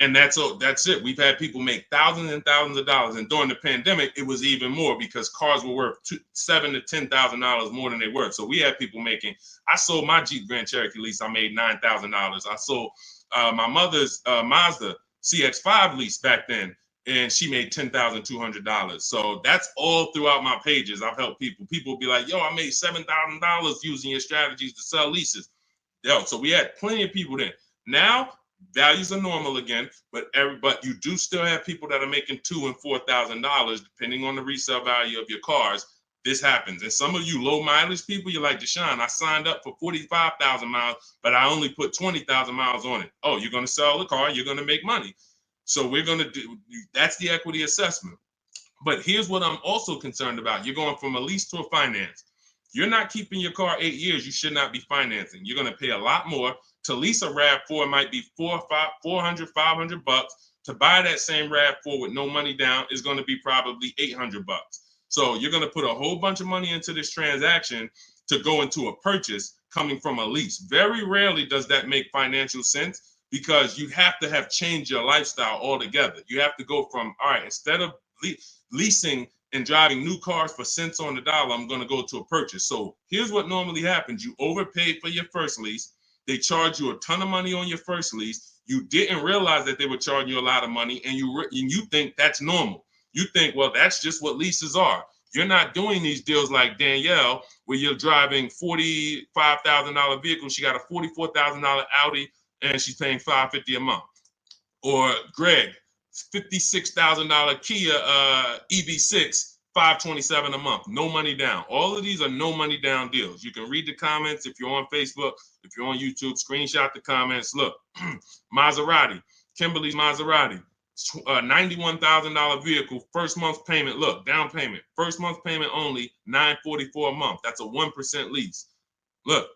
And that's it. We've had people make thousands and thousands of dollars. And during the pandemic, it was even more because cars were worth $7,000 to $10,000 more than they were. So we had people making, I sold my Jeep Grand Cherokee lease. I made $9,000. I sold my mother's Mazda CX-5 lease back then, and she made $10,200. So that's all throughout my pages. I've helped people. People be like, yo, I made $7,000 using your strategies to sell leases. Yo, so we had plenty of people then. Now, values are normal again, but you do still have people that are making $2,000 and $4,000 depending on the resale value of your cars. This happens, and some of you low mileage people, you're like, Deshone, I signed up for 45,000 miles, but I only put 20,000 miles on it. Oh, you're going to sell the car, you're going to make money. So we're going to do that's the equity assessment. But here's what I'm also concerned about: you're going from a lease to a finance. You're not keeping your car 8 years. You should not be financing. You're going to pay a lot more. To lease a RAV4 might be $400, $500. To buy that same RAV4 with no money down is going to be probably $800. So you're going to put a whole bunch of money into this transaction to go into a purchase coming from a lease. Very rarely does that make financial sense because you have to have changed your lifestyle altogether. You have to go from, all right, instead of leasing and driving new cars for cents on the dollar, I'm going to go to a purchase. So here's what normally happens. You overpaid for your first lease. They charge you a ton of money on your first lease. You didn't realize that they were charging you a lot of money, and you think that's normal. You think, well, that's just what leases are. You're not doing these deals like Danielle, where you're driving $45,000 vehicle. She got a $44,000 Audi, and she's paying $550 a month. Or Greg, $56,000 Kia EV6. $527 a month, no money down. All of these are no money down deals. You can read the comments if you're on Facebook, if you're on YouTube, screenshot the comments. Look, Maserati, Kimberly's Maserati, $91,000 vehicle, first month's payment. Look, down payment, first month's payment only, $944 a month. That's a 1% lease. Look,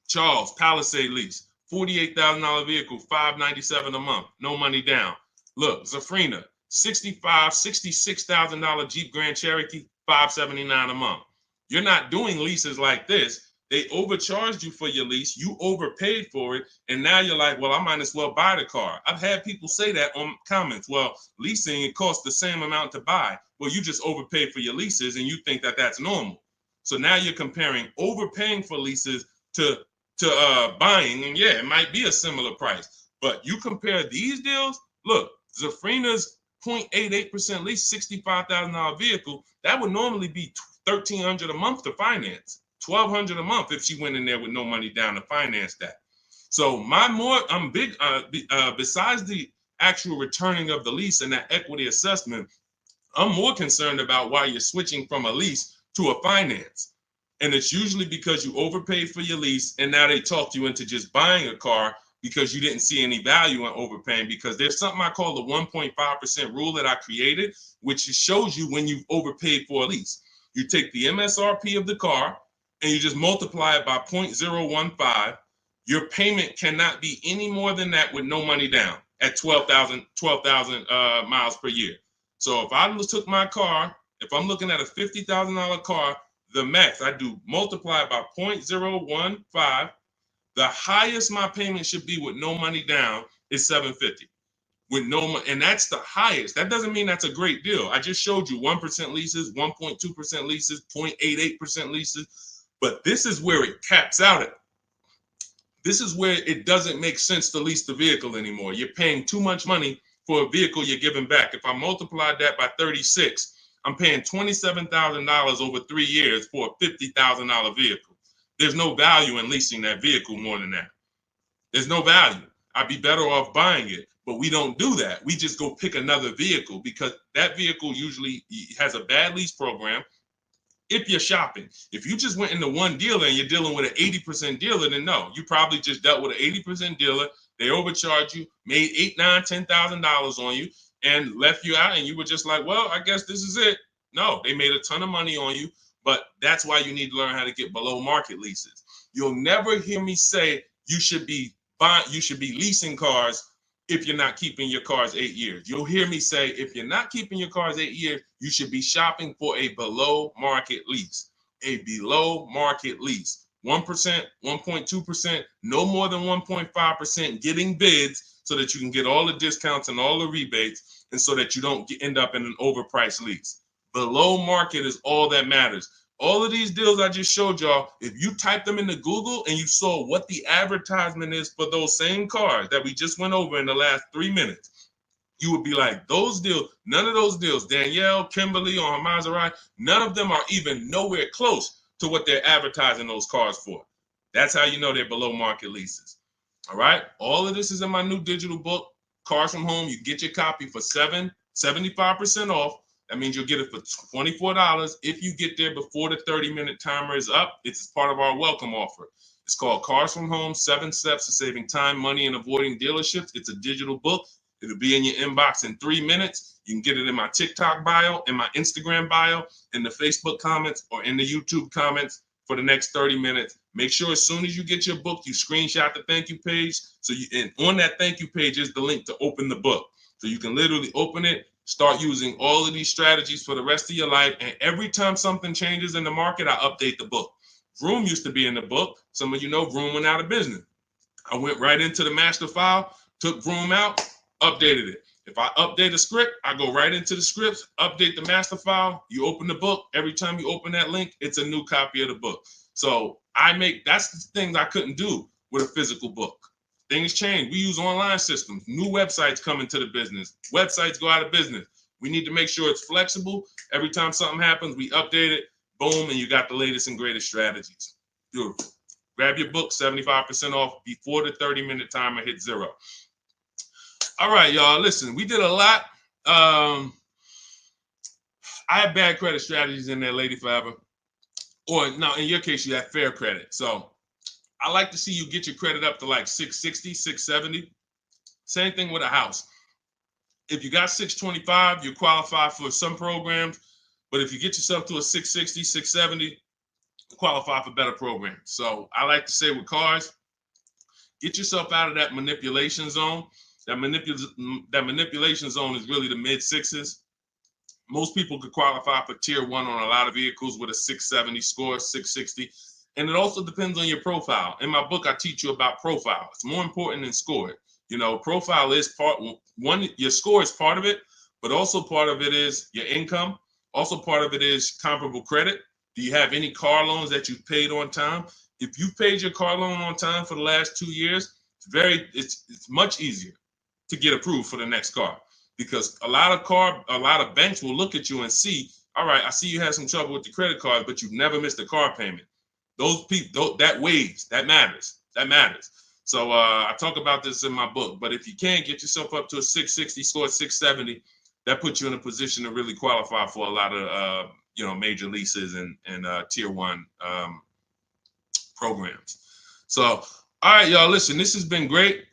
Charles, Palisade lease, $48,000 vehicle, $597 a month, no money down. Look, Zafrina, $66,000 Jeep Grand Cherokee, $579 a month. You're not doing leases like this. They overcharged you for your lease. You overpaid for it. And now you're like, well, I might as well buy the car. I've had people say that on comments. Well, leasing, it costs the same amount to buy. Well, you just overpaid for your leases and you think that that's normal. So now you're comparing overpaying for leases to buying. And yeah, it might be a similar price. But you compare these deals, look, Zafrina's 0.88% lease, $65,000 vehicle, that would normally be $1,300 a month to finance, $1,200 a month if she went in there with no money down to finance that. So I'm big, besides the actual returning of the lease and that equity assessment, I'm more concerned about why you're switching from a lease to a finance. And it's usually because you overpaid for your lease and now they talked you into just buying a car because you didn't see any value in overpaying, because there's something I call the 1.5% rule that I created, which shows you when you've overpaid for a lease. You take the MSRP of the car and you just multiply it by 0.015. Your payment cannot be any more than that with no money down at 12,000 miles per year. So if I took my car, if I'm looking at a $50,000 car, the max I do multiply by 0.015. The highest my payment should be with no money down is $750. With no money, and that's the highest. That doesn't mean that's a great deal. I just showed you 1% leases, 1.2% leases, 0.88% leases, but this is where it caps out at. This is where it doesn't make sense to lease the vehicle anymore. You're paying too much money for a vehicle you're giving back. If I multiplied that by 36, I'm paying $27,000 over 3 years for a $50,000 vehicle. There's no value in leasing that vehicle more than that. There's no value. I'd be better off buying it, but we don't do that. We just go pick another vehicle because that vehicle usually has a bad lease program. If you're shopping, if you just went into one dealer and you're dealing with an 80% dealer, then no, you probably just dealt with an 80% dealer. They overcharged you, made $8,000, $10,000 on you, and left you out, and you were just like, well, I guess this is it. No, they made a ton of money on you, but that's why you need to learn how to get below market leases. You'll never hear me say you should be leasing cars if you're not keeping your cars 8 years. You'll hear me say, if you're not keeping your cars 8 years, you should be shopping for a below market lease. A below market lease. 1%, 1.2%, no more than 1.5%, getting bids so that you can get all the discounts and all the rebates, and so that you don't end up in an overpriced lease. Below market is all that matters. All of these deals I just showed y'all, if you type them into Google and you saw what the advertisement is for those same cars that we just went over in the last 3 minutes, you would be like, those deals, none of those deals, Danielle, Kimberly, or Maserati, none of them are even nowhere close to what they're advertising those cars for. That's how you know they're below market leases. All right. All of this is in my new digital book, Cars from Home. You get your copy for 75% off. That means you'll get it for $24 if you get there before the 30-minute timer is up. It's part of our welcome offer. It's called Cars from Home, 7 Steps to Saving Time, Money, and Avoiding Dealerships. It's a digital book. It'll be in your inbox in 3 minutes. You can get it in my TikTok bio, in my Instagram bio, in the Facebook comments, or in the YouTube comments for the next 30 minutes. Make sure as soon as you get your book, you screenshot the thank you page. And on that thank you page is the link to open the book. So you can literally open it, start using all of these strategies for the rest of your life. And every time something changes in the market, I update the book. Vroom used to be in the book. Some of you know Vroom went out of business. I went right into the master file, took Vroom out, updated it. If I update a script, I go right into the scripts, update the master file. You open the book. Every time you open that link, it's a new copy of the book. So that's the things I couldn't do with a physical book. Things change. We use online systems. New websites come into the business. Websites go out of business. We need to make sure it's flexible. Every time something happens, we update it. Boom, and you got the latest and greatest strategies. Beautiful. Grab your book, 75% off before the 30-minute timer hits 0. All right, y'all. Listen, we did a lot. I have bad credit strategies in there, Lady Forever. Or no, in your case, you have fair credit. So I like to see you get your credit up to like 660, 670. Same thing with a house. If you got 625, you qualify for some programs. But if you get yourself to a 660, 670, you qualify for better programs. So I like to say with cars, get yourself out of that manipulation zone. That manipulation zone is really the mid-6s. Most people could qualify for tier 1 on a lot of vehicles with a 670 score, 660. And it also depends on your profile. In my book, I teach you about profile. It's more important than score. You know, profile is part one. Your score is part of it, but also part of it is your income. Also part of it is comparable credit. Do you have any car loans that you've paid on time? If you've paid your car loan on time for the last 2 years, It's much easier to get approved for the next car, because a lot of banks will look at you and see, all right, I see you had some trouble with the credit card, but you've never missed a car payment. Those people, that weighs, that matters. So I talk about this in my book. But if you can get yourself up to a 660 score, 670, that puts you in a position to really qualify for a lot of major leases and tier one programs. So, all right, y'all, listen, this has been great.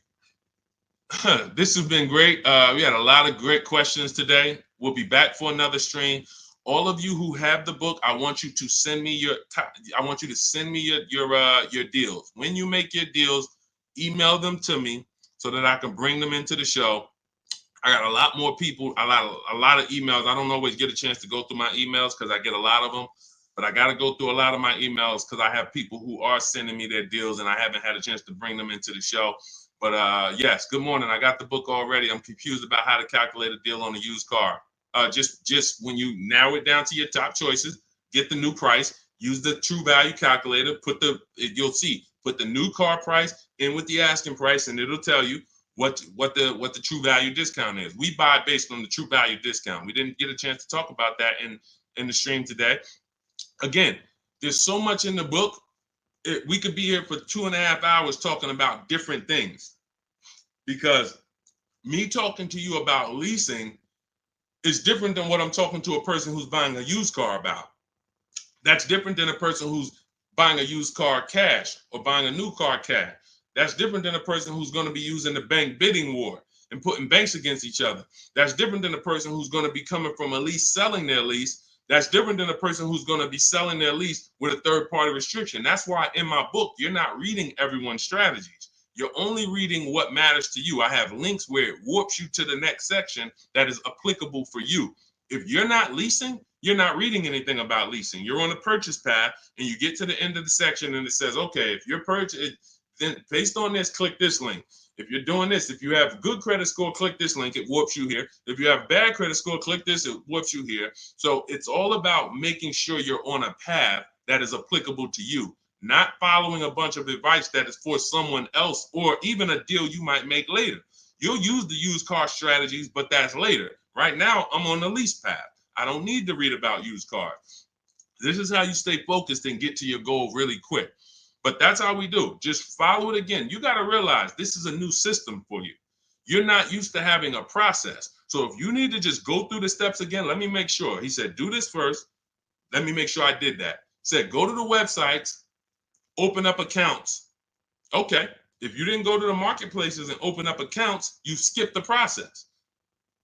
This has been great. We had a lot of great questions today. We'll be back for another stream. All of you who have the book, I want you to send me your deals. When you make your deals, email them to me so that I can bring them into the show. I got a lot more people, a lot of emails. I don't always get a chance to go through my emails because I get a lot of them, but I got to go through a lot of my emails because I have people who are sending me their deals and I haven't had a chance to bring them into the show. But yes, good morning. I got the book already. I'm confused about how to calculate a deal on a used car. Just when you narrow it down to your top choices, get the new price, use the true value calculator, put the new car price in with the asking price, and it'll tell you what the true value discount is. We buy based on the true value discount. We didn't get a chance to talk about that in the stream today. Again, there's so much in the book. We could be here for 2.5 hours talking about different things, because me talking to you about leasing is different than what I'm talking to a person who's buying a used car about. That's different than a person who's buying a used car cash or buying a new car cash. That's different than a person who's going to be using the bank bidding war and putting banks against each other. That's different than a person who's going to be coming from a lease, selling their lease. That's different than a person who's going to be selling their lease with a third-party restriction. That's why in my book, you're not reading everyone's strategies. You're only reading what matters to you. I have links where it warps you to the next section that is applicable for you. If you're not leasing, you're not reading anything about leasing. You're on a purchase path and you get to the end of the section and it says, okay, if you're purchasing, then based on this, click this link. If you're doing this, if you have good credit score, click this link, it warps you here. If you have bad credit score, click this, it warps you here. So it's all about making sure you're on a path that is applicable to you, not following a bunch of advice that is for someone else or even a deal you might make later. You'll use the used car strategies, but that's later. Right now, I'm on the lease path. I don't need to read about used cars. This is how you stay focused and get to your goal really quick. But that's how we do. Just follow it again. You got to realize this is a new system for you. You're not used to having a process. So if you need to just go through the steps again, let me make sure. He said, do this first. Let me make sure I did that. Said, go to the websites, open up accounts. Okay. If you didn't go to the marketplaces and open up accounts, you skipped the process.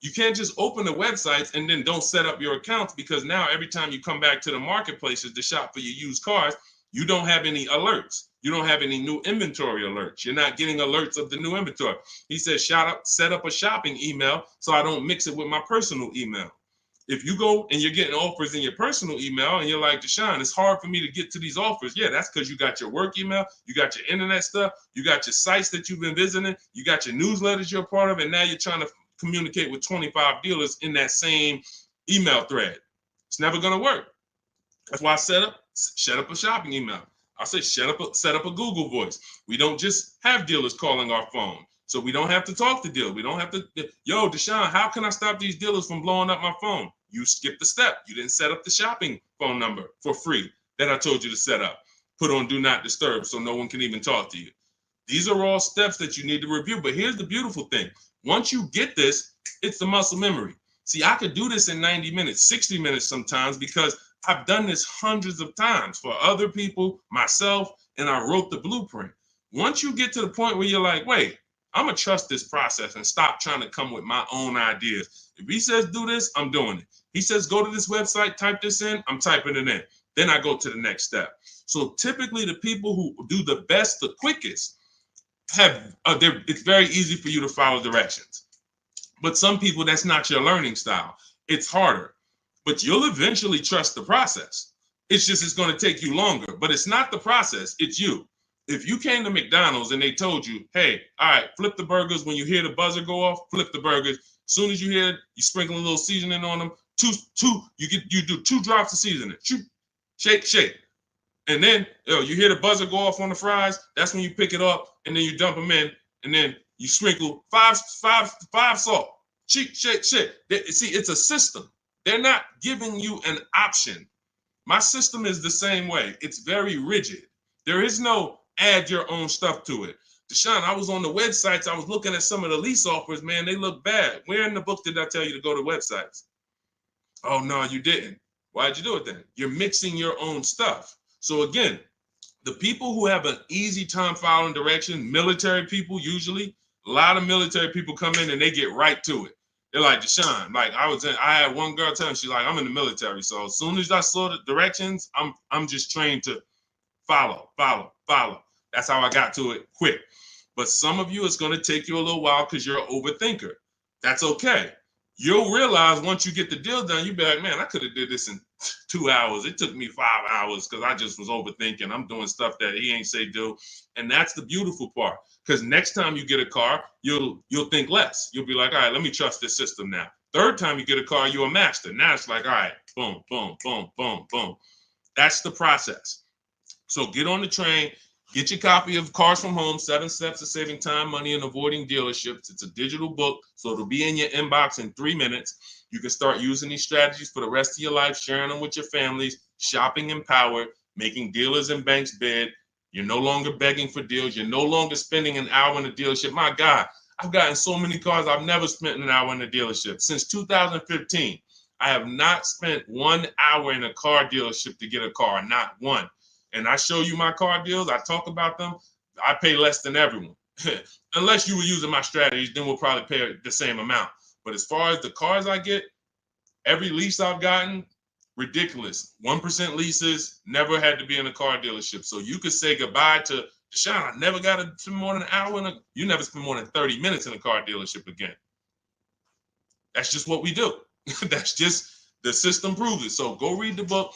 You can't just open the websites and then don't set up your accounts, because now every time you come back to the marketplaces to shop for your used cars, you don't have any alerts. You don't have any new inventory alerts. You're not getting alerts of the new inventory. He says, set up a shopping email so I don't mix it with my personal email. If you go and you're getting offers in your personal email and you're like, Deshone, it's hard for me to get to these offers. Yeah, that's because you got your work email, you got your internet stuff, you got your sites that you've been visiting, you got your newsletters you're a part of, and now you're trying to communicate with 25 dealers in that same email thread. It's never going to work. That's why I set up a shopping email. I say set up a Google Voice. We don't just have dealers calling our phone, so we don't have to talk to dealers. We don't have to, yo, Deshone, how can I stop these dealers from blowing up my phone? You skipped the step. You didn't set up the shopping phone number for free that I told you to set up. Put on do not disturb so no one can even talk to you. These are all steps that you need to review. But here's the beautiful thing. Once you get this, it's the muscle memory. See, I could do this in 90 minutes, 60 minutes sometimes, because I've done this hundreds of times for other people, myself, and I wrote the blueprint. Once you get to the point where you're like, wait, I'm going to trust this process and stop trying to come with my own ideas. If he says do this, I'm doing it. He says go to this website, type this in, I'm typing it in. Then I go to the next step. So typically the people who do the best, the quickest, it's very easy for you to follow directions. But some people, that's not your learning style. It's harder. But you'll eventually trust the process. It's going to take you longer. But it's not the process, it's you. If you came to McDonald's and they told you, hey, all right, flip the burgers. When you hear the buzzer go off, flip the burgers. As soon as you hear it, you sprinkle a little seasoning on them. You do 2 drops of seasoning. Shake. And then you hear the buzzer go off on the fries. That's when you pick it up and then you dump them in. and then you sprinkle five salt. Shit. See, it's a system. They're not giving you an option. My system is the same way. It's very rigid. There is no add your own stuff to it. Deshone, I was on the websites. I was looking at some of the lease offers. Man, they look bad. Where in the book did I tell you to go to websites? Oh, no, you didn't. Why'd you do it then? You're mixing your own stuff. So again, the people who have an easy time following direction, military people usually, a lot of military people come in and they get right to it. They're like, Deshone, like I had one girl tell me, she's like, I'm in the military. So as soon as I saw the directions, I'm just trained to follow. That's how I got to it quick. But some of you, it's going to take you a little while because you're an overthinker. That's okay. You'll realize once you get the deal done, you'll be like, man, I could have did this in 2 hours. It took me 5 hours because I just was overthinking. I'm doing stuff that he ain't say do. And that's the beautiful part. Because next time you get a car, you'll think less. You'll be like, all right, let me trust this system now. Third time you get a car, you're a master. Now it's like, all right, boom, boom, boom, boom, boom. That's the process. So get on the train. Get your copy of Cars from Home, 7 Steps to Saving Time, Money, and Avoiding Dealerships. It's a digital book, so it'll be in your inbox in 3 minutes. You can start using these strategies for the rest of your life, sharing them with your families, shopping empowered, making dealers and banks bid. You're no longer begging for deals. You're no longer spending an hour in a dealership. My God, I've gotten so many cars. I've never spent an hour in a dealership. Since 2015, I have not spent 1 hour in a car dealership to get a car, not one. And I show you my car deals, I talk about them, I pay less than everyone. Unless you were using my strategies, then we'll probably pay the same amount. But as far as the cars I get, every lease I've gotten, ridiculous. 1% leases, never had to be in a car dealership. So you could say goodbye to Deshone, I never got to spend more than an hour you never spend more than 30 minutes in a car dealership again. That's just what we do. That's just, the system proves it. So go read the book.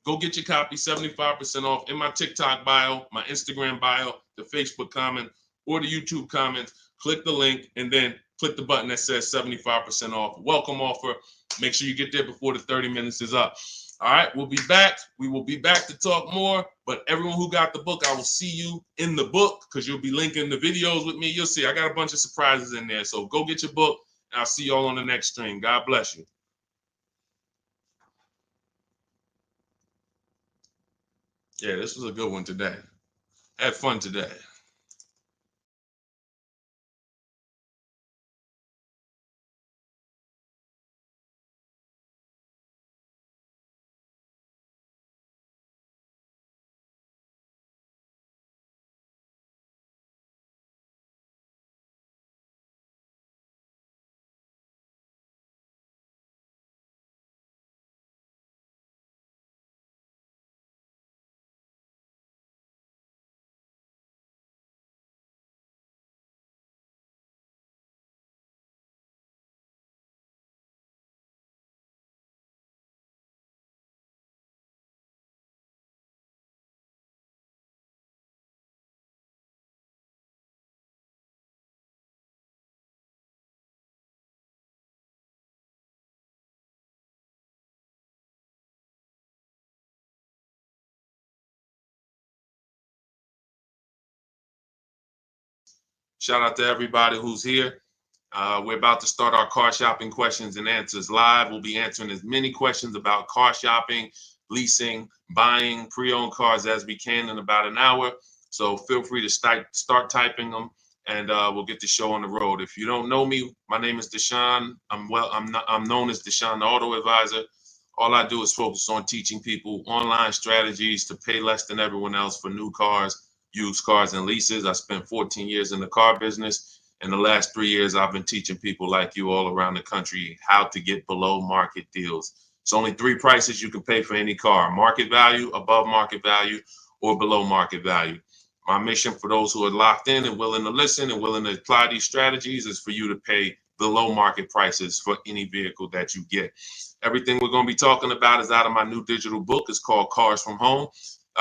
Go get your copy, 75% off in my TikTok bio, my Instagram bio, the Facebook comment, or the YouTube comments. Click the link and then click the button that says 75% off. Welcome offer. Make sure you get there before the 30 minutes is up. All right, we'll be back. We will be back to talk more. But everyone who got the book, I will see you in the book because you'll be linking the videos with me. You'll see I got a bunch of surprises in there. So go get your book, and I'll see you all on the next stream. God bless you. Yeah, this was a good one today. Had fun today. Shout out to everybody who's here. We're about to start our car shopping questions and answers live. We'll be answering as many questions about car shopping, leasing, buying, pre-owned cars as we can in about an hour. So feel free to start typing them, and we'll get the show on the road. If you don't know me, my name is Deshone. I'm known as Deshone the Auto Advisor. All I do is focus on teaching people online strategies to pay less than everyone else for new cars, used cars, and leases. I spent 14 years in the car business. In the last 3 years, I've been teaching people like you all around the country how to get below market deals. It's only 3 prices you can pay for any car: market value, above market value, or below market value. My mission for those who are locked in and willing to listen and willing to apply these strategies is for you to pay below market prices for any vehicle that you get. Everything we're going to be talking about is out of my new digital book. It's called Cars from Home.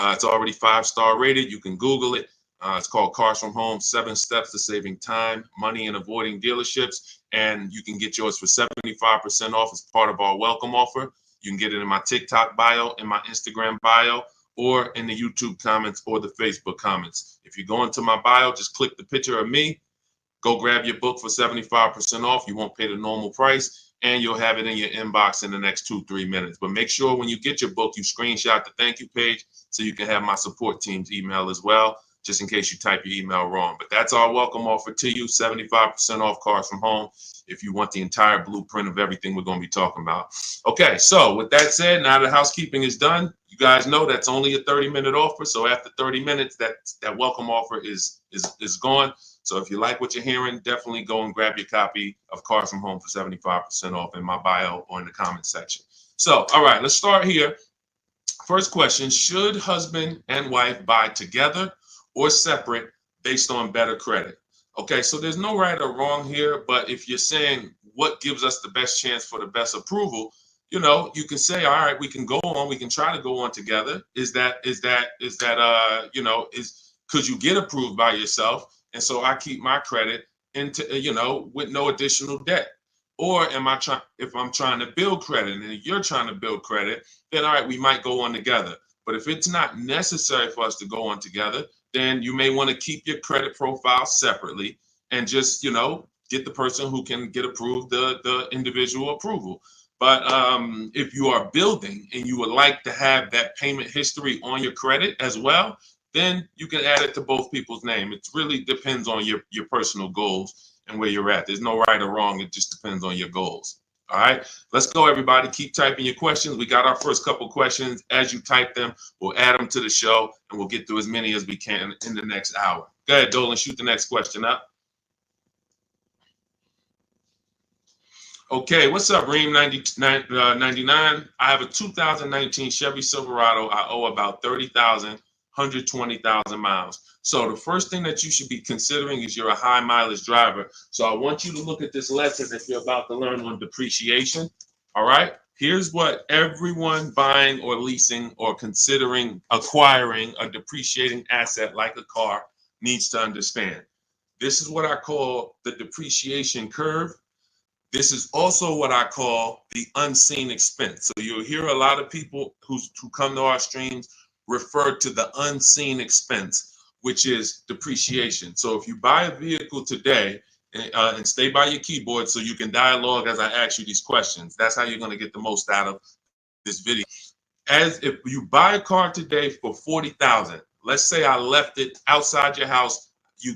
It's already 5-star rated. You can Google it. It's called Cars from Home, 7 Steps to Saving Time, Money, and Avoiding Dealerships. And you can get yours for 75% off as part of our welcome offer. You can get it in my TikTok bio, in my Instagram bio, or in the YouTube comments or the Facebook comments. If you go into my bio, just click the picture of me, go grab your book for 75% off. You won't pay the normal price, and you'll have it in your inbox in the next 2-3 minutes. But make sure when you get your book, you screenshot the thank you page so you can have my support team's email as well, just in case you type your email wrong. But that's our welcome offer to you, 75% off Cars from Home, if you want the entire blueprint of everything we're going to be talking about. Okay, so with that said, now the housekeeping is done. You guys know that's only a 30-minute offer. So after 30 minutes, that welcome offer is gone. So if you like what you're hearing, definitely go and grab your copy of Cars from Home for 75% off in my bio or in the comment section. So, all right, let's start here. First question, should husband and wife buy together or separate based on better credit? Okay, so there's no right or wrong here, but if you're saying what gives us the best chance for the best approval, you know, you can say, all right, we can go on, we can try to go on together. Could you get approved by yourself? And so I keep my credit into, with no additional debt. Or if I'm trying to build credit and you're trying to build credit, then all right, we might go on together. But if it's not necessary for us to go on together, then you may want to keep your credit profile separately and just, get the person who can get approved the individual approval. But if you are building and you would like to have that payment history on your credit as well, then you can add it to both people's name. It really depends on your personal goals and where you're at. There's no right or wrong. It just depends on your goals. All right, let's go, everybody. Keep typing your questions. We got our first couple questions. As you type them, we'll add them to the show, and we'll get through as many as we can in the next hour. Go ahead, Dolan, shoot the next question up. Okay, what's up, Reem 99? I have a 2019 Chevy Silverado. I owe about 30,000, 120,000 miles. So the first thing that you should be considering is you're a high mileage driver. So I want you to look at this lesson that you're about to learn on depreciation. All right, here's what everyone buying or leasing or considering acquiring a depreciating asset like a car needs to understand. This is what I call the depreciation curve. This is also what I call the unseen expense. So you'll hear a lot of people who come to our streams refer to the unseen expense, which is depreciation. So if you buy a vehicle today, and stay by your keyboard so you can dialogue as I ask you these questions. That's how you're going to get the most out of this video. As if you buy a car today for 40,000, let's say I left it outside your house.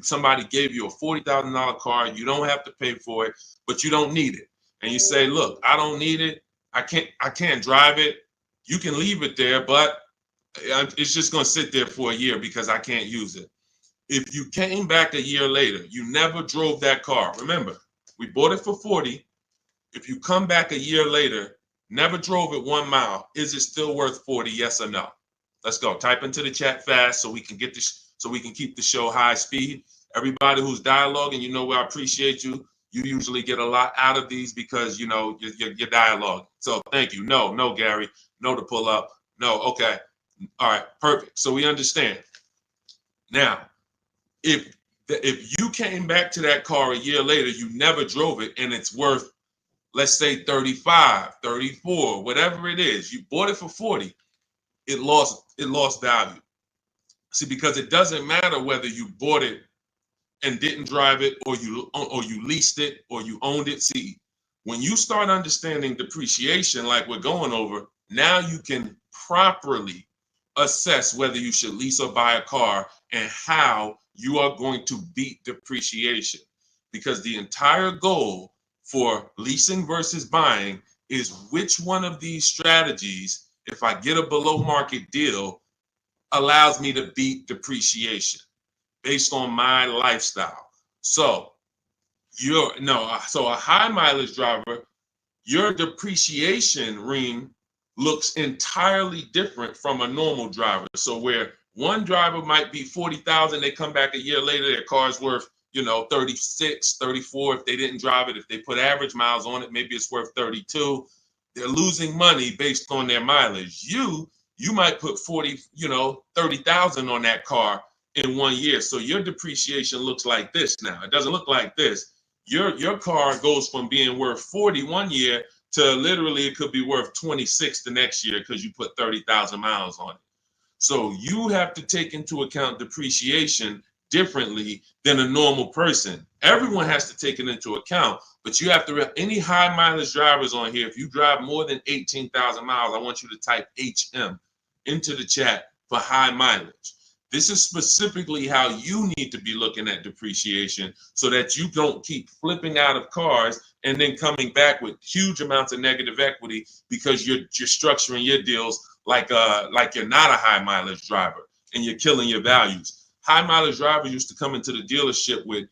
Somebody gave you a $40,000 car. You don't have to pay for it, but you don't need it. And you say, look, I don't need it. I can't drive it. You can leave it there, but it's just going to sit there for a year because I can't use it. If you came back a year later, you never drove that car. Remember, we bought it for 40. If you come back a year later, never drove it 1 mile, is it still worth 40? Yes or no? Let's go. Type into the chat fast so we can get this, so we can keep the show high speed. Everybody who's dialoguing, I appreciate you. You usually get a lot out of these because your dialogue. So thank you. No, Gary. No to pull up. No. Okay. All right. Perfect. So we understand. Now, if you came back to that car a year later, you never drove it, and it's worth, let's say 35, 34, whatever it is, you bought it for 40, it lost value. See, because it doesn't matter whether you bought it and didn't drive it, or you leased it, or you owned it. See, when you start understanding depreciation like we're going over, now you can properly assess whether you should lease or buy a car and how you are going to beat depreciation. Because the entire goal for leasing versus buying is which one of these strategies, if I get a below market deal, allows me to beat depreciation based on my lifestyle. So so a high mileage driver, your depreciation ring looks entirely different from a normal driver. So where one driver might be 40,000, they come back a year later, their car's worth, 36, 34 if they didn't drive it. If they put average miles on it, maybe it's worth 32. They're losing money based on their mileage. You might put 30,000 on that car in 1 year. So your depreciation looks like this now. It doesn't look like this. Your car goes from being worth 40 1 year to literally it could be worth 26 the next year because you put 30,000 miles on it. So you have to take into account depreciation differently than a normal person. Everyone has to take it into account, but you have to, any high mileage drivers on here, if you drive more than 18,000 miles, I want you to type HM into the chat for high mileage. This is specifically how you need to be looking at depreciation so that you don't keep flipping out of cars and then coming back with huge amounts of negative equity because you're structuring your deals like you're not a high mileage driver and you're killing your values. High mileage drivers used to come into the dealership with,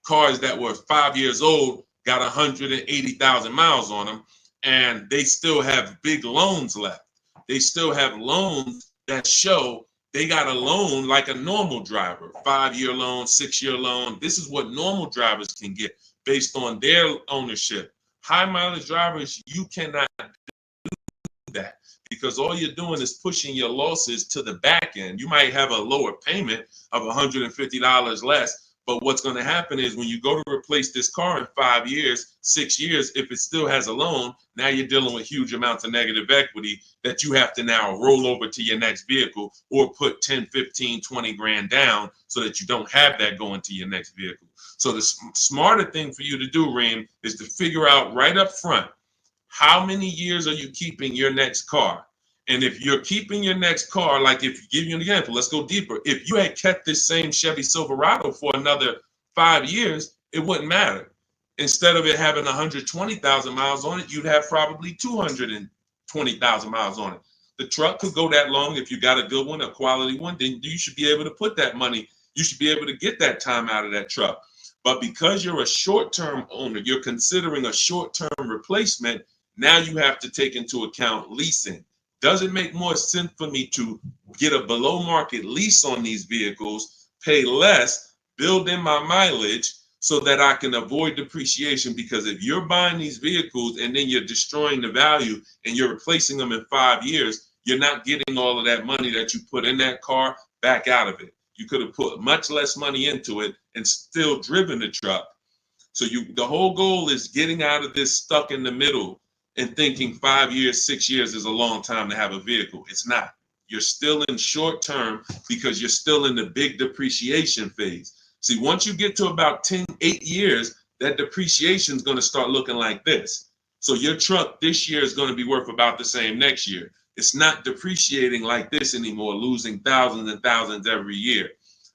cars that were 5 years old, got 180,000 miles on them, and they still have big loans left. They still have loans that show they got a loan like a normal driver, 5-year loan, 6-year loan. This is what normal drivers can get based on their ownership. High mileage drivers, you cannot do that because all you're doing is pushing your losses to the back end. You might have a lower payment of $150 less, but what's going to happen is when you go to replace this car in 5 years, 6 years, if it still has a loan, now you're dealing with huge amounts of negative equity that you have to now roll over to your next vehicle or put 10, 15, 20 grand down so that you don't have that going to your next vehicle. So the smarter thing for you to do, Reem, is to figure out right up front, how many years are you keeping your next car? And if you're keeping your next car, like if you give you an example, let's go deeper. If you had kept this same Chevy Silverado for another 5 years, it wouldn't matter. Instead of it having 120,000 miles on it, you'd have probably 220,000 miles on it. The truck could go that long. If you got a good one, a quality one, then you should be able to put that money. You should be able to get that time out of that truck. But because you're a short-term owner, you're considering a short-term replacement. Now you have to take into account leasing. Does it make more sense for me to get a below market lease on these vehicles, pay less, build in my mileage so that I can avoid depreciation? Because if you're buying these vehicles and then you're destroying the value and you're replacing them in 5 years, you're not getting all of that money that you put in that car back out of it. You could have put much less money into it and still driven the truck. So the whole goal is getting out of this stuck in the middle and thinking 5 years, 6 years is a long time to have a vehicle. It's not. You're still in short term because you're still in the big depreciation phase. See, once you get to about 8 years, that depreciation is going to start looking like this. So your truck this year is going to be worth about the same next year. It's not depreciating like this anymore, losing thousands and thousands every year.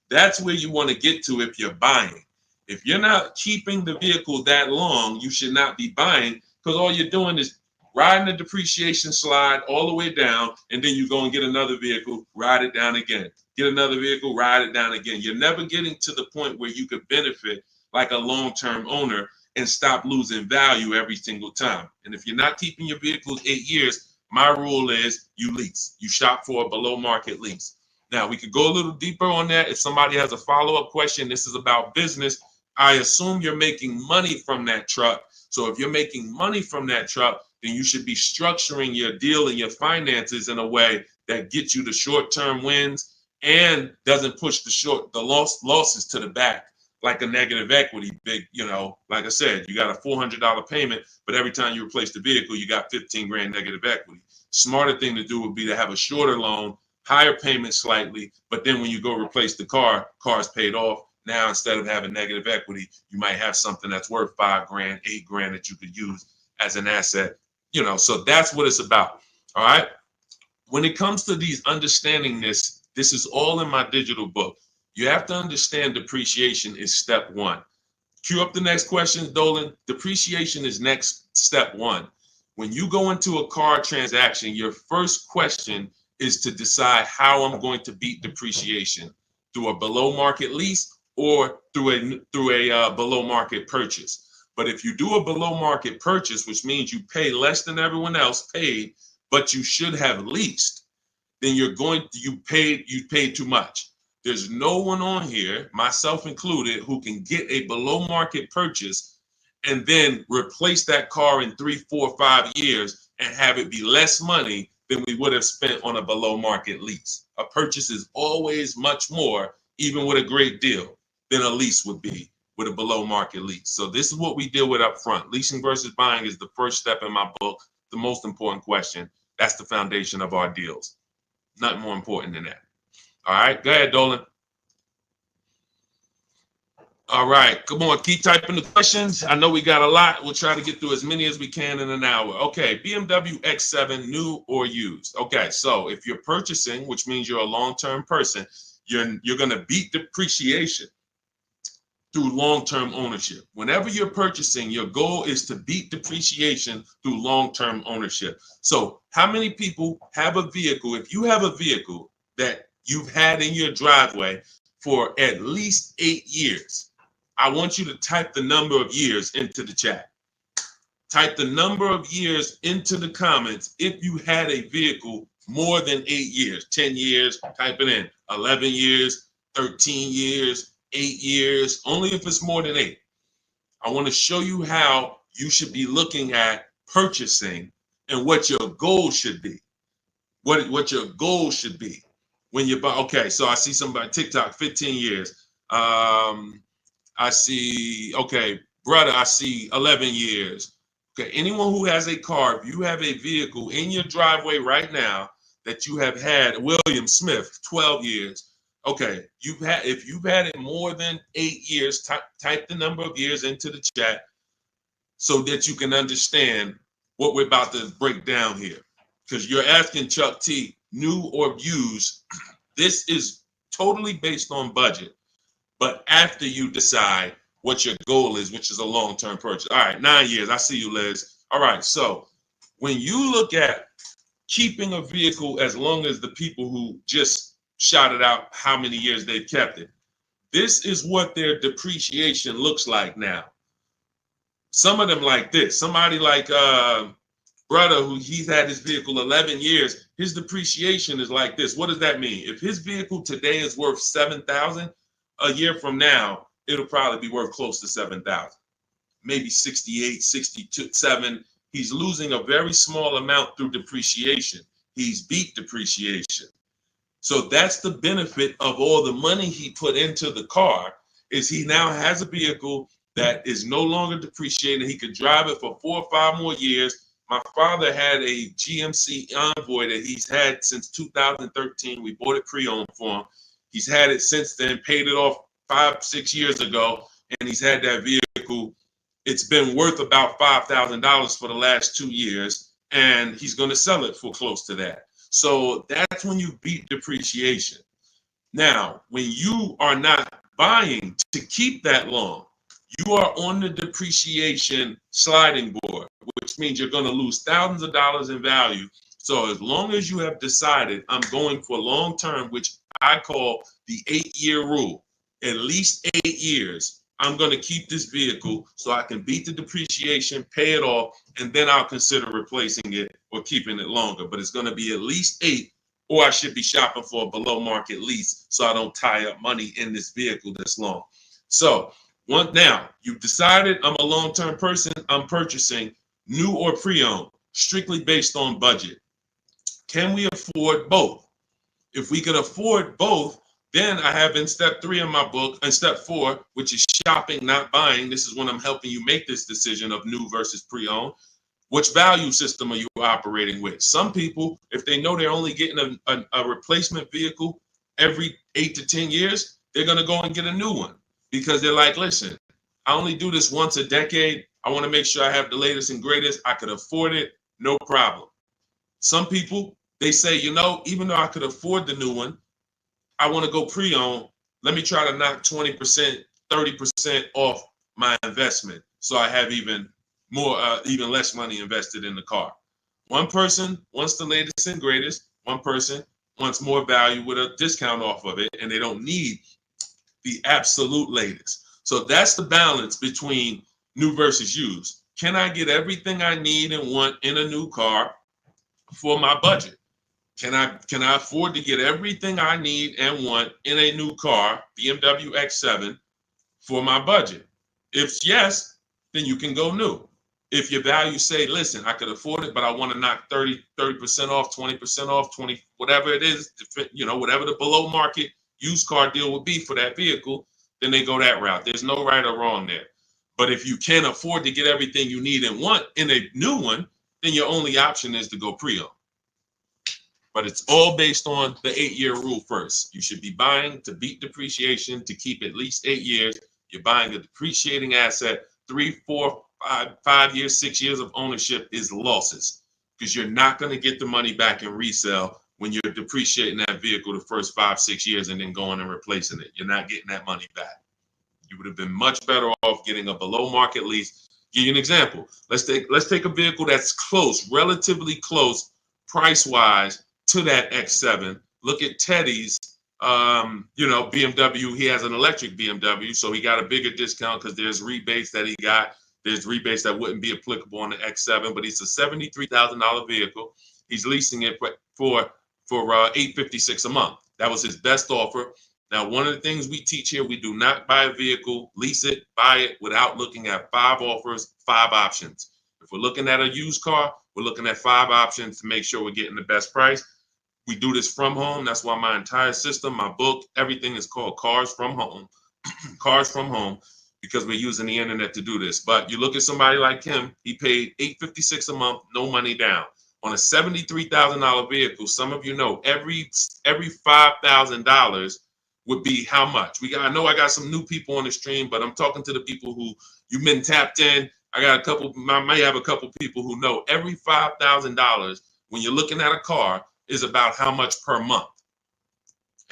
That's where you want to get to if you're buying. If you're not keeping the vehicle that long, you should not be buying, because all you're doing is riding the depreciation slide all the way down, and then you go and get another vehicle, ride it down again. Get another vehicle, ride it down again. You're never getting to the point where you could benefit like a long-term owner and stop losing value every single time. And if you're not keeping your vehicles 8 years, my rule is you lease. You shop for a below-market lease. Now, we could go a little deeper on that. If somebody has a follow-up question, this is about business. I assume you're making money from that truck. So if you're making money from that truck, then you should be structuring your deal and your finances in a way that gets you the short-term wins and doesn't push the losses to the back like a negative equity. Like I said, you got a $400 payment, but every time you replace the vehicle, you got 15 grand negative equity. Smarter thing to do would be to have a shorter loan, higher payment slightly, but then when you go replace the car's paid off. Now, instead of having negative equity, you might have something that's worth 5 grand, 8 grand that you could use as an asset. So that's what it's about. All right. When it comes to these understanding this is all in my digital book. You have to understand depreciation is step one. Cue up the next question, Dolan. Depreciation is next step one. When you go into a car transaction, your first question is to decide how I'm going to beat depreciation, through a below market lease or through a below market purchase. But if you do a below market purchase, which means you pay less than everyone else paid, but you should have leased, then you paid too much. There's no one on here, myself included, who can get a below market purchase and then replace that car in 3, 4, 5 years and have it be less money than we would have spent on a below market lease. A purchase is always much more, even with a great deal, than a lease would be with a below market lease. So this is what we deal with up front. Leasing versus buying is the first step in my book, the most important question. That's the foundation of our deals. Nothing more important than that. All right, go ahead, Dolan. All right, come on, keep typing the questions. I know we got a lot. We'll try to get through as many as we can in an hour. Okay, BMW X7, new or used. Okay, so if you're purchasing, which means you're a long-term person, you're going to beat depreciation through long-term ownership. Whenever you're purchasing, your goal is to beat depreciation through long-term ownership. So how many people have a vehicle? If you have a vehicle that you've had in your driveway for at least 8 years, I want you to type the number of years into the chat. Type the number of years into the comments if you had a vehicle more than 8 years, 10 years, type it in, 11 years, 13 years, 8 years, only if it's more than 8. I want to show you how you should be looking at purchasing and what your goal should be. What your goal should be when you buy. Okay, so I see somebody TikTok 15 years. I see, okay, brother, I see 11 years. Okay, anyone who has a car, if you have a vehicle in your driveway right now that you have had, William Smith, 12 years. Okay, if you've had it more than 8 years, type the number of years into the chat so that you can understand what we're about to break down here. Because you're asking Chuck T, new or used. This is totally based on budget. But after you decide what your goal is, which is a long-term purchase. All right, 9 years. I see you, Liz. All right, so when you look at keeping a vehicle as long as the people who just shouted out how many years they've kept it, this is what their depreciation looks like now. Some of them like this. Somebody like brother who he's had his vehicle 11 years, his depreciation is like this. What does that mean? If his vehicle today is worth $7,000, a year from now, it'll probably be worth close to 7,000, maybe 68, 62, 7. He's losing a very small amount through depreciation. He's beat depreciation. So that's the benefit of all the money he put into the car, is he now has a vehicle that is no longer depreciated. He could drive it for 4 or 5 more years. My father had a GMC Envoy that he's had since 2013. We bought it pre-owned for him. He's had it since then, paid it off 5, 6 years ago, and he's had that vehicle. It's been worth about $5,000 for the last 2 years, and he's going to sell it for close to that. So that's when you beat depreciation. Now, when you are not buying to keep that long, you are on the depreciation sliding board, which means you're going to lose thousands of dollars in value. So as long as you have decided I'm going for long term, which I call the 8-year rule, at least 8 years, I'm going to keep this vehicle so I can beat the depreciation, pay it off, and then I'll consider replacing it or keeping it longer. But it's going to be at least 8, or I should be shopping for a below market lease so I don't tie up money in this vehicle this long. So now you've decided I'm a long-term person, I'm purchasing new or pre-owned, strictly based on budget. Can we afford both? If we can afford both, then I have in step 3 in my book, and step 4, which is shopping, not buying. This is when I'm helping you make this decision of new versus pre-owned. Which value system are you operating with? Some people, if they know they're only getting a replacement vehicle every 8 to 10 years, they're going to go and get a new one because they're like, listen, I only do this once a decade. I want to make sure I have the latest and greatest. I could afford it, no problem. Some people, they say, you know, even though I could afford the new one, I want to go pre-owned. Let me try to knock 20%, 30% off my investment so I have even less money invested in the car. One person wants the latest and greatest. One person wants more value with a discount off of it, and they don't need the absolute latest. So that's the balance between new versus used. Can I get everything I need and want in a new car for my budget? Can I afford to get everything I need and want in a new car, BMW X7, for my budget? If yes, then you can go new. If your value say, listen, I could afford it, but I want to knock 30% off, 20% off, 20, whatever it is, whatever the below market used car deal would be for that vehicle, then they go that route. There's no right or wrong there. But if you can't afford to get everything you need and want in a new one, then your only option is to go pre-owned. But it's all based on the 8-year rule first. You should be buying to beat depreciation to keep at least 8 years. You're buying a depreciating asset. 3, 4, 5 years, 6 years of ownership is losses because you're not going to get the money back in resale when you're depreciating that vehicle the first 5, 6 years and then going and replacing it. You're not getting that money back. You would have been much better off getting a below market lease. Give you an example. Let's take a vehicle that's close, relatively close, price wise to that X7. Look at Teddy's, BMW. He has an electric BMW, so he got a bigger discount because there's rebates that he got. There's rebates that wouldn't be applicable on the X7, but it's a $73,000 vehicle. He's leasing it for $856 a month. That was his best offer. Now, one of the things we teach here, we do not buy a vehicle, lease it, buy it without looking at 5 offers, 5 options. If we're looking at a used car, we're looking at 5 options to make sure we're getting the best price. We do this from home. That's why my entire system, my book, everything is called Cars from Home. Cars from Home, because we're using the internet to do this. But you look at somebody like him, he paid $856 a month, no money down. On a $73,000 vehicle, some of you know every $5,000 would be how much? I know I got some new people on the stream, but I'm talking to the people who you've been tapped in. I may have a couple people who know every $5,000 when you're looking at a car is about how much per month.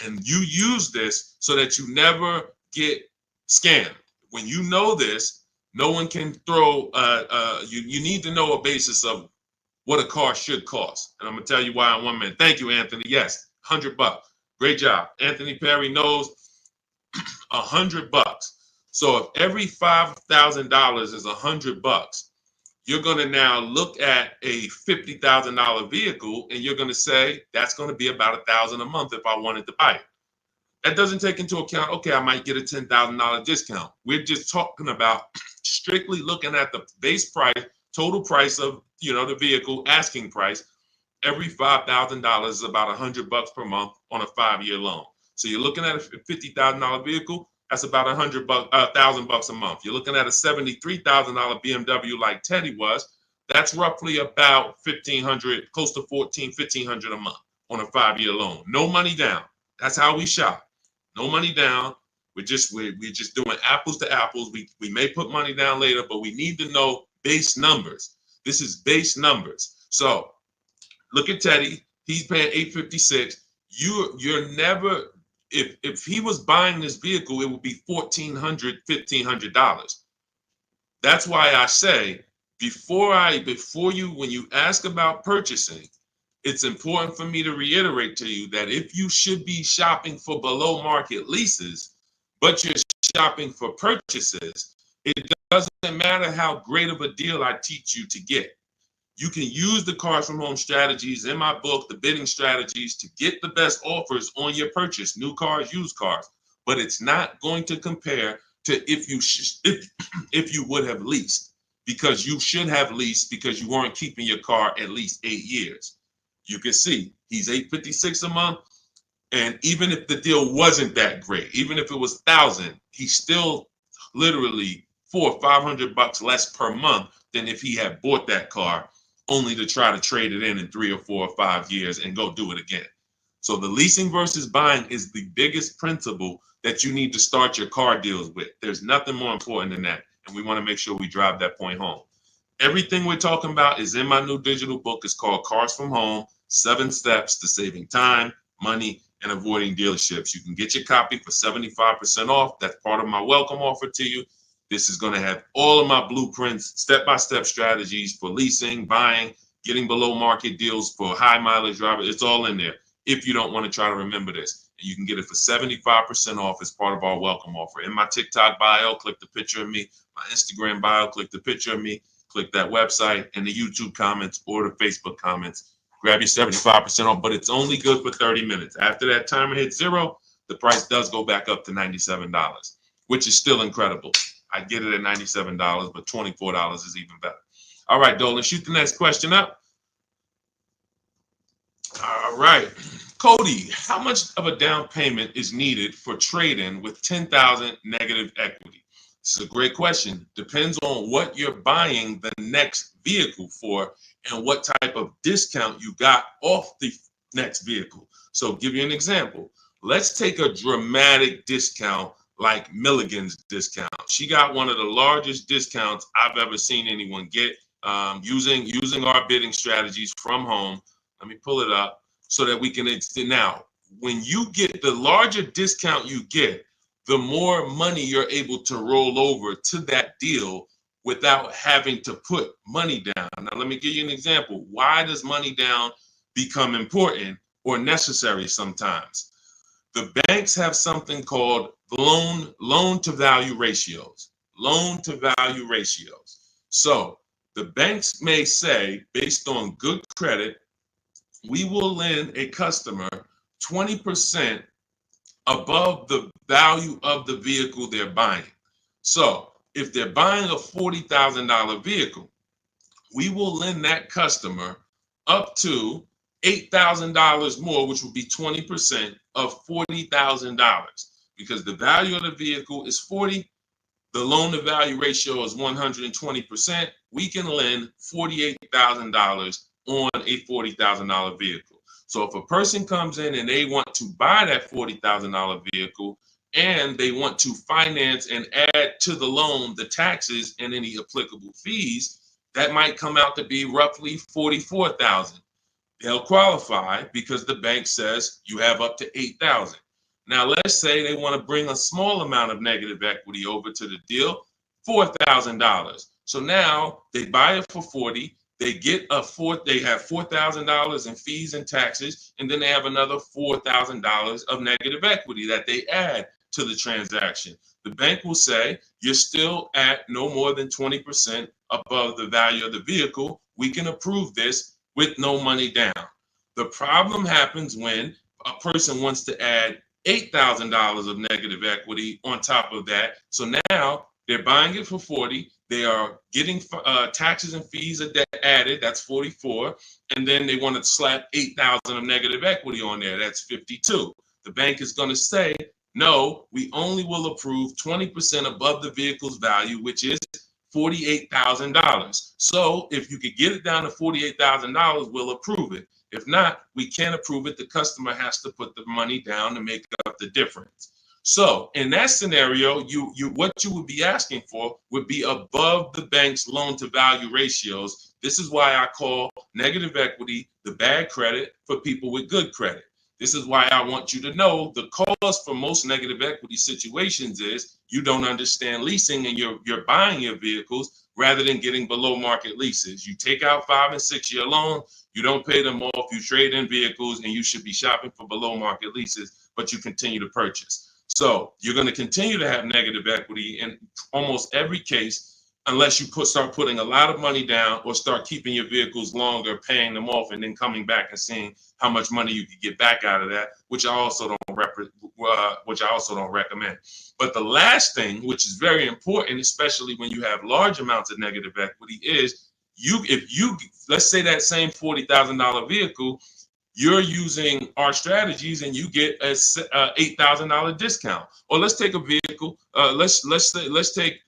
And you use this so that you never get scammed. When you know this, no one can throw, you need to know a basis of what a car should cost. And I'm gonna tell you why in 1 minute. Thank you, Anthony. Yes, $100. Great job. Anthony Perry knows $100. So if every $5,000 is $100, you're going to now look at a $50,000 vehicle and you're going to say that's going to be about $1,000 a month if I wanted to buy it. That doesn't take into account, okay, I might get a $10,000 discount. We're just talking about strictly looking at the base price, total price of the vehicle, asking price. Every $5,000 is about $100 per month on a 5-year loan. So you're looking at a $50,000 vehicle, that's about $1,000 a month. You're looking at a $73,000 BMW like Teddy was, that's roughly about $1,500, close to $1,500 a month on a 5-year loan. No money down. That's how we shop. No money down. We're just doing apples to apples. We may put money down later, but we need to know base numbers. This is base numbers. So look at Teddy. He's paying $856. You're never, if he was buying this vehicle, it would be $1,400, $1,500. That's why I say when you ask about purchasing, it's important for me to reiterate to you that if you should be shopping for below market leases, but you're shopping for purchases, it doesn't matter how great of a deal I teach you to get. You can use the Cars from Home strategies in my book, the bidding strategies, to get the best offers on your purchase, new cars, used cars. But it's not going to compare to if you would have leased, because you should have leased because you weren't keeping your car at least 8 years. You can see he's $856 a month, and even if the deal wasn't that great, even if it was $1,000, he's still literally $400 or $500 less per month than if he had bought that car only to try to trade it in 3 or 4 or 5 years and go do it again. So the leasing versus buying is the biggest principle that you need to start your car deals with. There's nothing more important than that, and we want to make sure we drive that point home. Everything we're talking about is in my new digital book. It's called Cars from Home, 7 Steps to Saving Time, Money, and Avoiding Dealerships. You can get your copy for 75% off. That's part of my welcome offer to you. This is going to have all of my blueprints, step-by-step strategies for leasing, buying, getting below market deals for high mileage drivers. It's all in there if you don't want to try to remember this. And you can get it for 75% off as part of our welcome offer. In my TikTok bio, click the picture of me. My Instagram bio, click the picture of me. Click that website, and the YouTube comments or the Facebook comments. Grab your 75% off, but it's only good for 30 minutes. After that timer hits 0, the price does go back up to $97, which is still incredible. I get it at $97, but $24 is even better. All right, Dolan, shoot the next question up. All right. Cody, how much of a down payment is needed for trade-in with $10,000 negative equity? This is a great question. Depends on what you're buying the next vehicle for and what type of discount you got off the next vehicle. So give you an example. Let's take a dramatic discount like Milligan's discount. She got one of the largest discounts I've ever seen anyone get using our bidding strategies from home. Let me pull it up so that we can now. When you get the larger discount you get, the more money you're able to roll over to that deal without having to put money down. Now, let me give you an example. Why does money down become important or necessary sometimes? The banks have something called loan to value ratios. Loan to value ratios. So the banks may say, based on good credit, we will lend a customer 20% above the value of the vehicle they're buying. So if they're buying a $40,000 vehicle, we will lend that customer up to $8,000 more, which would be 20% of $40,000. Because the value of the vehicle is 40, the loan to value ratio is 120%. We can lend $48,000 on a $40,000 vehicle. So if a person comes in and they want to buy that $40,000 vehicle and they want to finance and add to the loan the taxes and any applicable fees, that might come out to be roughly $44,000. They'll qualify because the bank says you have up to $8,000. Now, let's say they want to bring a small amount of negative equity over to the deal, $4,000. So now they buy it for 40. They get they have $4,000 in fees and taxes, and then they have another $4,000 of negative equity that they add to the transaction. The bank will say you're still at no more than 20% above the value of the vehicle. We can approve this with no money down. The problem happens when a person wants to add $8,000 of negative equity on top of that. So now they're buying it for 40. They are getting taxes and fees added. That's 44. And then they want to slap 8,000 of negative equity on there. That's 52. The bank is going to say, no, we only will approve 20% above the vehicle's value, which is $48,000. So if you could get it down to $48,000, we'll approve it. If not, we can't approve it. The customer has to put the money down to make up the difference. So in that scenario, what you would be asking for would be above the bank's loan to value ratios. This is why I call negative equity the bad credit for people with good credit. This is why I want you to know the cause for most negative equity situations is you don't understand leasing and you're buying your vehicles rather than getting below market leases. You take out 5 and 6 year loans, you don't pay them off, you trade in vehicles, and you should be shopping for below market leases, but you continue to purchase. So you're going to continue to have negative equity in almost every case unless you start putting a lot of money down or start keeping your vehicles longer, paying them off, and then coming back and seeing how much money you could get back out of that, which I also don't recommend. But the last thing, which is very important, especially when you have large amounts of negative equity, is let's say that same $40,000 vehicle, you're using our strategies and you get a $8,000 discount. Or let's take a vehicle. Let's take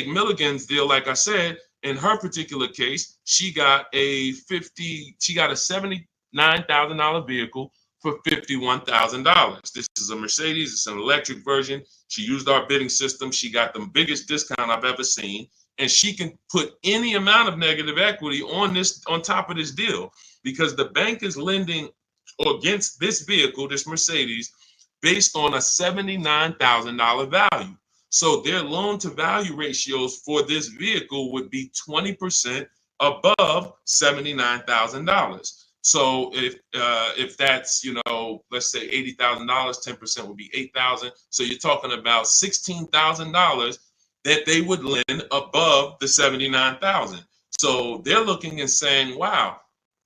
Milligan's deal. Like I said, in her particular case, she got a $79,000 vehicle for $51,000. This is a Mercedes. It's an electric version. She used our bidding system. She got the biggest discount I've ever seen, and she can put any amount of negative equity on top of this deal because the bank is lending against this vehicle, this Mercedes, based on a $79,000 value. So their loan to value ratios for this vehicle would be 20% above $79,000. So if that's, let's say $80,000, 10% would be $8,000. So you're talking about $16,000 that they would lend above the $79,000. So they're looking and saying, wow,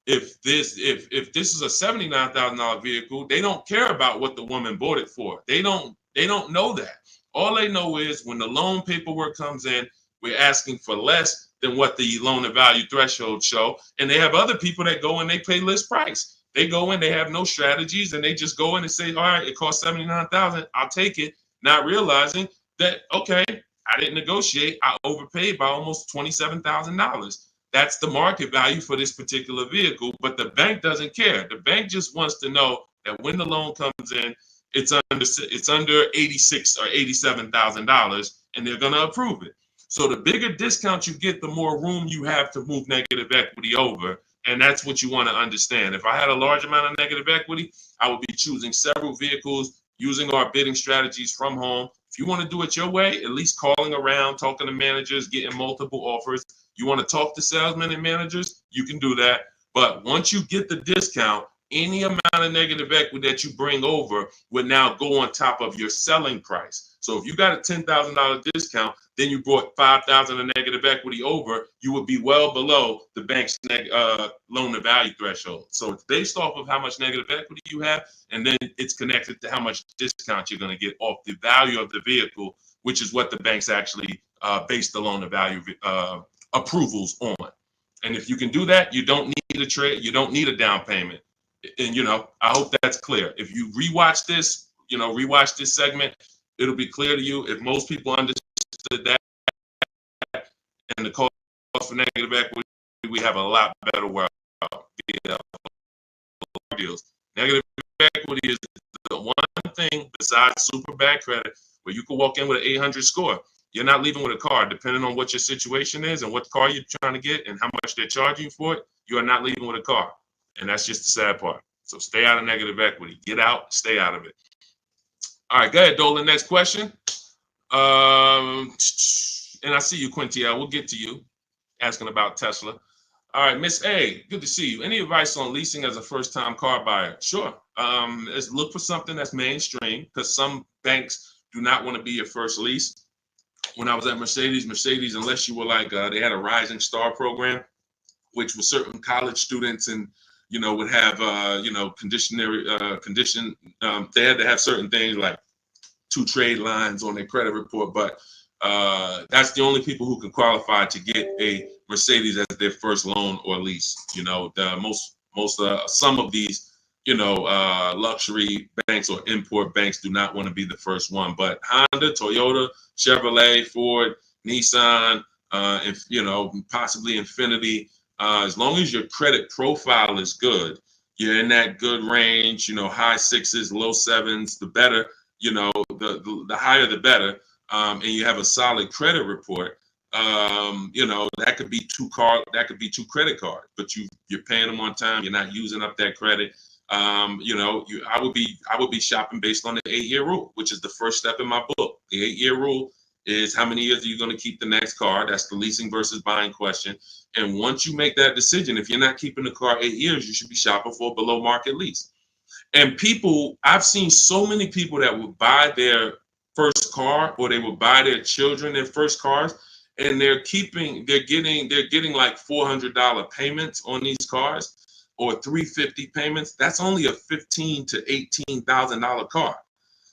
if this is a $79,000 vehicle, they don't care about what the woman bought it for. They don't know that. All they know is when the loan paperwork comes in, we're asking for less than what the loan to value threshold show. And they have other people that go and they pay list price. They go in, they have no strategies, and they just go in and say, all right, it costs $79,000, I'll take it, not realizing that, okay, I didn't negotiate, I overpaid by almost $27,000. That's the market value for this particular vehicle, but the bank doesn't care. The bank just wants to know that when the loan comes in, it's under 86 or $87,000, and they're going to approve it. So the bigger discount you get, the more room you have to move negative equity over, and that's what you want to understand. If I had a large amount of negative equity, I would be choosing several vehicles, using our bidding strategies from home. If you want to do it your way, at least calling around, talking to managers, getting multiple offers. You want to talk to salesmen and managers, you can do that. But once you get the discount, any amount of negative equity that you bring over would now go on top of your selling price. So if you got a $10,000 discount, then you brought $5,000 of negative equity over, you would be well below the bank's loan to value threshold. So it's based off of how much negative equity you have, and then it's connected to how much discount you're going to get off the value of the vehicle, which is what the banks actually base the loan to value approvals on. And if you can do that, you don't need a trade, you don't need a down payment. And I hope that's clear. If you rewatch this, rewatch this segment, it'll be clear to you. If most people understood that and the cost for negative equity, we have a lot better world. Deals. Negative equity is the one thing besides super bad credit where you can walk in with an 800 score. You're not leaving with a car, depending on what your situation is and what car you're trying to get and how much they're charging you for it. You are not leaving with a car. And that's just the sad part. So stay out of negative equity. Get out, stay out of it. All right, go ahead, Dolan. Next question. And I see you, Quintia. We'll get to you asking about Tesla. All right, Miss A, good to see you. Any advice on leasing as a first-time car buyer? Sure. Let's look for something that's mainstream because some banks do not want to be your first lease. When I was at Mercedes, unless you were like, they had a Rising Star program, which was certain college students and, would have, condition. They had to have certain things like 2 trade lines on their credit report, but that's the only people who can qualify to get a Mercedes as their first loan or lease. Some of these, luxury banks or import banks do not want to be the first one, but Honda, Toyota, Chevrolet, Ford, Nissan, and possibly Infiniti, as long as your credit profile is good, you're in that good range, high 6s, low 7s, the better, the higher the better, and you have a solid credit report, that could be 2 credit cards, but you're paying them on time, you're not using up that credit. I would be shopping based on the 8-year rule, which is the first step in my book. The 8-year rule is how many years are you going to keep the next car? That's the leasing versus buying question. And once you make that decision, if you're not keeping the car 8 years, you should be shopping for a below market lease. And I've seen so many people that would buy their first car or they would buy their children their first cars, and they're getting like $400 payments on these cars or $350 payments. That's only a $15,000 to $18,000 car.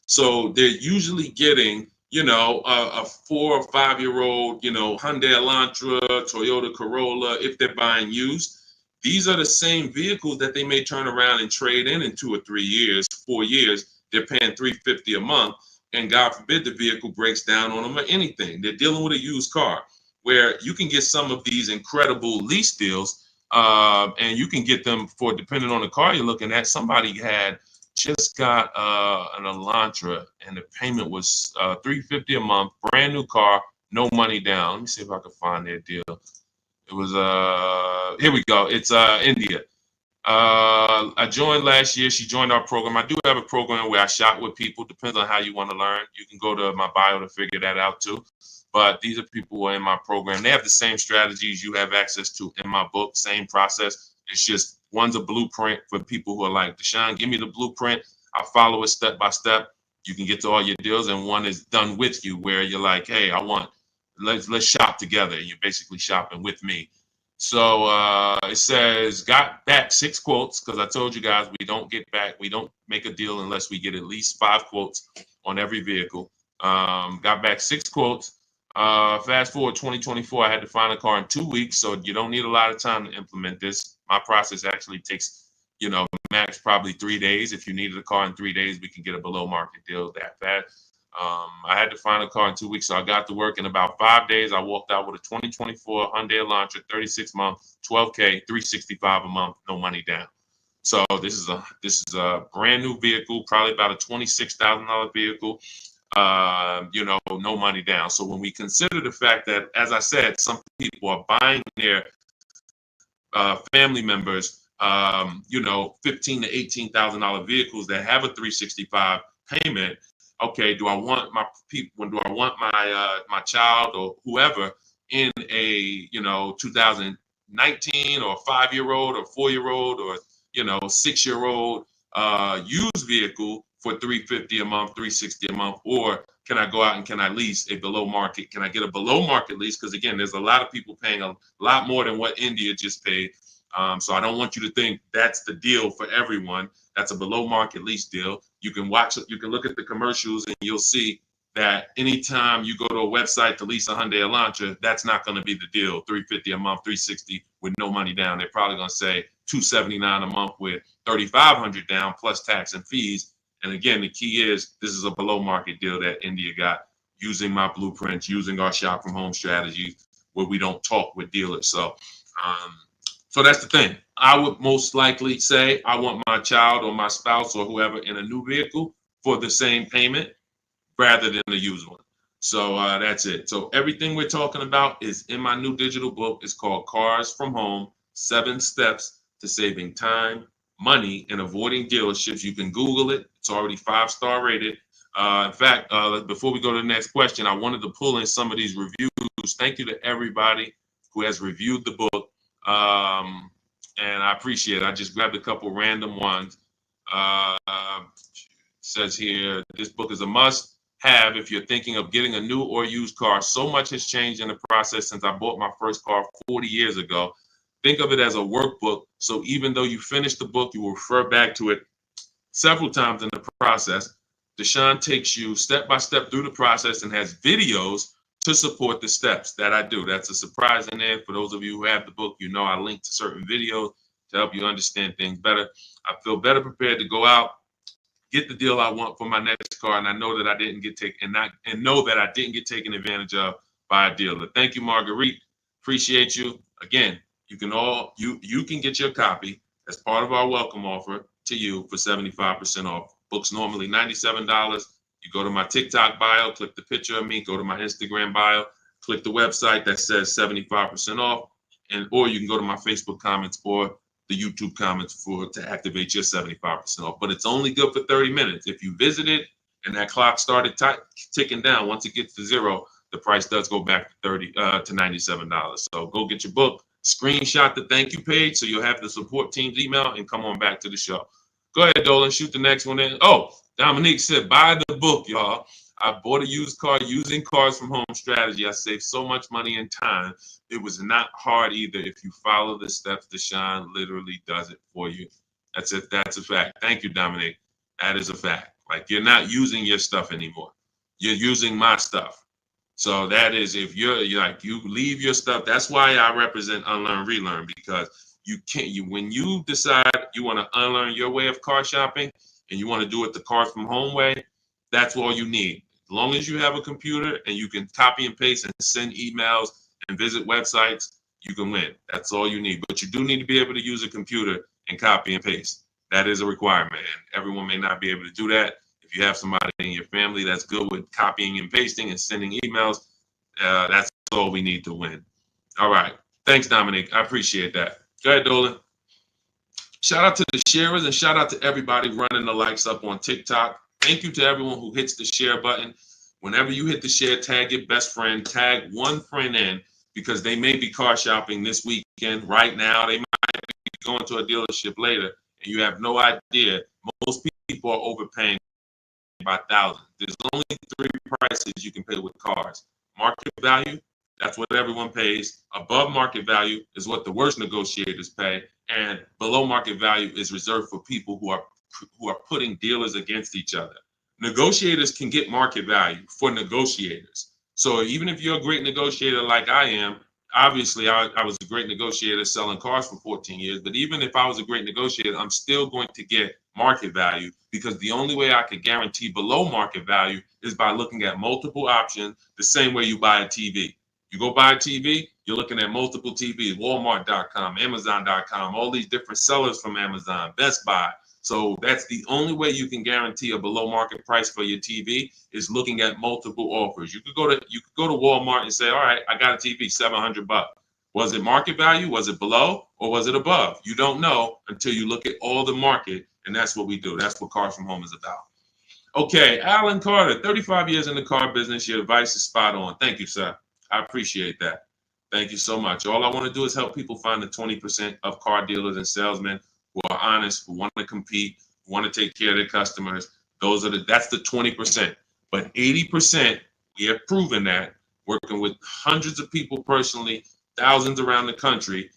So they're usually getting, a 4 or 5 year old, Hyundai Elantra, Toyota Corolla, if they're buying used. These are the same vehicles that they may turn around and trade in 2 or 3 years, 4 years. They're paying $350 a month, and God forbid the vehicle breaks down on them or anything. They're dealing with a used car, where you can get some of these incredible lease deals, and you can get them for, depending on the car you're looking at. Somebody had just got an Elantra, and the payment was $350 a month, brand new car, no money down. Let me see if I can find their deal. It was here we go. It's India. I joined last year. She joined our program. I do have a program where I shop with people. Depends on how you want to learn. You can go to my bio to figure that out too. But these are people who are in my program. They have the same strategies you have access to in my book, same process. It's just one's a blueprint for people who are like, Deshone, give me the blueprint. I'll follow it step by step. You can get to all your deals. And one is done with you, where you're like, hey, let's shop together. You're basically shopping with me. So it says, got back 6 quotes, because I told you guys we don't make a deal unless we get at least 5 quotes on every vehicle. Got back 6 quotes. Fast forward 2024, I had to find a car in 2 weeks, so you don't need a lot of time to implement this. My process actually takes, max probably 3 days. If you needed a car in 3 days, we can get a below market deal that fast. I had to find a car in 2 weeks, so I got to work in about 5 days. I walked out with a 2024 Hyundai Elantra, 36 month, 12K, 365 a month, no money down. So this is a brand new vehicle, probably about a $26,000 vehicle. You know, no money down. So when we consider the fact that, as I said, some people are buying their family members, you know, $15,000 to $18,000 vehicles that have a 365 payment. Okay, do I want my people? Do I want my my child or whoever in a, you know, 2019 or 5-year-old or 4-year-old or, you know, 6-year-old used vehicle for $350 a month, $360 a month, or can I go out and can I lease a below market? Can I get a below market lease? Because again, there's a lot of people paying a lot more than what India just paid. So I don't want you to think that's the deal for everyone. That's a below market lease deal. You can look at the commercials and you'll see that anytime you go to a website to lease a Hyundai Elantra, that's not going to be the deal. $350 a month, $360 with no money down. They're probably going to say $279 a month with $3,500 down plus tax and fees. And again, the key is this is a below market deal that India got using my blueprints, using our shop from home strategies where we don't talk with dealers. So that's the thing. I would most likely say I want my child or my spouse or whoever in a new vehicle for the same payment rather than a used one. So that's it. So everything we're talking about is in my new digital book. It's called Cars from Home, 7 Steps to Saving Time, Money, and Avoiding Dealerships. You can Google it. It's already 5-star rated. In fact, before we go to the next question, I wanted to pull in some of these reviews. Thank you to everybody who has reviewed the book. And I appreciate it. I just grabbed a couple random ones. Says here, this book is a must have if you're thinking of getting a new or used car. So much has changed in the process since I bought my first car 40 years ago. Think of it as a workbook. So even though you finish the book, you will refer back to it several times in the process. Deshone takes you step by step through the process and has videos to support the steps that I do. That's a surprise in there. For those of you who have the book, you know I link to certain videos to help you understand things better. I feel better prepared to go out, get the deal I want for my next car, and I know that I didn't get taken advantage of by a dealer. Thank you, Marguerite. Appreciate you. Again, you can get your copy as part of our welcome offer to you for 75% off. Books normally $97. You go to my TikTok bio, click the picture of me, go to my Instagram bio, click the website that says 75% off, or you can go to my Facebook comments or the YouTube comments to activate your 75% off. But it's only good for 30 minutes. If you visited and that clock started ticking down, once it gets to 0, the price does go back to $97. So go get your book, screenshot the thank you page so you'll have the support team's email and come on back to the show. Go ahead, Dolan, shoot the next one in. Oh, Dominique said, buy the book, y'all. I bought a used car using Cars from Home strategy. I saved so much money and time. It was not hard either. If you follow the steps, Deshone literally does it for you. That's it. That's a fact. Thank you, Dominique. That is a fact. Like, you're not using your stuff anymore. You're using my stuff. So that is, if you leave your stuff. That's why I represent Unlearn, Relearn, because when you decide you want to unlearn your way of car shopping and you want to do it the Cars from Home way, that's all you need. As long as you have a computer and you can copy and paste and send emails and visit websites, you can win. That's all you need. But you do need to be able to use a computer and copy and paste. That is a requirement. And everyone may not be able to do that. If you have somebody in your family that's good with copying and pasting and sending emails, that's all we need to win. All right. Thanks, Dominic. I appreciate that. Go ahead, Dolan. Shout out to the sharers and shout out to everybody running the likes up on TikTok. Thank you to everyone who hits the share button. Whenever you hit the share, tag your best friend, tag one friend in, because they may be car shopping this weekend. Right now, they might be going to a dealership later, and you have no idea. Most people are overpaying by thousands. There's only 3 prices you can pay with cars. Market value, that's what everyone pays. Above market value is what the worst negotiators pay. And below market value is reserved for people who are putting dealers against each other. Negotiators can get market value for negotiators. So even if you're a great negotiator like I am, obviously I was a great negotiator selling cars for 14 years, but even if I was a great negotiator, I'm still going to get market value, because the only way I could guarantee below market value is by looking at multiple options, the same way you buy a TV. You go buy a TV, you're looking at multiple TVs, Walmart.com, Amazon.com, all these different sellers from Amazon, Best Buy. So that's the only way you can guarantee a below market price for your TV, is looking at multiple offers. You could go to Walmart and say, all right, I got a TV, $700. Was it market value? Was it below? Or was it above? You don't know until you look at all the market, and that's what we do. That's what Cars from Home is about. Okay, Alan Carter, 35 years in the car business. Your advice is spot on. Thank you, sir. I appreciate that. Thank you so much. All I want to do is help people find the 20% of car dealers and salesmen who are honest, who want to compete, who want to take care of their customers. That's the 20%. But 80%, we have proven that, working with hundreds of people personally, thousands around the country,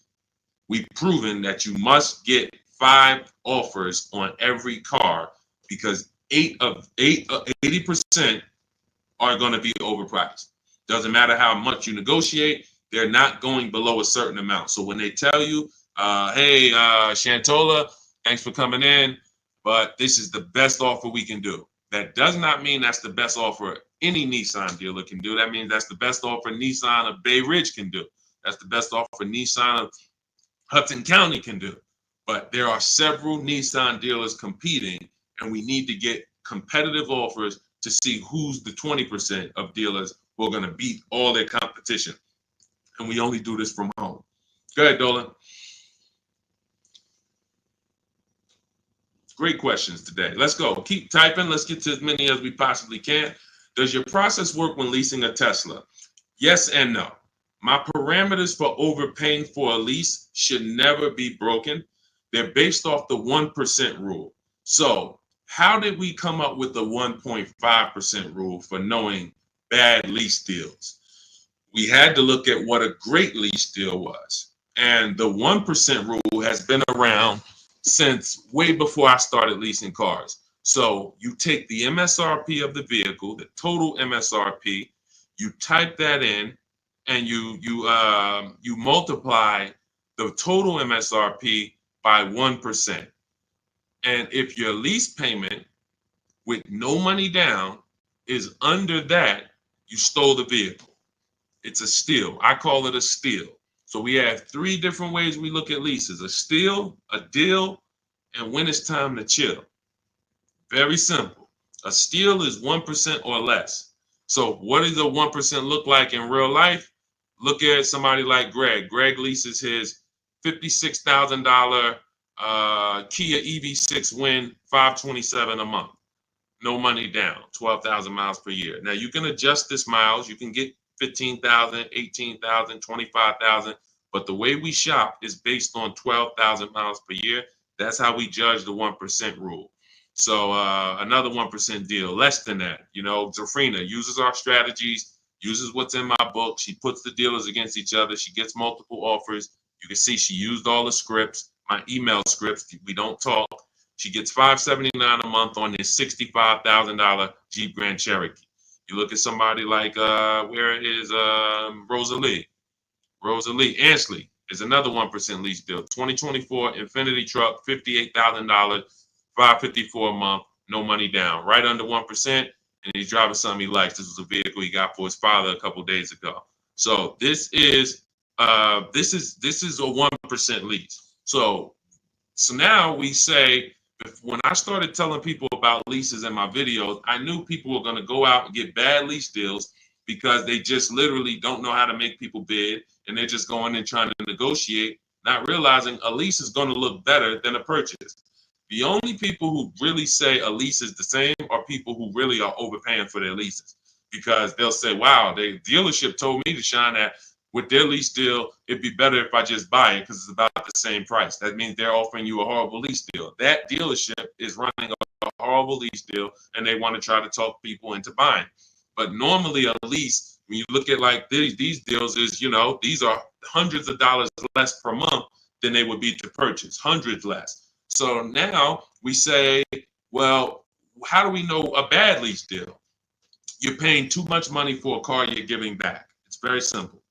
we've proven that you must get 5 offers on every car, because 80% are going to be overpriced. Doesn't matter how much you negotiate, they're not going below a certain amount. So when they tell you, hey, Shantola, thanks for coming in, but this is the best offer we can do, that does not mean that's the best offer any Nissan dealer can do. That means that's the best offer Nissan of Bay Ridge can do. That's the best offer Nissan of Hudson County can do. But there are several Nissan dealers competing, and we need to get competitive offers to see who's the 20% of dealers who are going to beat all their competition. And we only do this from home. Go ahead, Dolan. Great questions today. Let's go. Keep typing. Let's get to as many as we possibly can. Does your process work when leasing a Tesla? Yes and no. My parameters for overpaying for a lease should never be broken. They're based off the 1% rule. So how did we come up with the 1.5% rule for knowing bad lease deals? We had to look at what a great lease deal was. And the 1% rule has been around since way before I started leasing cars. So you take the MSRP of the vehicle, the total MSRP, you type that in, and you multiply the total MSRP by 1%. And if your lease payment with no money down is under that, you stole the vehicle. It's a steal. I call it a steal. So we have 3 different ways we look at leases: a steal, a deal, and when it's time to chill. Very simple. A steal is 1% or less. So what does a 1% look like in real life? Look at somebody like Greg. Greg leases his $56,000 Kia EV6 Win, $527 a month. No money down, 12,000 miles per year. Now you can adjust this miles. You can get 15,000, 18,000, 25,000. But the way we shop is based on 12,000 miles per year. That's how we judge the 1% rule. So another 1% deal, less than that. You know, Zafrina uses our strategies, uses what's in my book. She puts the dealers against each other. She gets multiple offers. You can see she used all the scripts, my email scripts. We don't talk. She gets $579 a month on this $65,000 Jeep Grand Cherokee. You look at somebody like, where is Rosalie? Rosalie Ansley is another 1% lease deal. 2024 Infinity truck, $58,000, $554 a month, no money down, right under 1%. And he's driving something he likes. This was a vehicle he got for his father a couple days ago. So this is a 1% lease. So now we say, when I started telling people about leases in my videos, I knew people were going to go out and get bad lease deals because they just literally don't know how to make people bid, and they're just going in trying to negotiate, not realizing a lease is going to look better than a purchase. The only people who really say a lease is the same are people who really are overpaying for their leases, because they'll say, wow, the dealership told me to shine that with their lease deal, it'd be better if I just buy it because it's about the same price. That means they're offering you a horrible lease deal. That dealership is running a horrible lease deal, and they want to try to talk people into buying. But normally a lease, when you look at like these deals, is, you know, these are hundreds of dollars less per month than they would be to purchase, hundreds less. So now we say, well, how do we know a bad lease deal? You're paying too much money for a car you're giving back. It's very simple.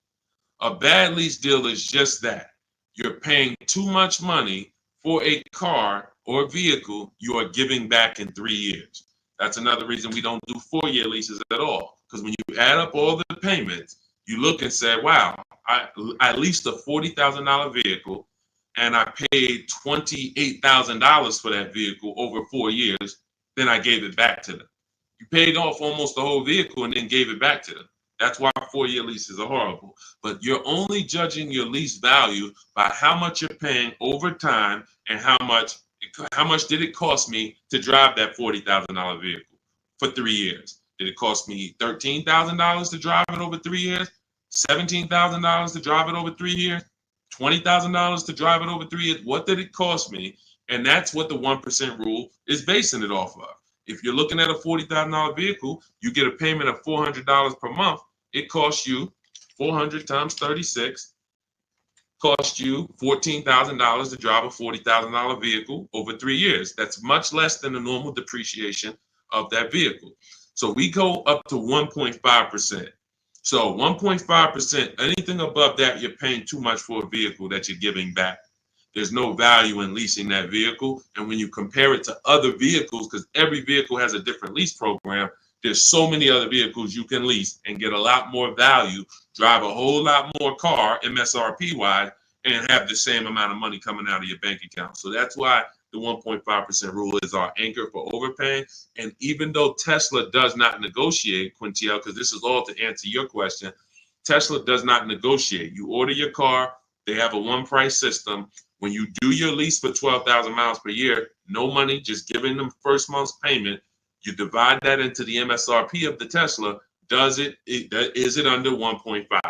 A bad lease deal is just that. You're paying too much money for a car or vehicle you are giving back in 3 years. That's another reason we don't do 4-year leases at all. Because when you add up all the payments, you look and say, wow, I leased a $40,000 vehicle and I paid $28,000 for that vehicle over 4 years. Then I gave it back to them. You paid off almost the whole vehicle and then gave it back to them. That's why 4-year leases are horrible. But you're only judging your lease value by how much you're paying over time and how much did it cost me to drive that $40,000 vehicle for 3 years. Did it cost me $13,000 to drive it over 3 years? $17,000 to drive it over 3 years? $20,000 to drive it over 3 years? What did it cost me? And that's what the 1% rule is basing it off of. If you're looking at a $40,000 vehicle, you get a payment of $400 per month. It costs you 400 times 36, cost you $14,000 to drive a $40,000 vehicle over 3 years. That's much less than the normal depreciation of that vehicle. So we go up to 1.5%. So 1.5%, anything above that, you're paying too much for a vehicle that you're giving back. There's no value in leasing that vehicle. And when you compare it to other vehicles, because every vehicle has a different lease program, there's so many other vehicles you can lease and get a lot more value, drive a whole lot more car MSRP wise, and have the same amount of money coming out of your bank account. So that's why the 1.5% rule is our anchor for overpaying. And even though Tesla does not negotiate, Quintiel, because this is all to answer your question, Tesla does not negotiate. You order your car, they have a one price system. When you do your lease for 12,000 miles per year, no money, just giving them first month's payment. You divide that into the MSRP of the Tesla. Is it under 1.5?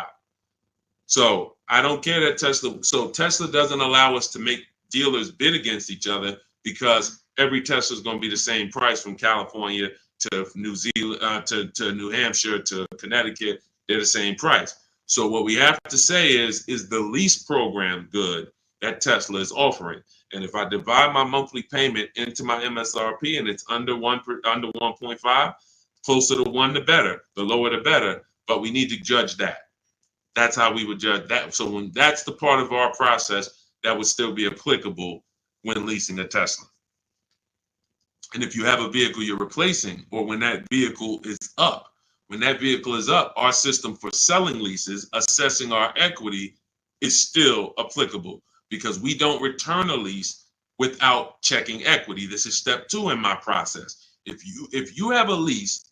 So I don't care that Tesla. So Tesla doesn't allow us to make dealers bid against each other because every Tesla is going to be the same price from California to New Zealand to New Hampshire to Connecticut. They're the same price. So what we have to say is the lease program good that Tesla is offering? And if I divide my monthly payment into my MSRP and it's under 1.5, closer to 1 the better, the lower the better. But we need to judge that. That's how we would judge that. So when that's the part of our process that would still be applicable when leasing a Tesla. And if you have a vehicle you're replacing, or when that vehicle is up, our system for selling leases, assessing our equity is still applicable because we don't return a lease without checking equity. This is step 2 in my process. If you have a lease,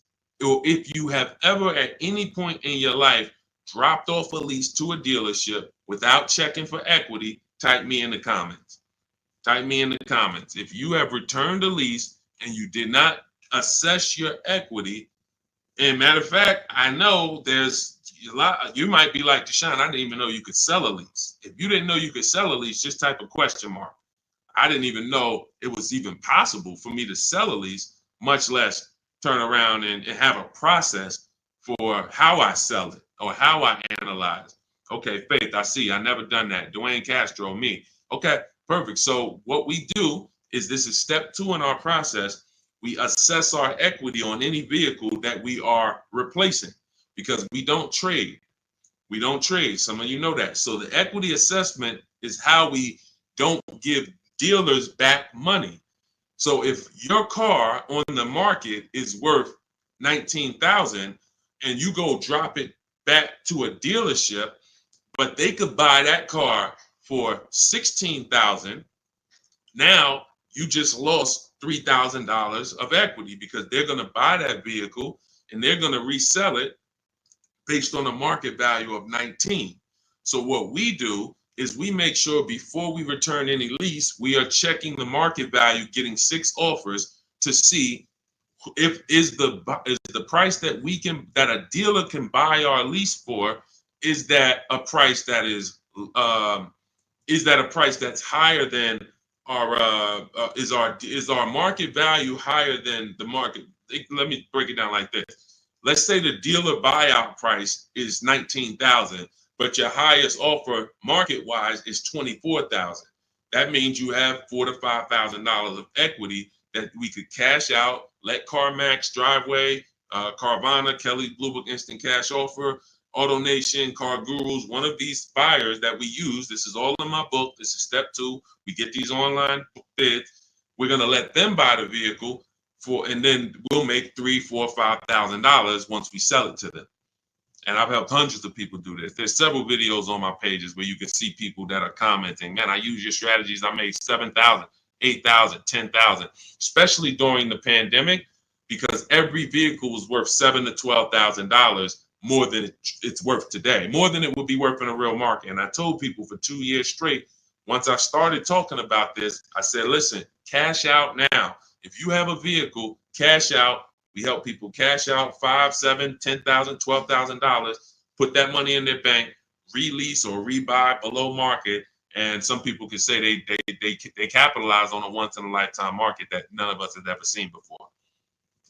or if you have ever at any point in your life dropped off a lease to a dealership without checking for equity, type me in the comments. Type me in the comments. If you have returned a lease and you did not assess your equity, and matter of fact, I know there's a lot, you might be like, Deshone, I didn't even know you could sell a lease. If you didn't know you could sell a lease, just type a question mark. I didn't even know it was even possible for me to sell a lease, much less turn around and have a process for how I sell it or how I analyze. Okay, Faith, I see. I never done that. Dwayne Castro, me. Okay, perfect. So what we do is, this is step 2 in our process. We assess our equity on any vehicle that we are replacing because we don't trade. We don't trade. Some of you know that. So the equity assessment is how we don't give dealers back money. So if your car on the market is worth $19,000 and you go drop it back to a dealership, but they could buy that car for $16,000, now you just lost $3,000 of equity because they're going to buy that vehicle and they're going to resell it based on a market value of 19. So what we do is we make sure before we return any lease, we are checking the market value, getting 6 offers to see if is the price that a dealer can buy our lease for, is that a price that is that a price that's higher than our is our market value higher than the market? Let me break it down like this. Let's say the dealer buyout price is $19,000, but your highest offer market-wise is $24,000. That means you have $4,000 to $5,000 of equity that we could cash out, let CarMax, Driveway, Carvana, Kelly Blue Book Instant Cash Offer, Auto Nation, Car Gurus, one of these buyers that we use, this is all in my book. This is step 2. We get these online bids. We're going to let them buy the vehicle and then we'll make $3,000, $4,000, $5,000 once we sell it to them. And I've helped hundreds of people do this. There's several videos on my pages where you can see people that are commenting, man, I use your strategies. I made 7,000, 8,000, 10,000, especially during the pandemic, because every vehicle was worth $7,000 to $12,000 more than it's worth today, more than it would be worth in a real market. And I told people for 2 years straight, once I started talking about this, I said, listen, cash out now. If you have a vehicle, cash out. We help people cash out $5,000, $7,000, $10,000, $12,000, put that money in their bank, release or rebuy below market. And some people can say they capitalize on a once in a lifetime market that none of us have ever seen before.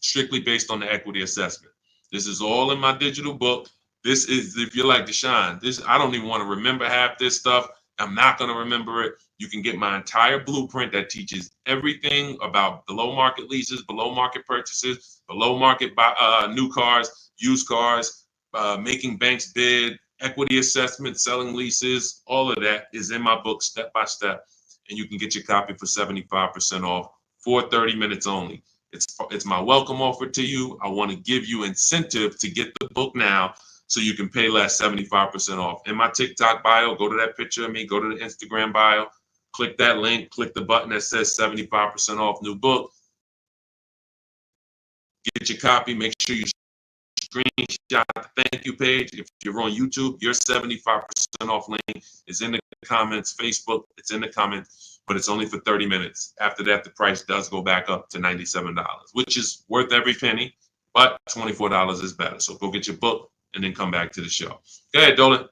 Strictly based on the equity assessment. This is all in my digital book. This is, if you're like Deshone, I don't even want to remember half this stuff. I'm not going to remember it. You can get my entire blueprint that teaches everything about below market leases, below market purchases, below market new cars, used cars, making banks bid, equity assessment, selling leases. All of that is in my book step by step. And you can get your copy for 75% off for 30 minutes only. It's my welcome offer to you. I want to give you incentive to get the book now so you can pay less, 75% off. In my TikTok bio, go to that picture of me, go to the Instagram bio, click that link, click the button that says 75% off new book. Get your copy. Make sure you screenshot the thank you page. If you're on YouTube, your 75% off link is in the comments. Facebook, it's in the comments, but it's only for 30 minutes. After that, the price does go back up to $97, which is worth every penny, but $24 is better. So go get your book and then come back to the show. Go ahead, Dolan.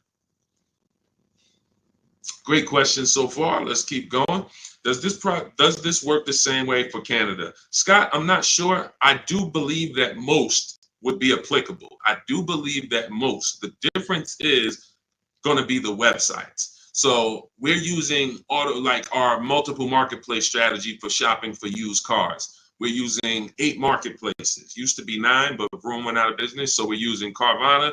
Great question so far. Let's keep going. Does this work the same way for Canada? Scott, I'm not sure. I do believe that most would be applicable. I do believe that most. The difference is going to be the websites. So we're using our multiple marketplace strategy for shopping for used cars. We're using 8 marketplaces. Used to be 9, but Vroom went out of business. So we're using Carvana,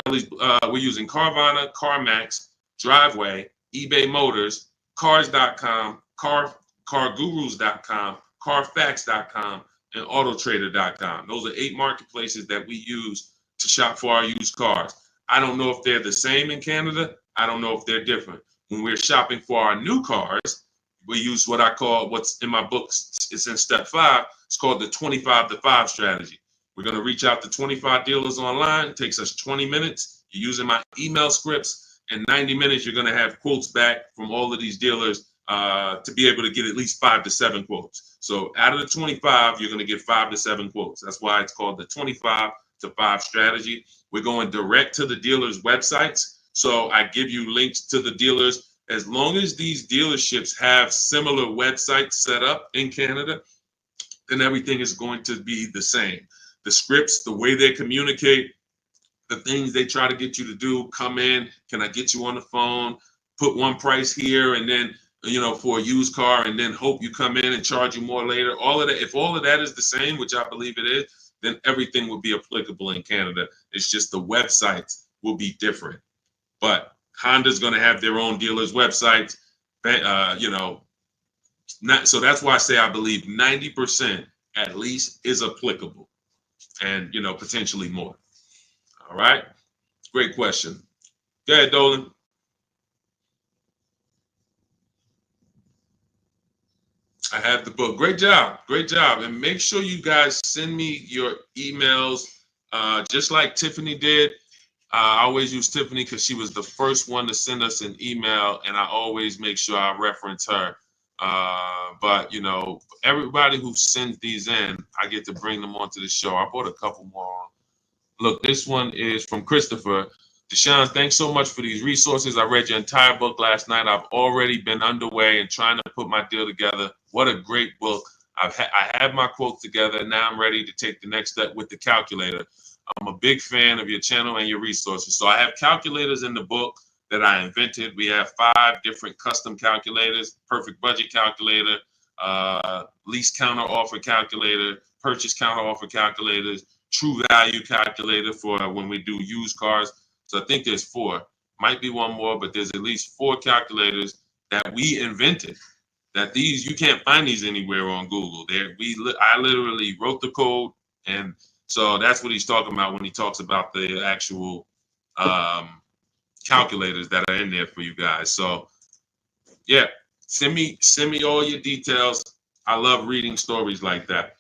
we're using Carvana, CarMax, Driveway, eBay Motors, Cars.com, CarGurus.com, Carfax.com, and Autotrader.com. Those are 8 marketplaces that we use to shop for our used cars. I don't know if they're the same in Canada. I don't know if they're different. When we're shopping for our new cars, we use what I call, what's in my books, it's in step 5, it's called the 25 to 5 strategy. We're going to reach out to 25 dealers online. It takes us 20 minutes. You're using my email scripts. In 90 minutes, you're going to have quotes back from all of these dealers to be able to get at least 5 to 7 quotes. So out of the 25, you're going to get 5 to 7 quotes. That's why it's called the 25 to 5 strategy. We're going direct to the dealers' websites. So I give you links to the dealers. As long as these dealerships have similar websites set up in Canada, then everything is going to be the same. The scripts, the way they communicate, the things they try to get you to do, come in, can I get you on the phone, put one price here, and then, for a used car, and then hope you come in and charge you more later. All of that, if all of that is the same, which I believe it is, then everything will be applicable in Canada. It's just the websites will be different. But Honda's going to have their own dealers' websites, so that's why I say I believe 90% at least is applicable, and potentially more. All right, great question. Go ahead, Dolan. I have the book. Great job, and make sure you guys send me your emails, just like Tiffany did. I always use Tiffany because she was the first one to send us an email, and I always make sure I reference her. But everybody who sends these in, I get to bring them onto the show. I brought a couple more. Look, this one is from Christopher. Deshone, thanks so much for these resources. I read your entire book last night. I've already been underway and trying to put my deal together. What a great book. I have my quotes together. Now I'm ready to take the next step with the calculator. I'm a big fan of your channel and your resources. So I have calculators in the book that I invented. We have 5 different custom calculators: perfect budget calculator, lease counter offer calculator, purchase counter offer calculators, true value calculator for when we do used cars. So I think there's 4, might be one more, but there's at least 4 calculators that we invented. That these, you can't find these anywhere on Google. I literally wrote the code, and so that's what he's talking about when he talks about the actual calculators that are in there for you guys. So yeah, send me all your details. I love reading stories like that.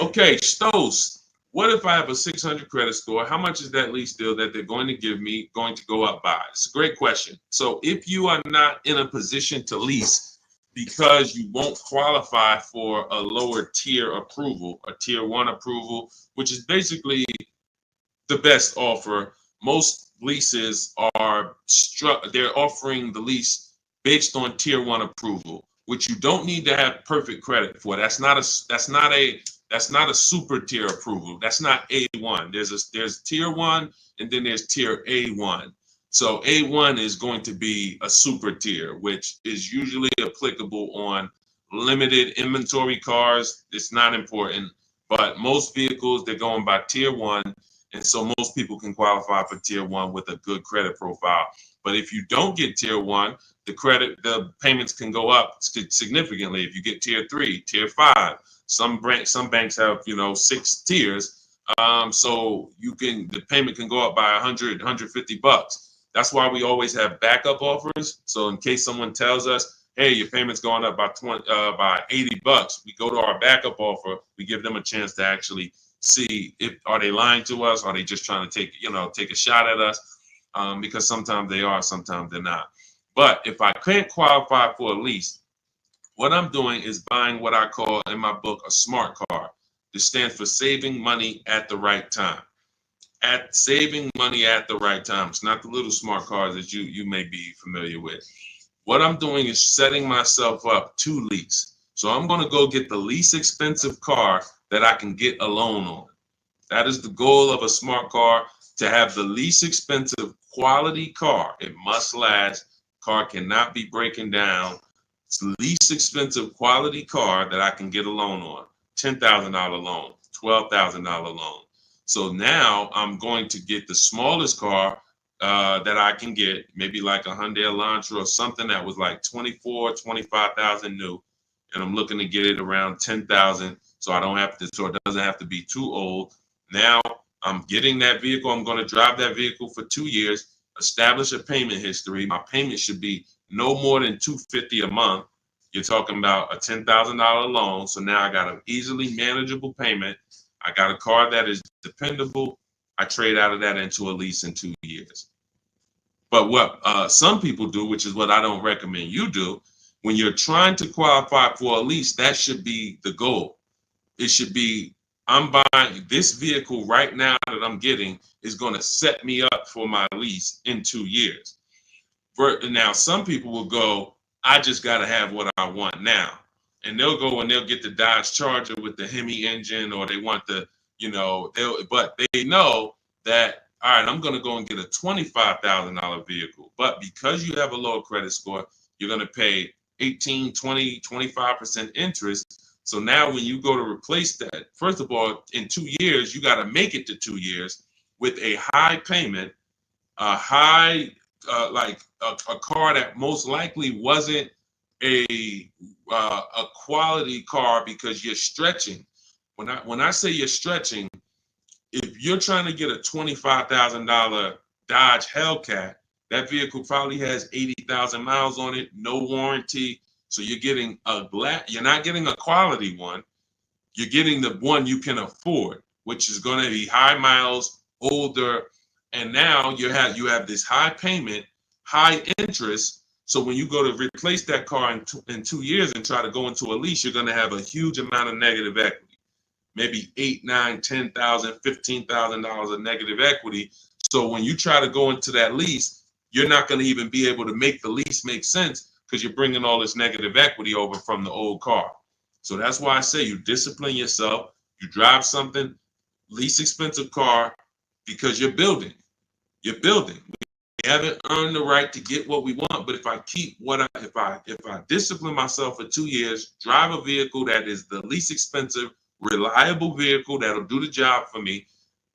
Okay, Stos, what if I have a 600 credit score? How much is that lease deal that they're going to give me going to go up by? It's a great question. So if you are not in a position to lease because you won't qualify for a lower tier approval, a tier 1 approval, which is basically the best offer. Most leases are they're offering the lease based on tier 1 approval, which you don't need to have perfect credit for. That's not a super tier approval. That's not A1. There's tier 1 and then there's tier A1. So A1 is going to be a super tier, which is usually applicable on limited inventory cars. It's not important, but most vehicles, they're going by tier 1. And so most people can qualify for tier 1 with a good credit profile. But if you don't get tier 1, the payments can go up significantly. If you get tier 3, tier 5, some banks have 6 tiers. So the payment can go up by $100, $150. That's why we always have backup offers. So in case someone tells us, hey, your payment's going up by $80, we go to our backup offer. We give them a chance to actually see are they lying to us? Are they just trying to take a shot at us? Because sometimes they are, sometimes they're not. But if I can't qualify for a lease, what I'm doing is buying what I call in my book a smart card. This stands for saving money at the right time. Saving money at the right time. It's not the little smart cards that you may be familiar with. What I'm doing is setting myself up to lease. So I'm going to go get the least expensive car that I can get a loan on. That is the goal of a smart car, to have the least expensive quality car. It must last. Car cannot be breaking down. It's the least expensive quality car that I can get a loan on. $10,000 loan, $12,000 loan. So now I'm going to get the smallest car that I can get, maybe like a Hyundai Elantra or something that was like 24, 25,000 new. And I'm looking to get it around 10,000. So it doesn't have to be too old. Now I'm getting that vehicle. I'm going to drive that vehicle for 2 years, establish a payment history. My payment should be no more than $250 a month. You're talking about a $10,000 loan. So now I got an easily manageable payment. I got a car that is dependable. I trade out of that into a lease in 2 years. But what some people do, which is what I don't recommend you do, when you're trying to qualify for a lease, that should be the goal. It should be, I'm buying this vehicle right now that I'm getting is going to set me up for my lease in 2 years. Now, some people will go, I just got to have what I want now. And they'll go and they'll get the Dodge Charger with the Hemi engine, or they want but they know that, all right, I'm going to go and get a $25,000 vehicle. But because you have a low credit score, you're going to pay 18, 20, 25% interest. So now when you go to replace that, first of all, in 2 years, you got to make it to 2 years with a high payment, a car that most likely wasn't a quality car, because you're stretching. When I say you're stretching, if you're trying to get a $25,000 Dodge Hellcat, that vehicle probably has 80,000 miles on it, no warranty. So you're getting you're not getting a quality one. You're getting the one you can afford, which is going to be high miles, older, and now you have this high payment, high interest. So when you go to replace that car in 2 years and try to go into a lease, you're going to have a huge amount of negative equity, maybe $8,000, $9,000, $10,000, $15,000 of negative equity. So when you try to go into that lease, you're not going to even be able to make the lease make sense, because you're bringing all this negative equity over from the old car. So that's why I say you discipline yourself. You drive something, least expensive car, because you're building. You're building. We haven't earned the right to get what we want, but if I discipline myself for 2 years, drive a vehicle that is the least expensive, reliable vehicle that'll do the job for me,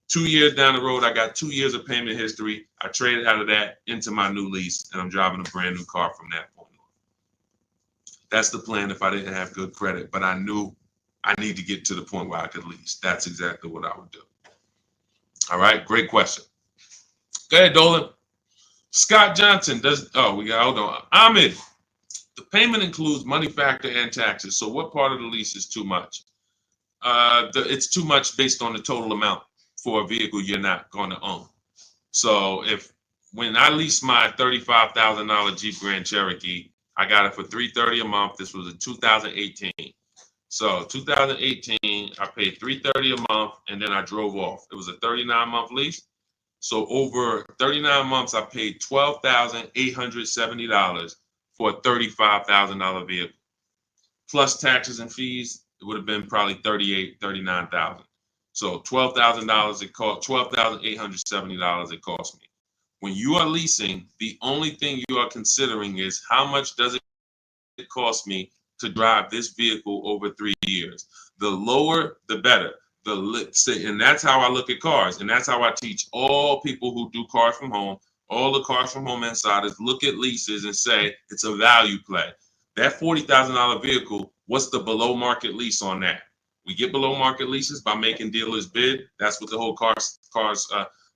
2 years down the road, I got 2 years of payment history. I traded out of that into my new lease, and I'm driving a brand new car from that point on. That's the plan if I didn't have good credit, but I knew I need to get to the point where I could lease. That's exactly what I would do. All right, great question. Go ahead, Dolan. Scott Johnson hold on. Ahmed, the payment includes money factor and taxes. So what part of the lease is too much? It's too much based on the total amount for a vehicle you're not going to own. So when I leased my $35,000 Jeep Grand Cherokee, I got it for $330 a month. This was in 2018. So 2018, I paid $330 a month, and then I drove off. It was a 39-month lease. So over 39 months, I paid $12,870 for a $35,000 vehicle. Plus taxes and fees, it would have been probably $39,000. So $12,000 it cost, $12,870 it cost me. When you are leasing, the only thing you are considering is how much does it cost me to drive this vehicle over 3 years. The lower, the better. And that's how I look at cars, and that's how I teach all people who do cars from home, all the cars from home insiders, look at leases and say it's a value play. That $40,000 vehicle, what's the below market lease on that? We get below market leases by making dealers bid. That's what the whole cars.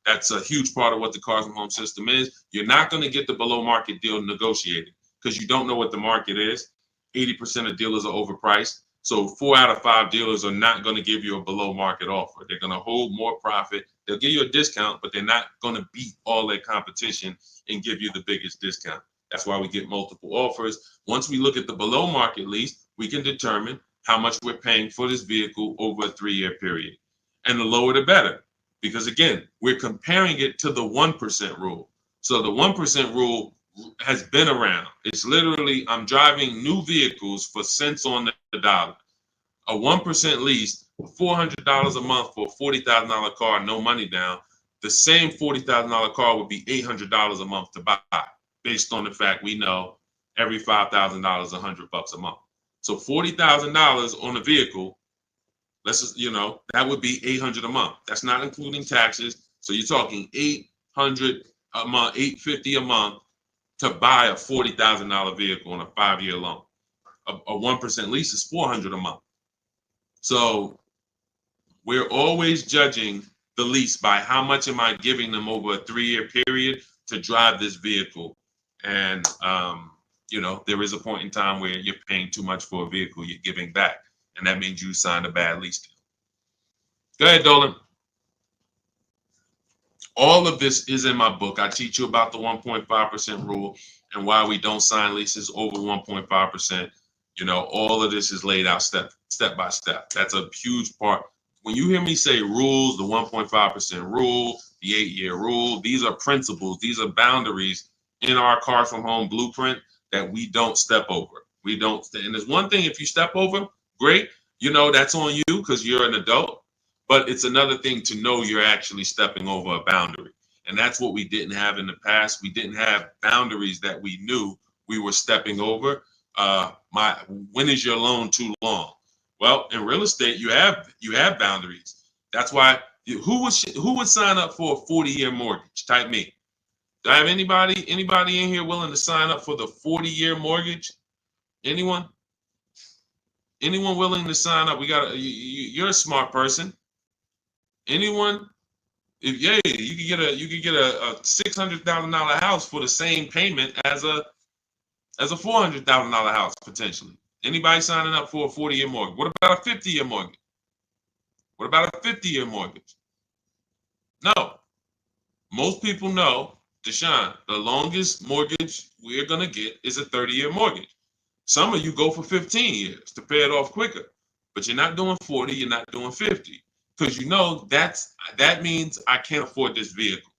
That's a huge part of what the cars from home system is. You're not going to get the below market deal negotiated because you don't know what the market is. 80% of dealers are overpriced. So 4 out of 5 dealers are not going to give you a below market offer. They're going to hold more profit. They'll give you a discount, but they're not going to beat all their competition and give you the biggest discount. That's why we get multiple offers. Once we look at the below market lease, we can determine how much we're paying for this vehicle over a 3-year period. And the lower the better. Because again, we're comparing it to the 1% rule. So the 1% rule has been around. It's literally, I'm driving new vehicles for cents on the dollar. A 1% lease, $400 a month for a $40,000 car, no money down. The same $40,000 car would be $800 a month to buy, based on the fact we know every $5,000 is $100 a month. So $40,000 on a vehicle, that would be $800 a month. That's not including taxes. So you're talking $800 a month, $850 a month to buy a $40,000 vehicle on a 5-year loan. A 1% lease is $400 a month. So we're always judging the lease by how much am I giving them over a 3-year period to drive this vehicle. And, there is a point in time where you're paying too much for a vehicle you're giving back. And that means you signed a bad lease deal. Go ahead, Dolan. All of this is in my book. I teach you about the 1.5% rule and why we don't sign leases over 1.5%. All of this is laid out step by step. That's a huge part. When you hear me say rules, the 1.5% rule, the 8-year rule, these are principles. These are boundaries in our Cars from Home blueprint that we don't step over. We don't. And there's one thing, if you step over, great. That's on you because you're an adult. But it's another thing to know you're actually stepping over a boundary. And that's what we didn't have in the past. We didn't have boundaries that we knew we were stepping over. When is your loan too long? Well, in real estate, you have boundaries. That's why who would sign up for a 40-year mortgage? Type me. Do I have anybody in here willing to sign up for the 40-year mortgage? Anyone? Anyone willing to sign up? You're a smart person. Anyone? You could get a $600,000 house for the same payment as a $400,000 house potentially. Anybody signing up for a 40-year mortgage? What about a 50-year mortgage? What about a 50-year mortgage? No. Most people know, Deshone, the longest mortgage we're gonna get is a 30-year mortgage. Some of you go for 15 years to pay it off quicker, but you're not doing 40, you're not doing 50. Because that means I can't afford this vehicle.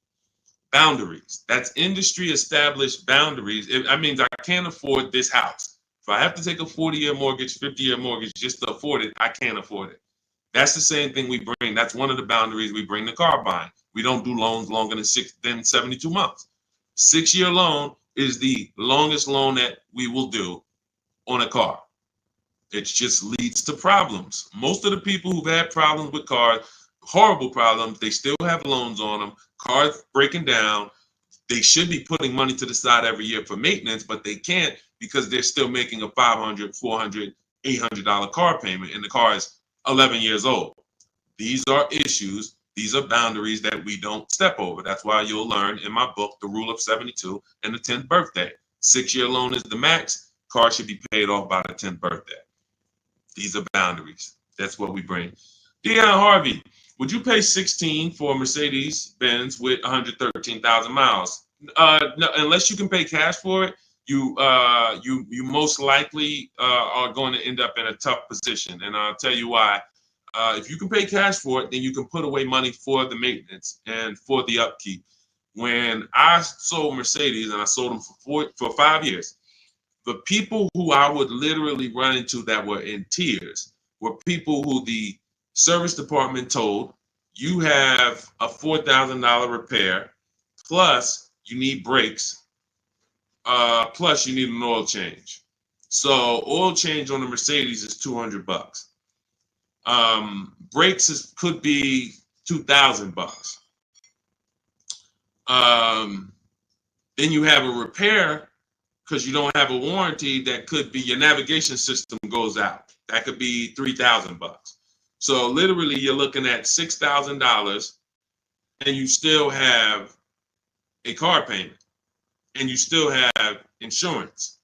Boundaries. That's industry established boundaries. That means I can't afford this house. If I have to take a 40-year mortgage, 50-year mortgage just to afford it, I can't afford it. That's the same thing we bring. That's one of the boundaries we bring to car buying. We don't do loans longer than 72 months. 6-year loan is the longest loan that we will do on a car. It just leads to problems. Most of the people who've had problems with cars, horrible problems. They still have loans on them, cars breaking down. They should be putting money to the side every year for maintenance, but they can't because they're still making a $500, $400, $800 car payment, and the car is 11 years old. These are issues. These are boundaries that we don't step over. That's why you'll learn in my book, The Rule of 72 and the 10th birthday. 6-year loan is the max. Car should be paid off by the 10th birthday. These are boundaries. That's what we bring. Deion Harvey, would you pay 16 for a Mercedes Benz with 113,000 miles? No, unless you can pay cash for it, you most likely are going to end up in a tough position, and I'll tell you why. If you can pay cash for it, then you can put away money for the maintenance and for the upkeep. When I sold Mercedes, and I sold them for 5 years, the people who I would literally run into that were in tears were people who the service department told, you have a $4,000 repair, plus you need brakes, plus you need an oil change. So oil change on the Mercedes is $200. Brakes could be $2,000. Then you have a repair because you don't have a warranty that could be your navigation system goes out. That could be $3,000. So literally you're looking at $6,000 and you still have a car payment and you still have insurance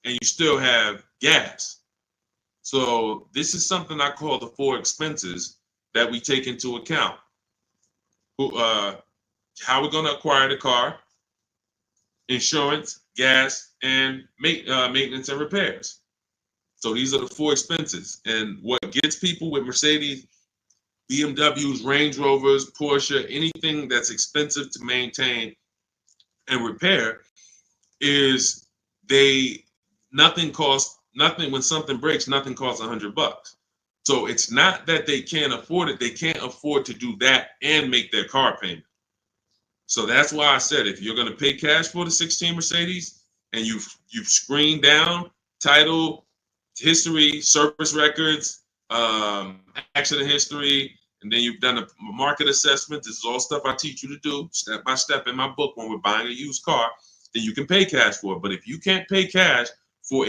and you still have gas. So this is something I call the 4 expenses that we take into account. How we're going to acquire the car, insurance, gas, and maintenance and repairs. So these are the 4 expenses. And what gets people with Mercedes, BMWs, Range Rovers, Porsche, anything that's expensive to maintain and repair is nothing when something breaks, nothing costs $100. So it's not that they can't afford it. They can't afford to do that and make their car payment. So that's why I said, if you're going to pay cash for the 16 Mercedes and you've screened down title, history, service records, accident history, and then you've done a market assessment, this is all stuff I teach you to do step by step in my book when we're buying a used car, then you can pay cash for it. But if you can't pay cash for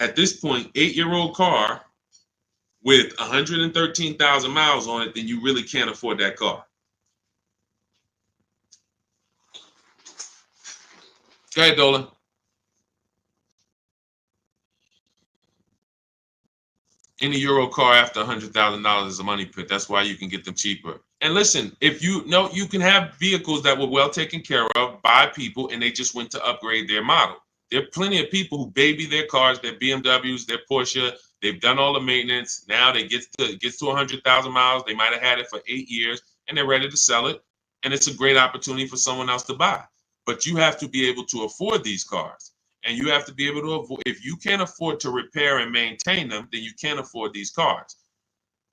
at this point, 8-year-old car with 113,000 miles on it, then you really can't afford that car. Go ahead, Dolan. Any Euro car after $100,000 is a money pit. That's why you can get them cheaper. And listen, if you know, you can have vehicles that were well taken care of by people and they just went to upgrade their model. There are plenty of people who baby their cars, their BMWs, their Porsche. They've done all the maintenance. Now they get to 100,000 miles. They might have had it for 8 years and they're ready to sell it. And it's a great opportunity for someone else to buy. But you have to be able to afford these cars. And you have to be able to avoid, if you can't afford to repair and maintain them, then you can't afford these cars.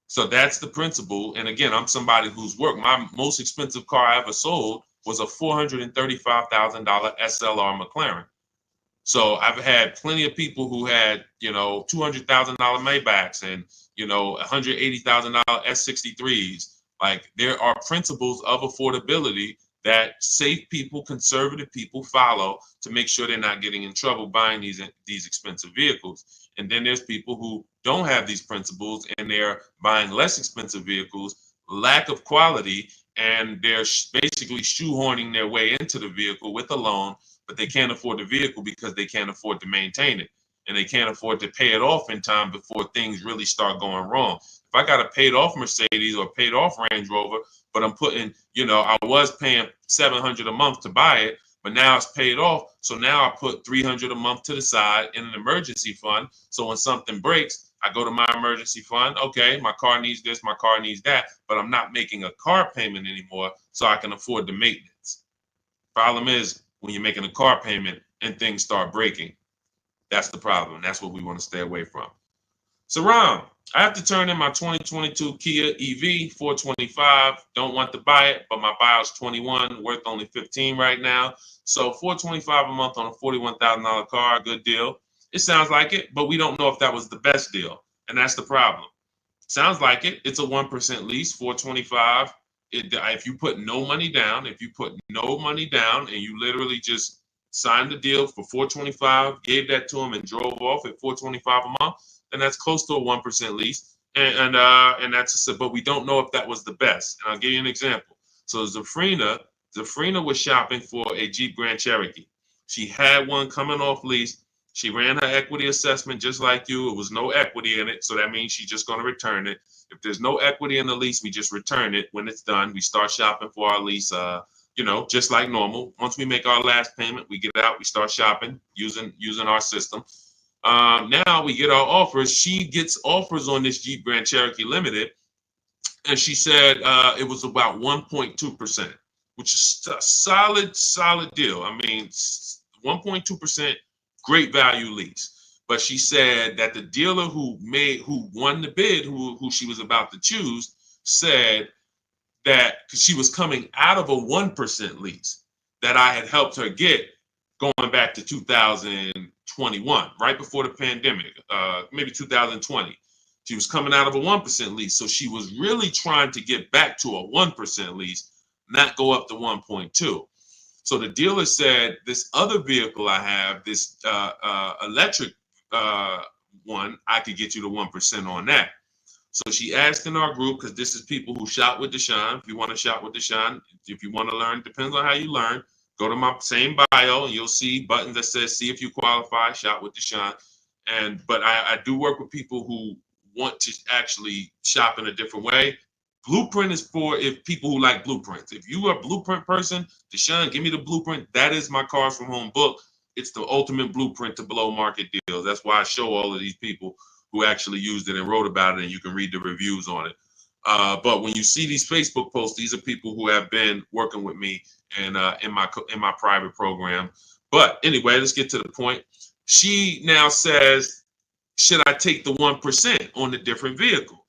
So that's the principle. And again, I'm somebody who's worked. My most expensive car I ever sold was a $435,000 SLR McLaren. So I've had plenty of people who had, $200,000 Maybachs and, $180,000 S63s. Like, there are principles of affordability that safe people, conservative people follow to make sure they're not getting in trouble buying these expensive vehicles. And then there's people who don't have these principles and they're buying less expensive vehicles, lack of quality, and they're basically shoehorning their way into the vehicle with a loan, but they can't afford the vehicle because they can't afford to maintain it. And they can't afford to pay it off in time before things really start going wrong. If I got a paid off Mercedes or paid off Range Rover, but I'm putting, I was paying $700 a month to buy it, but now it's paid off. So now I put $300 a month to the side in an emergency fund. So when something breaks, I go to my emergency fund. Okay, my car needs this, my car needs that, but I'm not making a car payment anymore, so I can afford the maintenance. Problem is, when you're making a car payment and things start breaking, that's the problem. That's what we want to stay away from. So Ron, I have to turn in my 2022 Kia EV 425. Don't want to buy it, but my buyer's 21, worth only 15 right now. So 425 a month on a $41,000 car, good deal. It sounds like it, but we don't know if that was the best deal, and that's the problem. Sounds like it. It's a 1% lease, 425. If you put no money down, and you literally just signed the deal for 425, gave that to them and drove off at 425 a month, then that's close to a 1% lease. And that's but we don't know if that was the best. And I'll give you an example. So Zafrina was shopping for a Jeep Grand Cherokee. She had one coming off lease. She ran her equity assessment just like you. It was no equity in it, so that means she's just going to return it. If there's no equity in the lease, we just return it. When it's done, we start shopping for our lease, just like normal. Once we make our last payment, we get out, we start shopping using our system. Now we get our offers. She gets offers on this Jeep Grand Cherokee Limited, and she said it was about 1.2%, which is a solid deal. I mean, 1.2%. Great value lease. But she said that the dealer who won the bid, who she was about to choose, said that she was coming out of a 1% lease that I had helped her get going back to 2021, right before the pandemic, maybe 2020. She was coming out of a 1% lease. So she was really trying to get back to a 1% lease, not go up to 1.2. So the dealer said, this other vehicle I have, this electric one, I could get you to 1% on that. So she asked in our group, because this is people who shop with Deshone. If you want to shop with Deshone, if you want to learn, depends on how you learn. Go to my same bio and you'll see buttons that says, see if you qualify, shop with Deshone. But I do work with people who want to actually shop in a different way. Blueprint is for people who like blueprints. If you are a blueprint person, Deshone, give me the blueprint. That is my Cars from Home book. It's the ultimate blueprint to below market deals. That's why I show all of these people who actually used it and wrote about it, and you can read the reviews on it. But when you see these Facebook posts, these are people who have been working with me and in my private program. But anyway, let's get to the point. She now says, should I take the 1% on the different vehicle?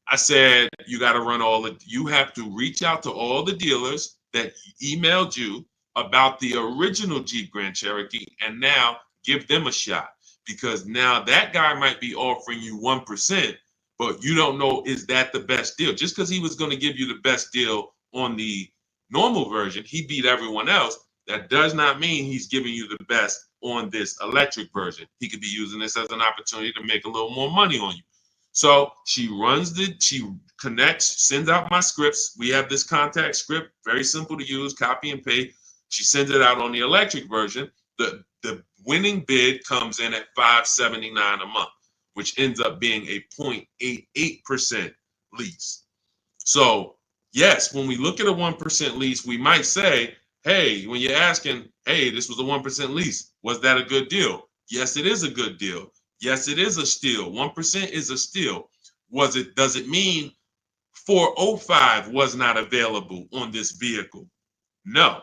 I said, you got to you have to reach out to all the dealers that emailed you about the original Jeep Grand Cherokee and now give them a shot, because now that guy might be offering you 1%, but you don't know, is that the best deal? Just because he was going to give you the best deal on the normal version, he beat everyone else. That does not mean he's giving you the best on this electric version. He could be using this as an opportunity to make a little more money on you. So she connects, sends out my scripts. We have this contact script, very simple to use, copy and paste. She sends it out on the electric version. The winning bid comes in at $579 a month, which ends up being a 0.88% lease. So yes, when we look at a 1% lease, we might say, hey, when you're asking, hey, this was a 1% lease, was that a good deal? Yes, it is a good deal. Yes, it is a steal. 1% is a steal. Does it mean 405 was not available on this vehicle? No.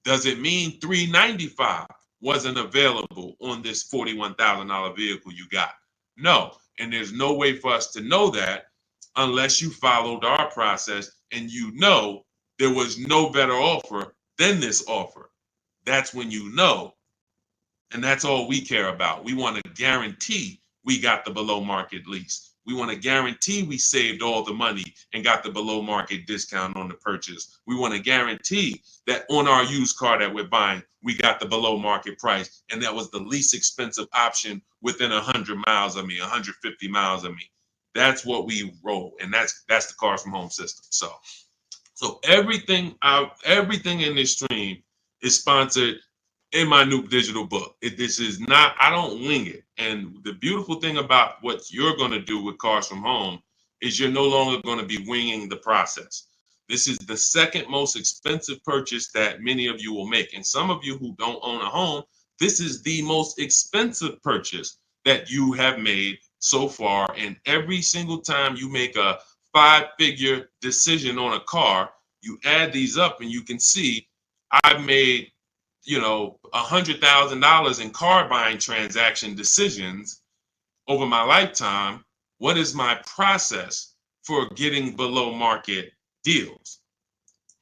Does it mean 395 wasn't available on this $41,000 vehicle you got? No. And there's no way for us to know that unless you followed our process and you know there was no better offer than this offer. That's when you know. And that's all we care about. We want to guarantee we got the below market lease. We want to guarantee we saved all the money and got the below market discount on the purchase. We want to guarantee that on our used car that we're buying, we got the below market price. And that was the least expensive option within 100 miles of me, 150 miles of me. That's what we roll. And that's the Cars from Home system. So everything in this stream is sponsored in my new digital book. This is not, I don't wing it. And the beautiful thing about what you're going to do with Cars from Home is you're no longer going to be winging the process. This is the second most expensive purchase that many of you will make. And some of you who don't own a home, this is the most expensive purchase that you have made so far. And every single time you make a 5-figure decision on a car, you add these up and you can see I've made $100,000 in car buying transaction decisions over my lifetime. What is my process for getting below market deals?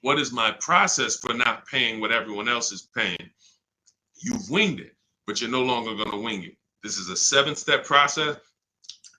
What is my process for not paying what everyone else is paying? You've winged it, but you're no longer going to wing it. This is a 7-step process.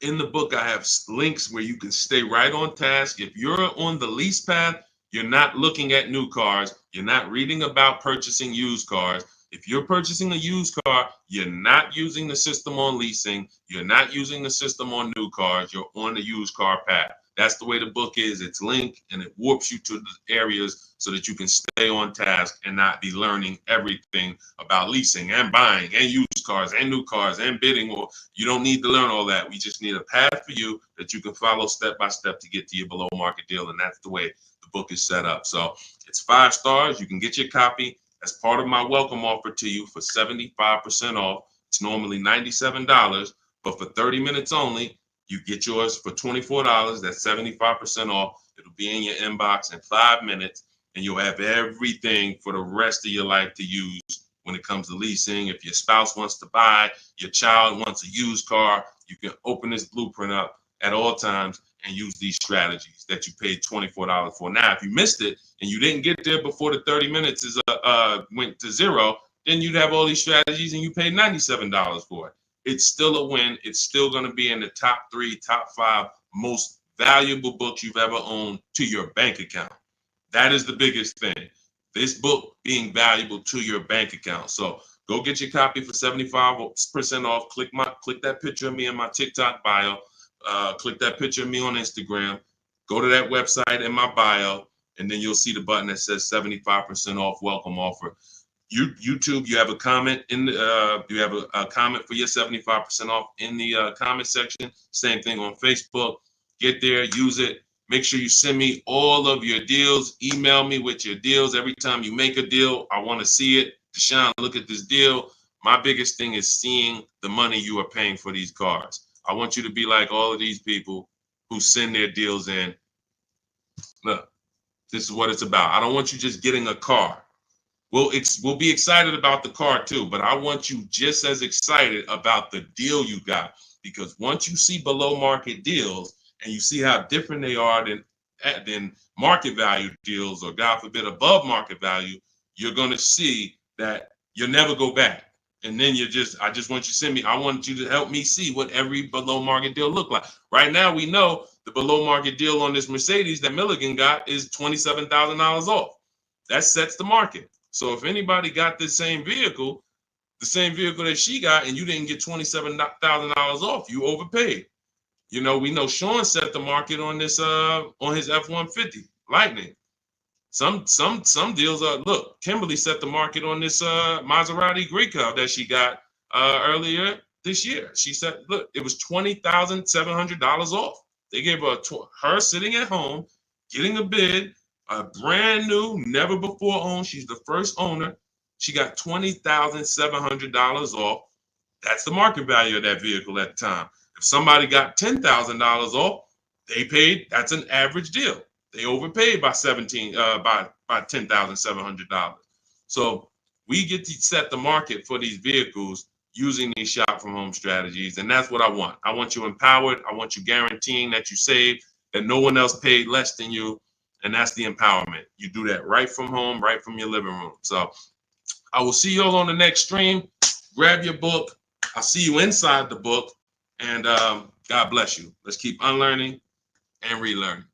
In the book, I have links where you can stay right on task. If you're on the lease path, you're not looking at new cars. You're not reading about purchasing used cars. If you're purchasing a used car, you're not using the system on leasing. You're not using the system on new cars. You're on the used car path. That's the way the book is. It's linked and it warps you to the areas so that you can stay on task and not be learning everything about leasing and buying and used cars and new cars and bidding. Or you don't need to learn all that. We just need a path for you that you can follow step by step to get to your below market deal. And that's the way the book is set up. So it's 5 stars. You can get your copy as part of my welcome offer to you for 75% off. It's normally $97, but for 30 minutes only, you get yours for $24. That's 75% off. It'll be in your inbox in 5 minutes, and you'll have everything for the rest of your life to use when it comes to leasing. If your spouse wants to buy, your child wants a used car, you can open this blueprint up at all times and use these strategies that you paid $24 for. Now, if you missed it and you didn't get there before the 30 minutes went to zero, then you'd have all these strategies and you paid $97 for it. It's still a win. It's still going to be in the top 3, top 5 most valuable books you've ever owned to your bank account. That is the biggest thing. This book being valuable to your bank account. So go get your copy for 75% off. Click that picture of me in my TikTok bio. Click that picture of me on Instagram. Go to that website in my bio, and then you'll see the button that says 75% off welcome offer. YouTube, you have a comment in the, you have a comment for your 75% off in the comment section. Same thing on Facebook. Get there, use it. Make sure you send me all of your deals. Email me with your deals. Every time you make a deal, I want to see it. Deshone, look at this deal. My biggest thing is seeing the money you are paying for these cars. I want you to be like all of these people who send their deals in. Look, this is what it's about. I don't want you just getting a car. We'll be excited about the car too, but I want you just as excited about the deal you got, because once you see below market deals and you see how different they are than market value deals, or God forbid above market value, you're going to see that you'll never go back. And then I just want you to send me, I want you to help me see what every below market deal look like. Right now, we know the below market deal on this Mercedes that Milligan got is $27,000 off. That sets the market. So if anybody got this same vehicle, the same vehicle that she got, and you didn't get $27,000 off, you overpaid. You know, we know Sean set the market on this on his F-150 Lightning. Some deals are, look, Kimberly set the market on this Maserati Greco that she got earlier this year. She said, look, it was $20,700 off. They gave her sitting at home, getting a bid, a brand new, never before owned. She's the first owner. She got $20,700 off. That's the market value of that vehicle at the time. If somebody got $10,000 off, they paid. That's an average deal. They overpaid by $10,700. So we get to set the market for these vehicles using these shop from home strategies, and that's what I want. I want you empowered. I want you guaranteeing that you save, that no one else paid less than you. And that's the empowerment. You do that right from home, right from your living room. So I will see you all on the next stream. Grab your book. I'll see you inside the book. And God bless you. Let's keep unlearning and relearning.